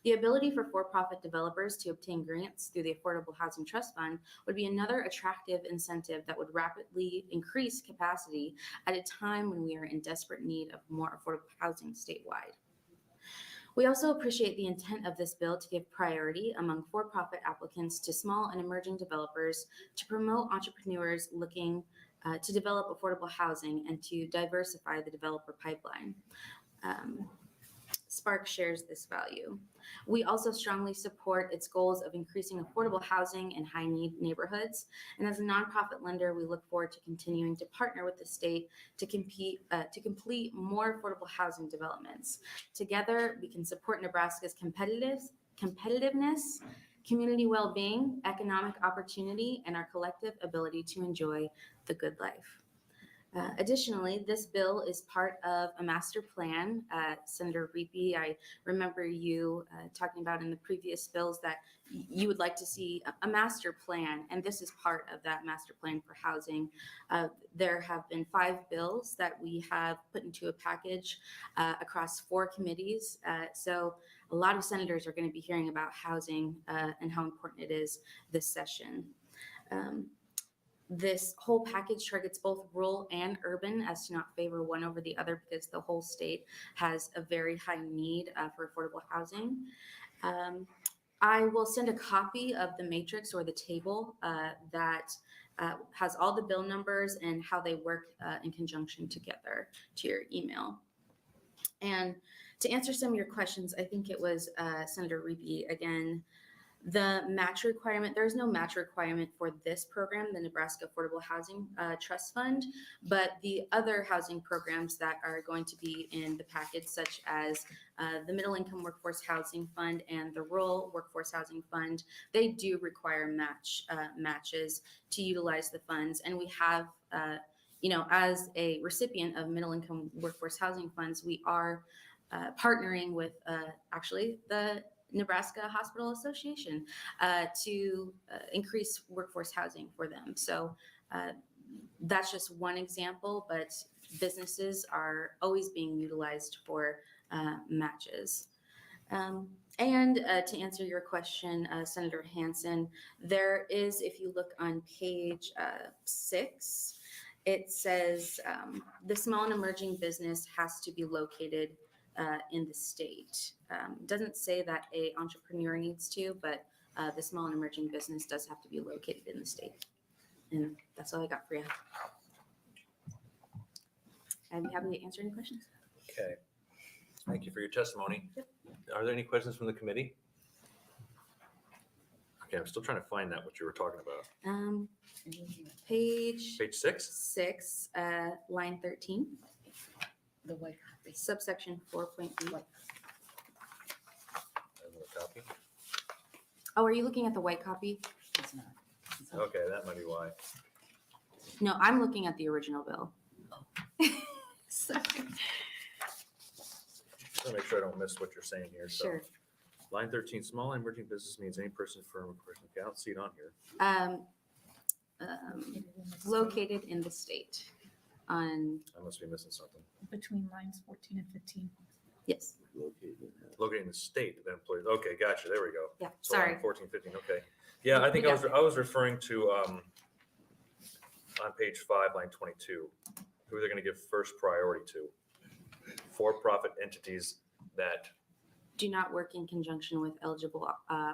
The ability for for-profit developers to obtain grants through the Affordable Housing Trust Fund would be another attractive incentive that would rapidly increase capacity at a time when we are in desperate need of more affordable housing statewide. We also appreciate the intent of this bill to give priority among for-profit applicants to small and emerging developers, to promote entrepreneurs looking to develop affordable housing, and to diversify the developer pipeline. Spark shares this value. We also strongly support its goals of increasing affordable housing in high-need neighborhoods. And as a nonprofit lender, we look forward to continuing to partner with the state to complete more affordable housing developments. Together, we can support Nebraska's competitiveness, community well-being, economic opportunity, and our collective ability to enjoy the good life. Additionally, this bill is part of a master plan. Senator Reapy, I remember you talking about in the previous bills that you would like to see a master plan, and this is part of that master plan for housing. There have been 5 bills that we have put into a package across 4 committees. So a lot of senators are going to be hearing about housing and how important it is this session. This whole package targets both rural and urban as to not favor one over the other because the whole state has a very high need for affordable housing. I will send a copy of the matrix or the table that has all the bill numbers and how they work in conjunction together to your email. And to answer some of your questions, I think it was Senator Reapy again. The match requirement, there is no match requirement for this program, the Nebraska Affordable Housing Trust Fund, but the other housing programs that are going to be in the package, such as the Middle Income Workforce Housing Fund and the Rural Workforce Housing Fund, they do require matches to utilize the funds. And we have, as a recipient of Middle Income Workforce Housing Funds, we are partnering with actually the Nebraska Hospital Association to increase workforce housing for them. So that's just one example, but businesses are always being utilized for matches. And to answer your question, Senator Hansen, there is, if you look on page 6, it says the small and emerging business has to be located in the state. Doesn't say that a entrepreneur needs to, but the small and emerging business does have to be located in the state. And that's all I got for you. I'd be happy to answer any questions. Okay. Thank you for your testimony. Yep. Are there any questions from the committee? Okay, I'm still trying to find that, what you were talking about. Page 6? 6, line 13. The white copy. Subsection 4.b. Another copy? Oh, are you looking at the white copy? It's not. Okay, that might be why. No, I'm looking at the original bill. Sorry. Just want to make sure I don't miss what you're saying here. So, Sure. line 13, small and emerging business means any person, firm, or person. Okay, I don't see it on here. Located in the state on, I must be missing something. Between lines 14 and 15. yes, Located in the state of employees. Okay, gotcha. There we go. yeah, So sorry. line 14, 15. Okay. Yeah, I think I was referring to on page 5, line 22, who they're going to give first priority to. For-profit entities that Do not work in conjunction with eligible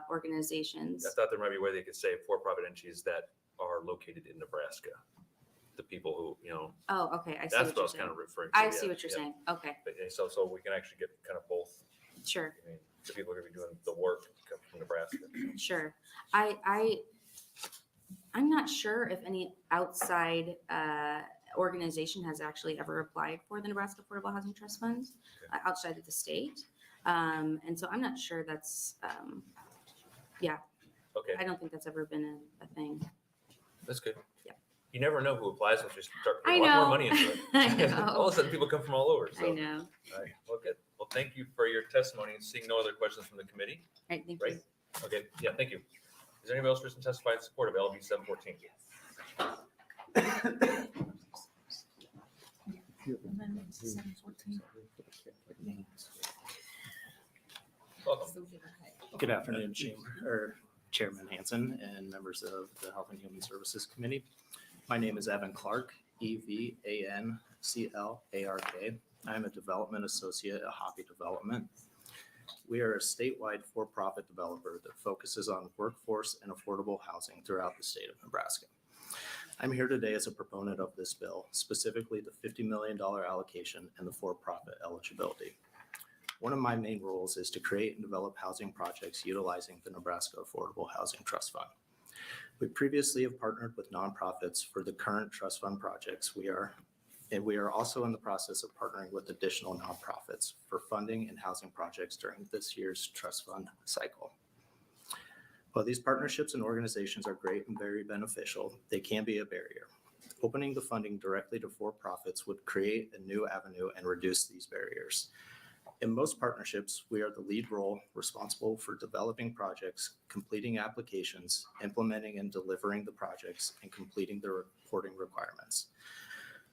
organizations. I thought there might be a way they could say for-profit entities that are located in Nebraska. The people who, Oh, okay, I see that's what what I you're was kind saying. of referring to. I yeah, see what you're yeah. saying. Okay, But, so we can actually get kind of both. sure. I mean, the people who are going to be doing the work come from Nebraska. Sure. I'm not sure if any outside organization has actually ever applied for the Nebraska Affordable Housing Trust Funds outside of the state. And so I'm not sure that's, Okay, I don't think that's ever been a thing. that's good. Yeah. You never know who applies once you start I putting a lot know. more money into it. I know. All of a sudden, people come from all over. So. I know. All right, well, good. Well, thank you for your testimony and seeing no other questions from the committee. All right, thank Right? you. Okay, yeah, thank you. Is there anybody else wishing to testify in support of LB 714? Amendment 714. Welcome. Good afternoon, Chairman Hansen and members of the Health and Human Services Committee. My name is Evan Clark, EVANCLARK. I'm a development associate at Hoppy Development. We are a statewide for-profit developer that focuses on workforce and affordable housing throughout the state of Nebraska. I'm here today as a proponent of this bill, specifically the $50 million allocation and the for-profit eligibility. One of my main roles is to create and develop housing projects utilizing the Nebraska Affordable Housing Trust Fund. We previously have partnered with nonprofits for the current trust fund projects. We are also in the process of partnering with additional nonprofits for funding and housing projects during this year's trust fund cycle. While these partnerships and organizations are great and very beneficial, they can be a barrier. Opening the funding directly to for-profits would create a new avenue and reduce these barriers. In most partnerships, we are the lead role responsible for developing projects, completing applications, implementing and delivering the projects, and completing the reporting requirements.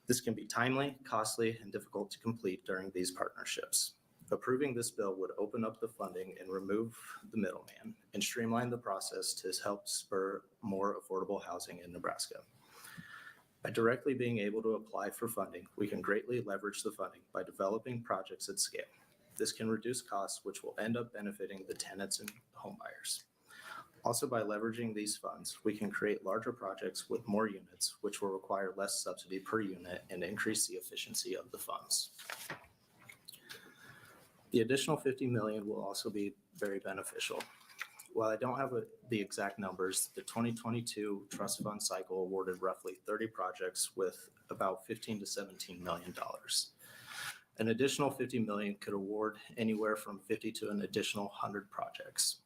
This can be timely, costly, and difficult to complete during these partnerships. Approving this bill would open up the funding and remove the middleman and streamline the process to help spur more affordable housing in Nebraska. By directly being able to apply for funding, we can greatly leverage the funding by developing projects at scale. This can reduce costs, which will end up benefiting the tenants and homebuyers. Also, by leveraging these funds, we can create larger projects with more units, which will require less subsidy per unit and increase the efficiency of the funds. The additional $50 million will also be very beneficial. While I don't have the exact numbers, the 2022 trust fund cycle awarded roughly 30 projects with about $15 to $17 million. An additional $50 million could award anywhere from 50 to an additional 100 projects.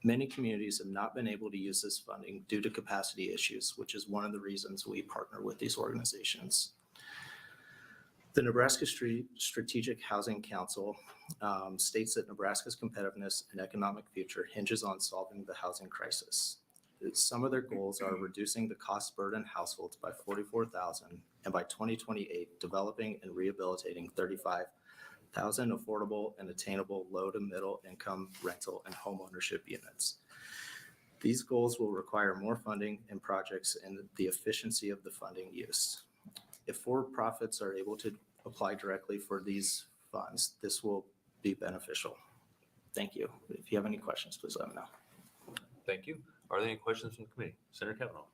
Many communities have not been able to use this funding due to capacity issues, which is one of the reasons we partner with these organizations. The Nebraska Strategic Housing Council states that Nebraska's competitiveness and economic future hinges on solving the housing crisis. Some of their goals are reducing the cost burden households by 44,000, and by 2028, developing and rehabilitating 35,000 affordable and attainable low to middle income rental and home ownership units. These goals will require more funding and projects and the efficiency of the funding use. If for-profits are able to apply directly for these funds, this will be beneficial. Thank you. If you have any questions, please let me know. Thank you. Are there any questions from the committee? Senator Kavanaugh.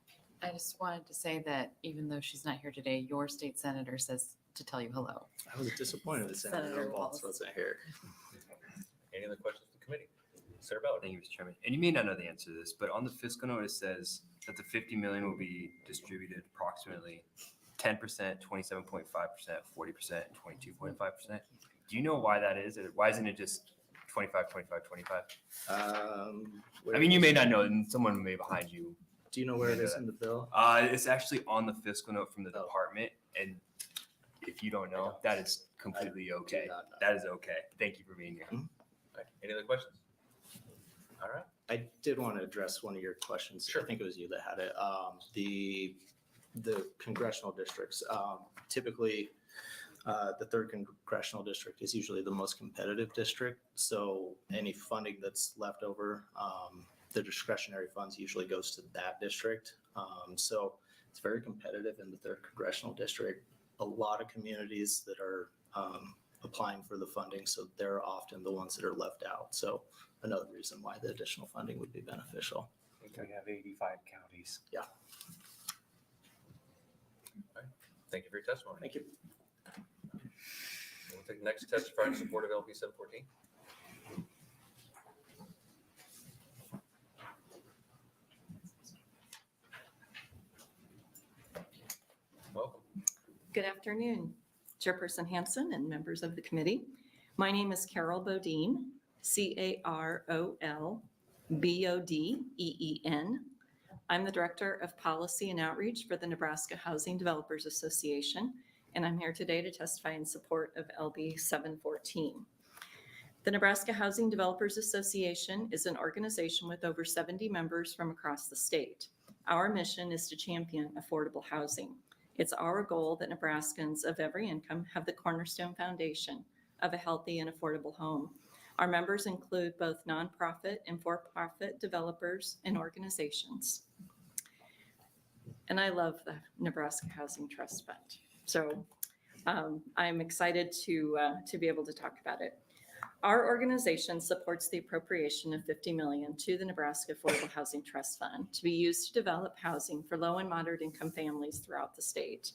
I just wanted to say that even though she's not here today, your state senator says to tell you hello. I was disappointed that Senator Waltz wasn't here. Any other questions from the committee? Senator Ballard. Thank you, Mr. Chairman. And you may not know the answer to this, but on the fiscal note, it says that the 50 million will be distributed approximately 10%, 27.5%, 40%, and 22.5%. Do you know why that is? Why isn't it just 25, 25, 25? I mean, you may not know, and someone may behind you. Do you know where it is in the bill? It's actually on the fiscal note from the department, and if you don't know, that is completely okay. That is okay. Thank you for being here. All right. Any other questions? All right. I did want to address one of your questions. Sure. I think it was you that had it. The congressional districts, typically the 3rd congressional district is usually the most competitive district. So any funding that's left over, the discretionary funds usually goes to that district. So it's very competitive in the 3rd congressional district. A lot of communities that are applying for the funding, so they're often the ones that are left out. So another reason why the additional funding would be beneficial. We have 85 counties. Yeah. All right. Thank you for your testimony. Thank you. We'll take the next testifier in support of LP 714. Welcome. Good afternoon, Chairperson Hanson and members of the committee. My name is Carol Bodine, CarolBodeen. I'm the Director of Policy and Outreach for the Nebraska Housing Developers Association, and I'm here today to testify in support of LB 714. The Nebraska Housing Developers Association is an organization with over 70 members from across the state. Our mission is to champion affordable housing. It's our goal that Nebraskans of every income have the cornerstone foundation of a healthy and affordable home. Our members include both nonprofit and for-profit developers and organizations. And I love the Nebraska Housing Trust Fund. So I'm excited to be able to talk about it. Our organization supports the appropriation of $50 million to the Nebraska Affordable Housing Trust Fund to be used to develop housing for low and moderate income families throughout the state.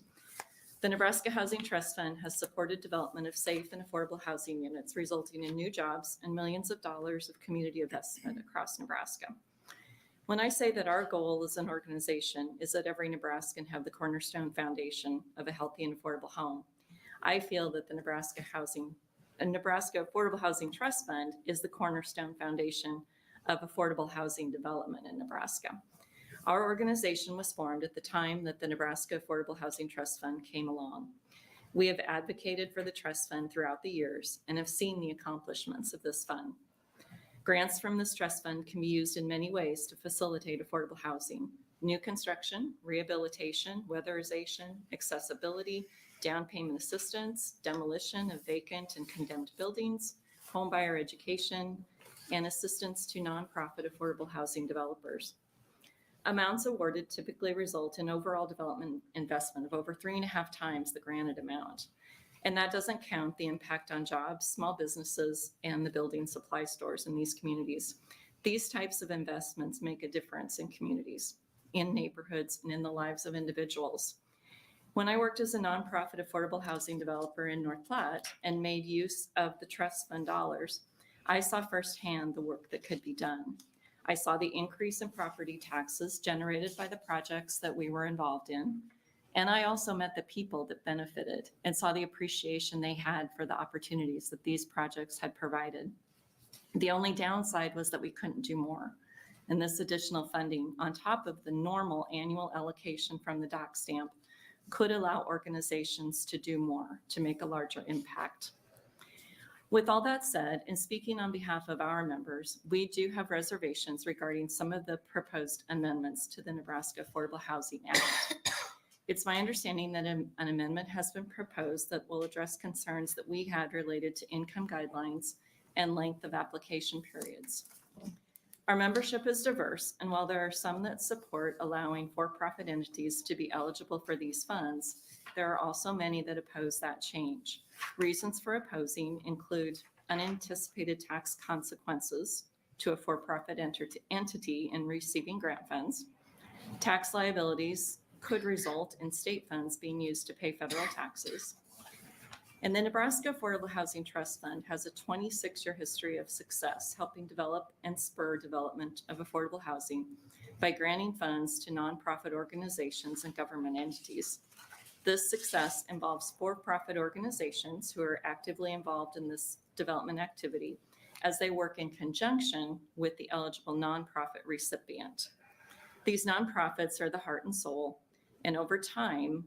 The Nebraska Housing Trust Fund has supported development of safe and affordable housing units, resulting in new jobs and millions of dollars of community investment across Nebraska. When I say that our goal as an organization is that every Nebraskan have the cornerstone foundation of a healthy and affordable home, I feel that the Nebraska Affordable Housing Trust Fund is the cornerstone foundation of affordable housing development in Nebraska. Our organization was formed at the time that the Nebraska Affordable Housing Trust Fund came along. We have advocated for the trust fund throughout the years and have seen the accomplishments of this fund. Grants from this trust fund can be used in many ways to facilitate affordable housing: new construction, rehabilitation, weatherization, accessibility, down payment assistance, demolition of vacant and condemned buildings, home buyer education, and assistance to nonprofit affordable housing developers. Amounts awarded typically result in overall development investment of over 3.5 times the granted amount. And that doesn't count the impact on jobs, small businesses, and the building supply stores in these communities. These types of investments make a difference in communities, in neighborhoods, and in the lives of individuals. When I worked as a nonprofit affordable housing developer in North Platte and made use of the trust fund dollars, I saw firsthand the work that could be done. I saw the increase in property taxes generated by the projects that we were involved in. And I also met the people that benefited and saw the appreciation they had for the opportunities that these projects had provided. The only downside was that we couldn't do more. And this additional funding, on top of the normal annual allocation from the doc stamp, could allow organizations to do more, to make a larger impact. With all that said, and speaking on behalf of our members, we do have reservations regarding some of the proposed amendments to the Nebraska Affordable Housing Act. It's my understanding that an amendment has been proposed that will address concerns that we had related to income guidelines and length of application periods. Our membership is diverse, and while there are some that support allowing for-profit entities to be eligible for these funds, there are also many that oppose that change. Reasons for opposing include unanticipated tax consequences to a for-profit entity in receiving grant funds. Tax liabilities could result in state funds being used to pay federal taxes. And the Nebraska Affordable Housing Trust Fund has a 26-year history of success helping develop and spur development of affordable housing by granting funds to nonprofit organizations and government entities. This success involves for-profit organizations who are actively involved in this development activity as they work in conjunction with the eligible nonprofit recipient. These nonprofits are the heart and soul, and over time,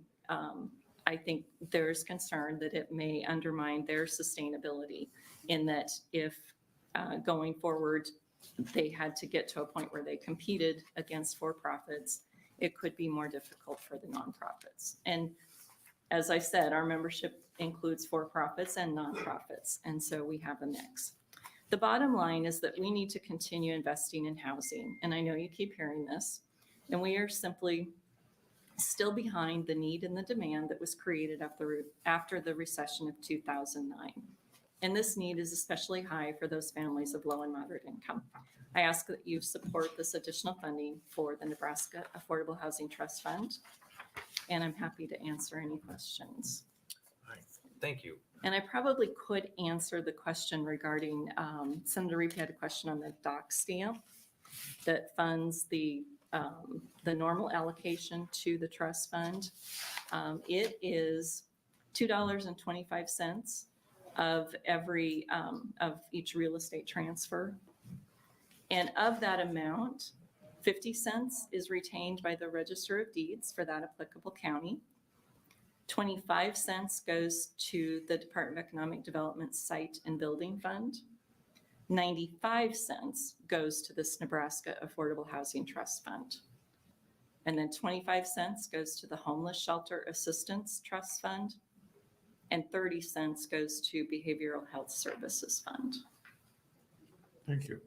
I think there's concern that it may undermine their sustainability in that if going forward, they had to get to a point where they competed against for-profits, it could be more difficult for the nonprofits. And as I said, our membership includes for-profits and nonprofits, and so we have a mix. The bottom line is that we need to continue investing in housing, and I know you keep hearing this, and we are simply still behind the need and the demand that was created after the recession of 2009. And this need is especially high for those families of low and moderate income. I ask that you support this additional funding for the Nebraska Affordable Housing Trust Fund, and I'm happy to answer any questions. All right, thank you. And I probably could answer the question regarding, Senator Reap had a question on the doc stamp that funds the normal allocation to the trust fund. It is $2.25 of every of each real estate transfer. And of that amount, 50 cents is retained by the Register of Deeds for that applicable county. 25 cents goes to the Department of Economic Development Site and Building Fund. 95 cents goes to this Nebraska Affordable Housing Trust Fund. And then 25 cents goes to the Homeless Shelter Assistance Trust Fund. And 30 cents goes to Behavioral Health Services Fund. Thank you.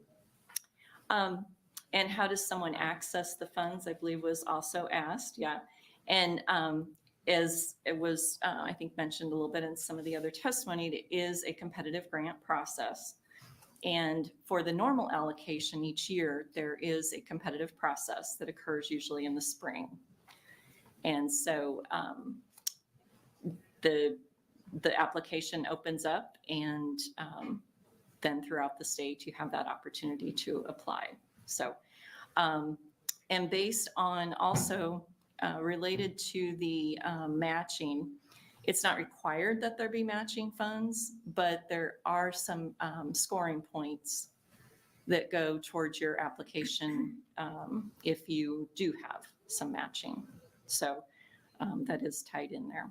And how does someone access the funds, I believe was also asked, yeah. And as it was, I think, mentioned a little bit in some of the other testimony, it is a competitive grant process. And for the normal allocation each year, there is a competitive process that occurs usually in the spring. And so the application opens up, and then throughout the state, you have that opportunity to apply. So, and based on also related to the matching, it's not required that there be matching funds, but there are some scoring points that go towards your application if you do have some matching. So that is tied in there.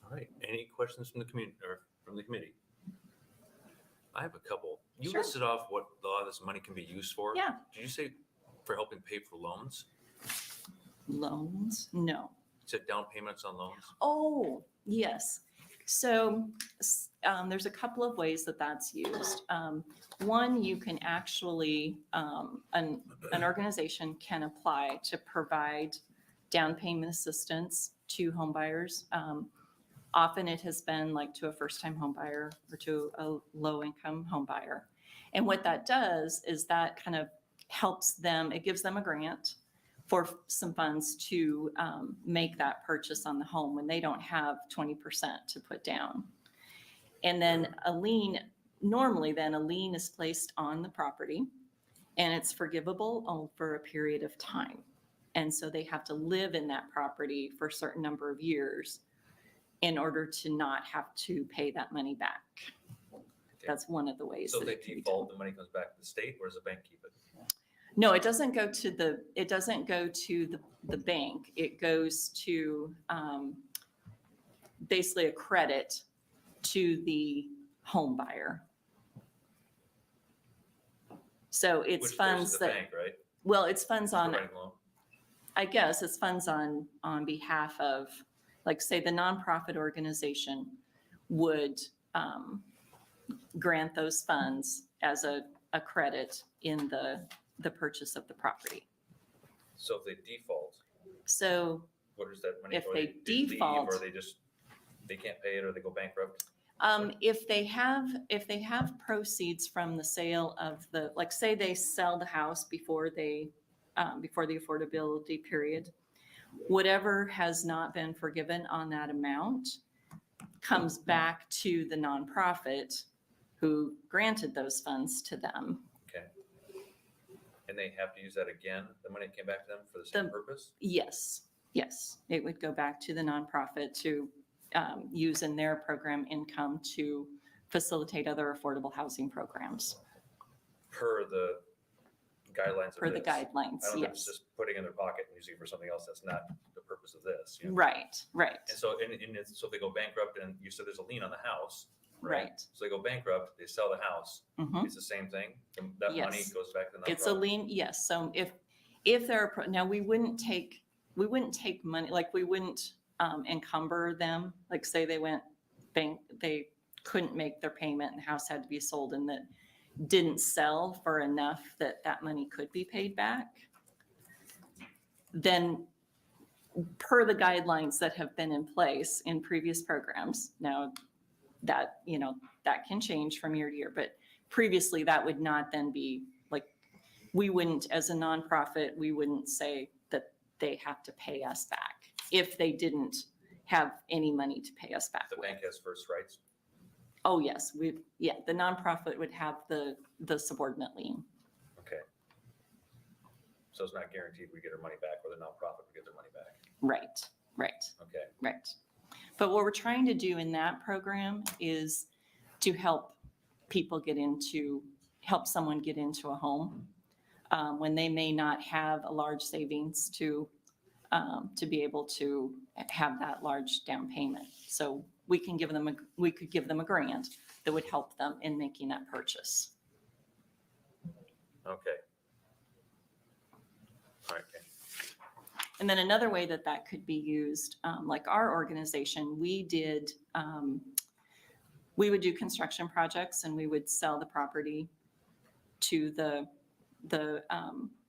All right. Any questions from the community or from the committee? I have a couple. You Sure. listed off what a lot of this money can be used for. Yeah. Did you say for helping pay for loans? Loans? No. You said down payments on loans? Oh, yes. So there's a couple of ways that that's used. One, you can actually, an organization can apply to provide down payment assistance to home buyers. Often it has been like to a first-time home buyer or to a low-income home buyer. And what that does is that kind of helps them, it gives them a grant for some funds to make that purchase on the home when they don't have 20% to put down. And then a lien, normally then a lien is placed on the property and it's forgivable over a period of time. And so they have to live in that property for a certain number of years in order to not have to pay that money back. That's one of the ways. So that if they it can be default, done. the money comes back to the state, or does the bank keep it? No, it doesn't go to the bank. It goes to basically a credit to the home buyer. So it's Which goes funds to the that, bank, right? well, it's funds on, Providing loan. I guess it's funds on behalf of, like, say, the nonprofit organization would grant those funds as a credit in the purchase of the property. So if they default, So what is that money if for? they leave, default- or they can't pay it, or they go bankrupt? if they have proceeds from the sale of the, like, say they sell the house before the affordability period, whatever has not been forgiven on that amount comes back to the nonprofit who granted those funds to them. Okay. And they have to use that again, the money came back to them for the same purpose? Yes, it would go back to the nonprofit to use in their program income to facilitate other affordable housing programs. Per the guidelines of Per the this. guidelines, I don't think it's yes. just putting it in their pocket and using it for something else. That's not the purpose of this. you know? Right. And so, so if they go bankrupt, and you said there's a lien on the house, right? Right. So they go bankrupt, they sell the house. Mhm. It's the same thing. That money Yes. goes back to the nonprofit. It's a lien, yes. So if there are, now we wouldn't take money, like we wouldn't encumber them. Like, say they couldn't make their payment and the house had to be sold and that didn't sell for enough that money could be paid back. Then per the guidelines that have been in place in previous programs, now that, that can change from year to year, but previously that would not then be like, we wouldn't, as a nonprofit, we wouldn't say that they have to pay us back if they didn't have any money to pay us back The with. bank has first rights. Oh, yes, the nonprofit would have the subordinate lien. Okay. So it's not guaranteed we get our money back, or the nonprofit would get their money back. Right. Okay. Right. But what we're trying to do in that program is to help someone get into a home when they may not have a large savings to be able to have that large down payment. So we could give them a grant that would help them in making that purchase. Okay. All right. Okay. And then another way that could be used, like our organization, we would do construction projects and we would sell the property to the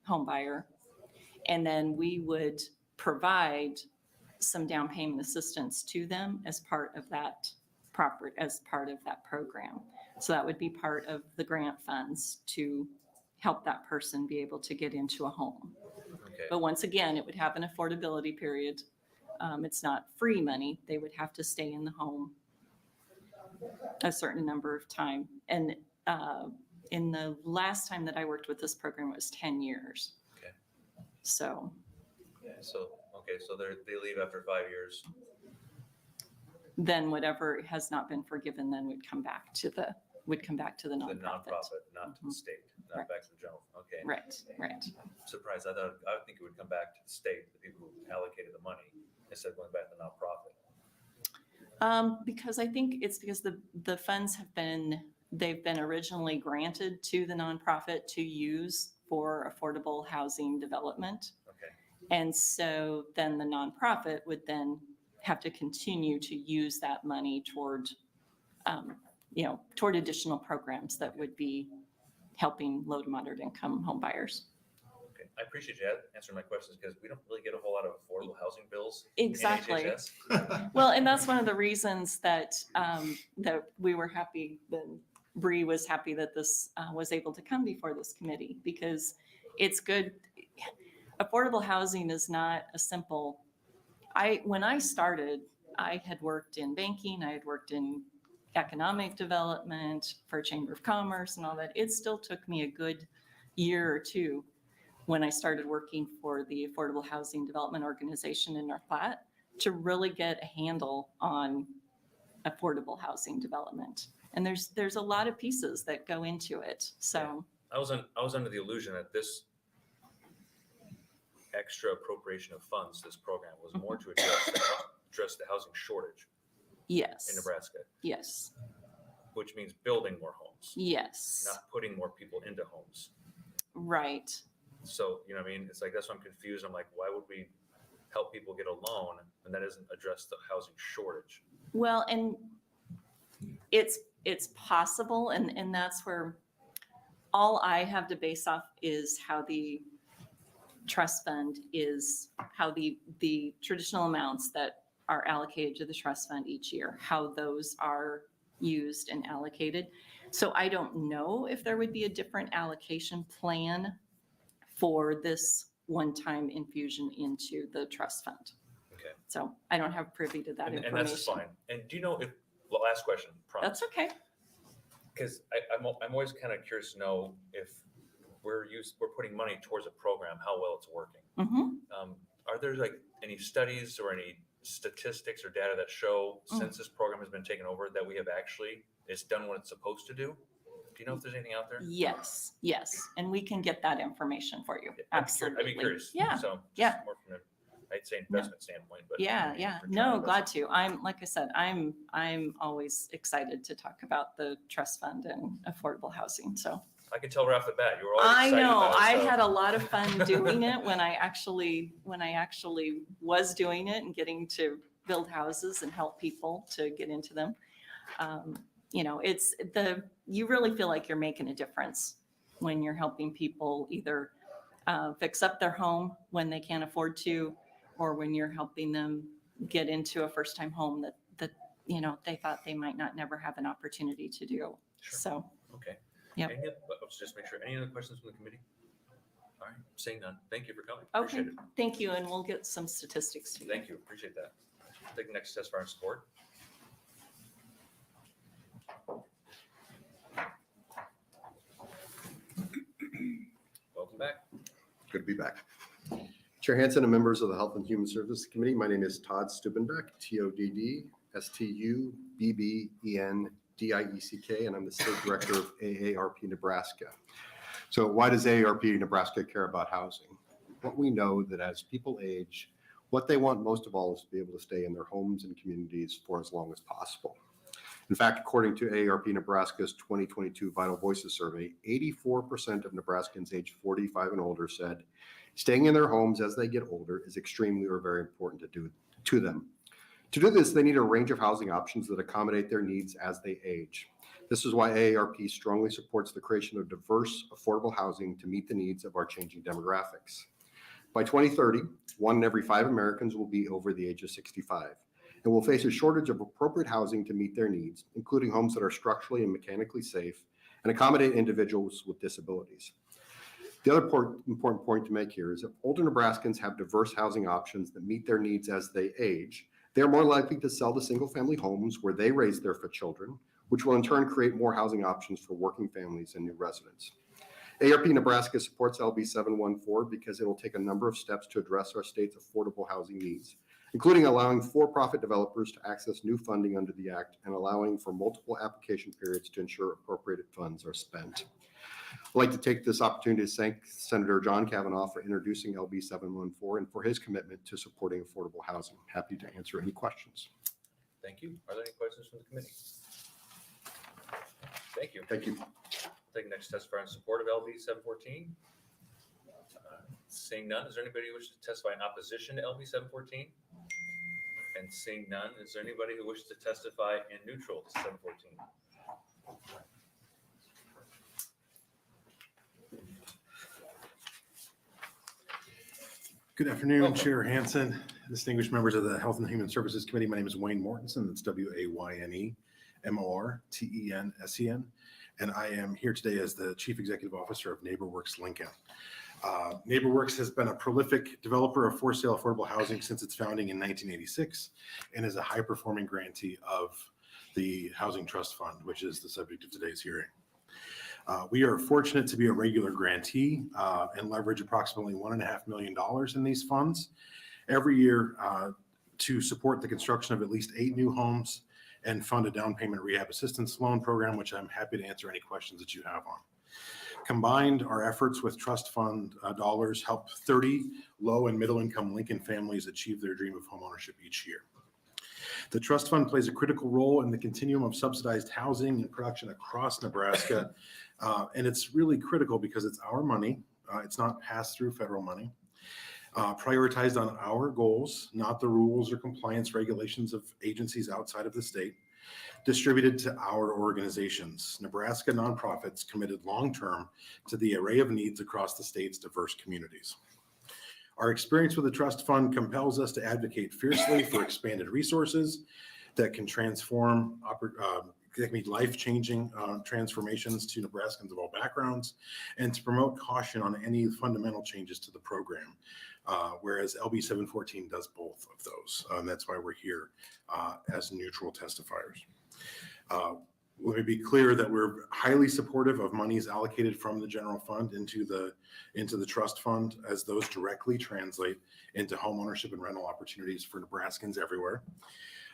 home buyer. And then we would provide some down payment assistance to them as part of that program. So that would be part of the grant funds to help that person be able to get into a home. Okay. But once again, it would have an affordability period It's not free money. They would have to stay in the home a certain number of time. And in the last time that I worked with this program, it was 10 years. Okay. So. Yeah, so, okay, so they leave after 5 years. Then whatever has not been forgiven then would come back to the nonprofit. The nonprofit, not to the state, not Right. back to the general. Okay. Right, right. I'm surprised. I would think it would come back to the state, the people who allocated the money, instead of going back to the nonprofit. Because I think it's because the funds they've been originally granted to the nonprofit to use for affordable housing development. Okay. And so then the nonprofit would then have to continue to use that money toward additional programs that would be helping low to moderate income home buyers. Okay. I appreciate you answering my questions because we don't really get a whole lot of affordable housing bills. Exactly. In HHS. Well, and that's one of the reasons that that we were happy, that Bree was happy that this was able to come before this committee, because it's good. Affordable housing is not a simple. When I started, I had worked in banking, I had worked in economic development for Chamber of Commerce and all that. It still took me a good year or two when I started working for the Affordable Housing Development Organization in North Platte to really get a handle on affordable housing development. And there's a lot of pieces that go into it. So I was under the illusion that this extra appropriation of funds, this program, was more to address the housing shortage yes. in Nebraska. Yes. Which means building more homes. Yes. Not putting more people into homes. Right. So, you know what I mean? It's like, that's why I'm confused. I'm like, why would we help people get a loan and that doesn't address the housing shortage? Well, and it's possible, and that's where all I have to base off is how the trust fund is, how the traditional amounts that are allocated to the trust fund each year, how those are used and allocated. So I don't know if there would be a different allocation plan for this one-time infusion into the trust fund. Okay. So I don't have privy to that information. And that's fine. And do you know if, well, last question. That's okay. Because I'm always kind of curious to know if we're putting money towards a program, how well it's working. Mm-hmm. Are there like any studies or any statistics or data that show since this program has been taken over that we have actually, it's done what it's supposed to do? Do you know if there's anything out there? Yes, yes. And we can get that information for you. Absolutely. I'd be curious. Yeah. So just Yeah. more from an, I'd say investment standpoint, but. Yeah, yeah. No, glad to. Like I said, I'm always excited to talk about the trust fund and affordable housing. So I can tell right off the bat, you were already excited I know about it, I so- had a lot of fun doing it when I actually was doing it and getting to build houses and help people to get into them. You really feel like you're making a difference when you're helping people either fix up their home when they can't afford to, or when you're helping them get into a first-time home that they thought they might not never have an opportunity to do. Sure. So, Okay. Yep. Let's just make sure. Any other questions from the committee? All right, seeing none. Thank you for coming. okay, Appreciate it. thank you, and we'll get some statistics to you. Thank you. Appreciate that. Take the next test for our support. Welcome back. Good to be back. Chair Hansen and members of the Health and Human Services Committee, my name is Todd Stubenbeck, TODD-STUBBENDIECK, and I'm the State Director of AARP Nebraska. So why does AARP Nebraska care about housing? What we know that as people age, what they want most of all is to be able to stay in their homes and communities for as long as possible. In fact, according to AARP Nebraska's 2022 Vital Voices survey, 84% of Nebraskans aged 45 and older said staying in their homes as they get older is extremely or very important to them. To do this, they need a range of housing options that accommodate their needs as they age. This is why AARP strongly supports the creation of diverse, affordable housing to meet the needs of our changing demographics. By 2030, 1 in every 5 Americans will be over the age of 65 and will face a shortage of appropriate housing to meet their needs, including homes that are structurally and mechanically safe and accommodate individuals with disabilities. The other important point to make here is that older Nebraskans have diverse housing options that meet their needs as they age. They are more likely to sell the single-family homes where they raise their children, which will in turn create more housing options for working families and new residents. ARP Nebraska supports LB 714 because it will take a number of steps to address our state's affordable housing needs, including allowing for-profit developers to access new funding under the Act and allowing for multiple application periods to ensure appropriated funds are spent. I'd like to take this opportunity to thank Senator John Kavanaugh for introducing LB 714 and for his commitment to supporting affordable housing. Happy to answer any questions. Thank you. Are there any questions from the committee? Thank you. Thank you. Take the next testifier in support of LB 714. Seeing none, is there anybody who wishes to testify in opposition to LB 714? And seeing none, is there anybody who wishes to testify in neutral to 714? Good afternoon, Chair Hansen, distinguished members of the Health and Human Services Committee. My name is Wayne Mortensen. That's WayneMortensen, and I am here today as the Chief Executive Officer of NeighborWorks Lincoln. NeighborWorks has been a prolific developer of for-sale affordable housing since its founding in 1986 and is a high-performing grantee of the Housing Trust Fund, which is the subject of today's hearing. We are fortunate to be a regular grantee and leverage approximately $1.5 million in these funds every year to support the construction of at least 8 new homes and fund a down payment rehab assistance loan program, which I'm happy to answer any questions that you have on. Combined, our efforts with trust fund dollars help 30 low and middle income Lincoln families achieve their dream of homeownership each year. The trust fund plays a critical role in the continuum of subsidized housing and production across Nebraska. And it's really critical because it's our money. It's not passed through federal money. Prioritized on our goals, not the rules or compliance regulations of agencies outside of the state. Distributed to our organizations, Nebraska nonprofits committed long-term to the array of needs across the state's diverse communities. Our experience with the trust fund compels us to advocate fiercely for expanded resources that can transform, that can be life-changing transformations to Nebraskans of all backgrounds, and to promote caution on any fundamental changes to the program, whereas LB 714 does both of those. That's why we're here as neutral testifiers. Let me be clear that we're highly supportive of monies allocated from the general fund into the trust fund, as those directly translate into home ownership and rental opportunities for Nebraskans everywhere.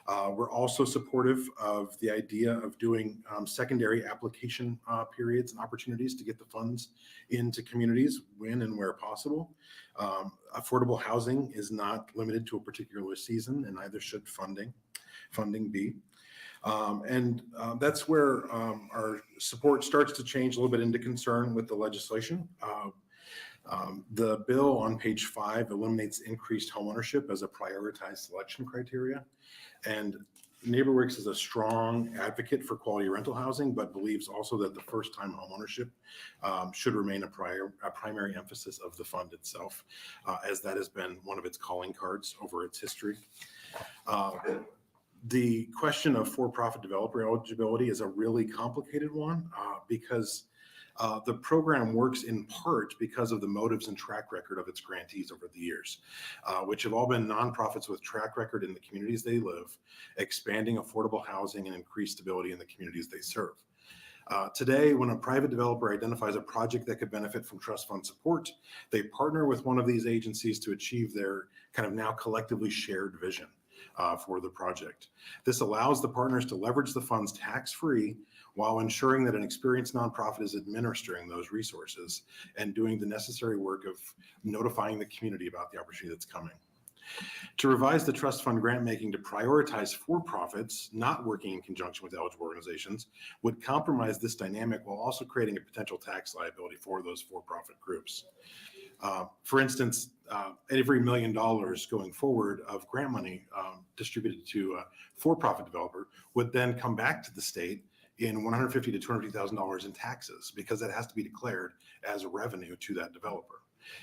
We're also supportive of the idea of doing secondary application periods and opportunities to get the funds into communities when and where possible. Affordable housing is not limited to a particular season, and neither should funding be. That's where our support starts to change a little bit into concern with the legislation. The bill on page 5 eliminates increased homeownership as a prioritized selection criteria. And NeighborWorks is a strong advocate for quality rental housing, but believes also that the first-time homeownership should remain a primary emphasis of the fund itself, as that has been one of its calling cards over its history. The question of for-profit developer eligibility is a really complicated one because the program works in part because of the motives and track record of its grantees over the years, which have all been nonprofits with track record in the communities they live, expanding affordable housing and increased stability in the communities they serve. Today, when a private developer identifies a project that could benefit from trust fund support, they partner with one of these agencies to achieve their kind of now collectively shared vision for the project. This allows the partners to leverage the funds tax-free while ensuring that an experienced nonprofit is administering those resources and doing the necessary work of notifying the community about the opportunity that's coming. To revise the trust fund grant making to prioritize for-profits not working in conjunction with eligible organizations would compromise this dynamic while also creating a potential tax liability for those for-profit groups. For instance, every $1 million going forward of grant money distributed to a for-profit developer would then come back to the state in $150,000 to $250,000 in taxes, because that has to be declared as revenue to that developer.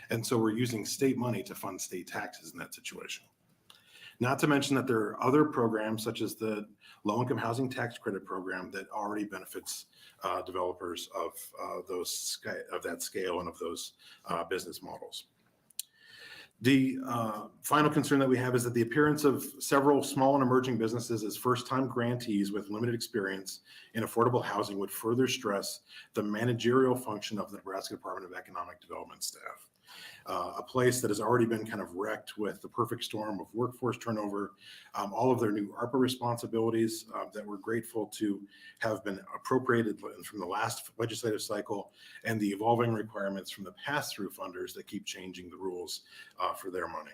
And so we're using state money to fund state taxes in that situation. Not to mention that there are other programs such as the low-income housing tax credit program that already benefits developers of that scale and of those business models. The final concern that we have is that the appearance of several small and emerging businesses as first-time grantees with limited experience in affordable housing would further stress the managerial function of the Nebraska Department of Economic Development staff. A place that has already been kind of wrecked with the perfect storm of workforce turnover, all of their new ARPA responsibilities that we're grateful to have been appropriated from the last legislative cycle, and the evolving requirements from the pass-through funders that keep changing the rules for their money.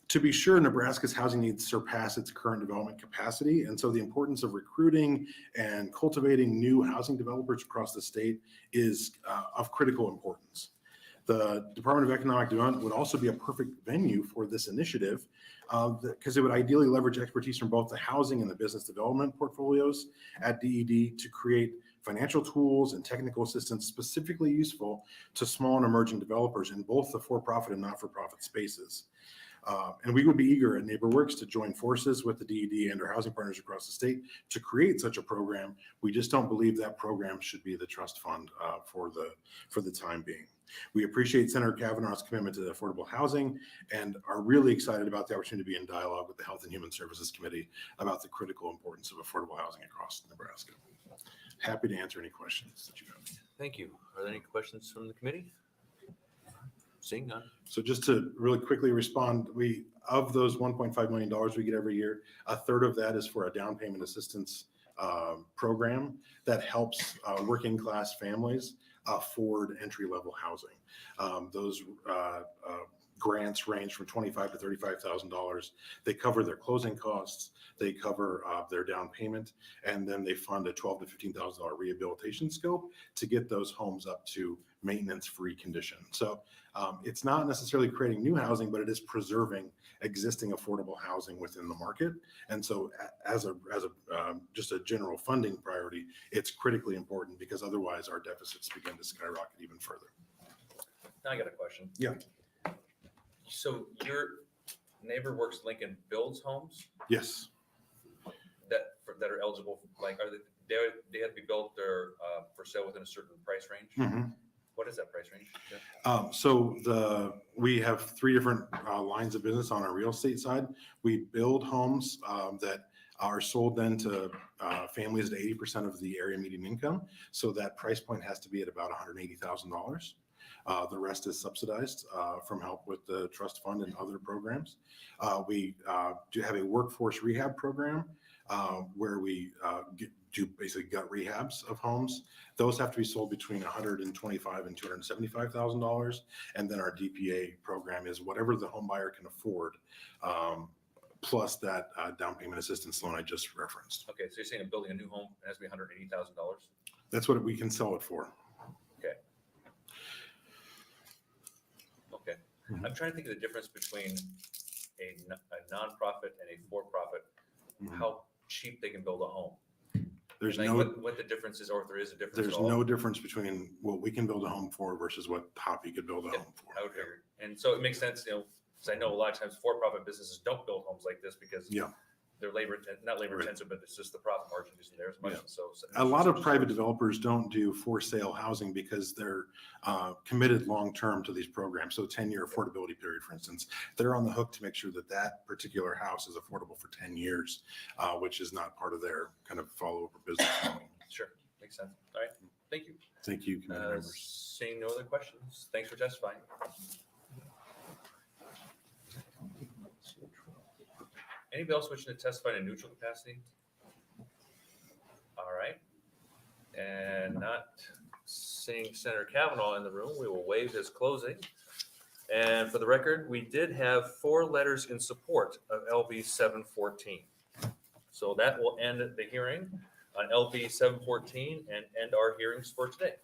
To be sure, Nebraska's housing needs surpass its current development capacity, and so the importance of recruiting and cultivating new housing developers across the state is of critical importance. The Department of Economic Development would also be a perfect venue for this initiative because it would ideally leverage expertise from both the housing and the business development portfolios at DED to create financial tools and technical assistance specifically useful to small and emerging developers in both the for-profit and not-for-profit spaces. And we would be eager at NeighborWorks to join forces with the DED and our housing partners across the state to create such a program. We just don't believe that program should be the trust fund for the time being. We appreciate Senator Kavanaugh's commitment to affordable housing and are really excited about the opportunity to be in dialogue with the Health and Human Services Committee about the critical importance of affordable housing across Nebraska. Happy to answer any questions that you have. Thank you. Are there any questions from the committee? Seeing none. So just to really quickly respond, of those $1.5 million we get every year, a third of that is for a down payment assistance program that helps working class families afford entry-level housing. Those grants range from $25,000 to $35,000. They cover their closing costs, they cover their down payment, and then they fund a $12,000 to $15,000 rehabilitation scope to get those homes up to maintenance-free condition. So it's not necessarily creating new housing, but it is preserving existing affordable housing within the market. And so as just a general funding priority, it's critically important because otherwise our deficits begin to skyrocket even further. Now I got a question. Yeah. So your NeighborWorks Lincoln builds homes Yes. that are eligible, like they have to be built or for sale within a certain price range? Mhm. What is that price range? We have three different lines of business on our real estate side. We build homes that are sold then to families at 80% of the area median income. So that price point has to be at about $180,000. The rest is subsidized from help with the trust fund and other programs. We do have a workforce rehab program where we do basically gut rehabs of homes. Those have to be sold between $125,000 and $275,000. And then our DPA program is whatever the home buyer can afford, plus that down payment assistance loan I just referenced. Okay, so you're saying building a new home has to be $180,000? That's what we can sell it for. Okay. Okay. I'm trying to think of the difference between a nonprofit and a for-profit, how cheap they can build a home. There's like no what the difference is, or if there is a difference. There's at all. no difference between what we can build a home for versus what Hoppy could build a home for. I would figure. And so it makes sense, because I know a lot of times for-profit businesses don't build homes like this because they're not labor intensive, but it's just the profit margin isn't there as much. So a lot of private developers don't do for sale housing because they're committed long-term to these programs. So 10-year affordability period, for instance, they're on the hook to make sure that that particular house is affordable for 10 years, which is not part of their kind of follow-up business model. Sure, makes sense. All right, thank you. Thank you, committee members. Seeing no other questions, thanks for testifying. Anybody else wishing to testify in a neutral capacity? All right. And not seeing Senator Kavanaugh in the room, we will waive his closing. And for the record, we did have 4 letters in support of LB 714. So that will end the hearing on LB 714 and end our hearings for today.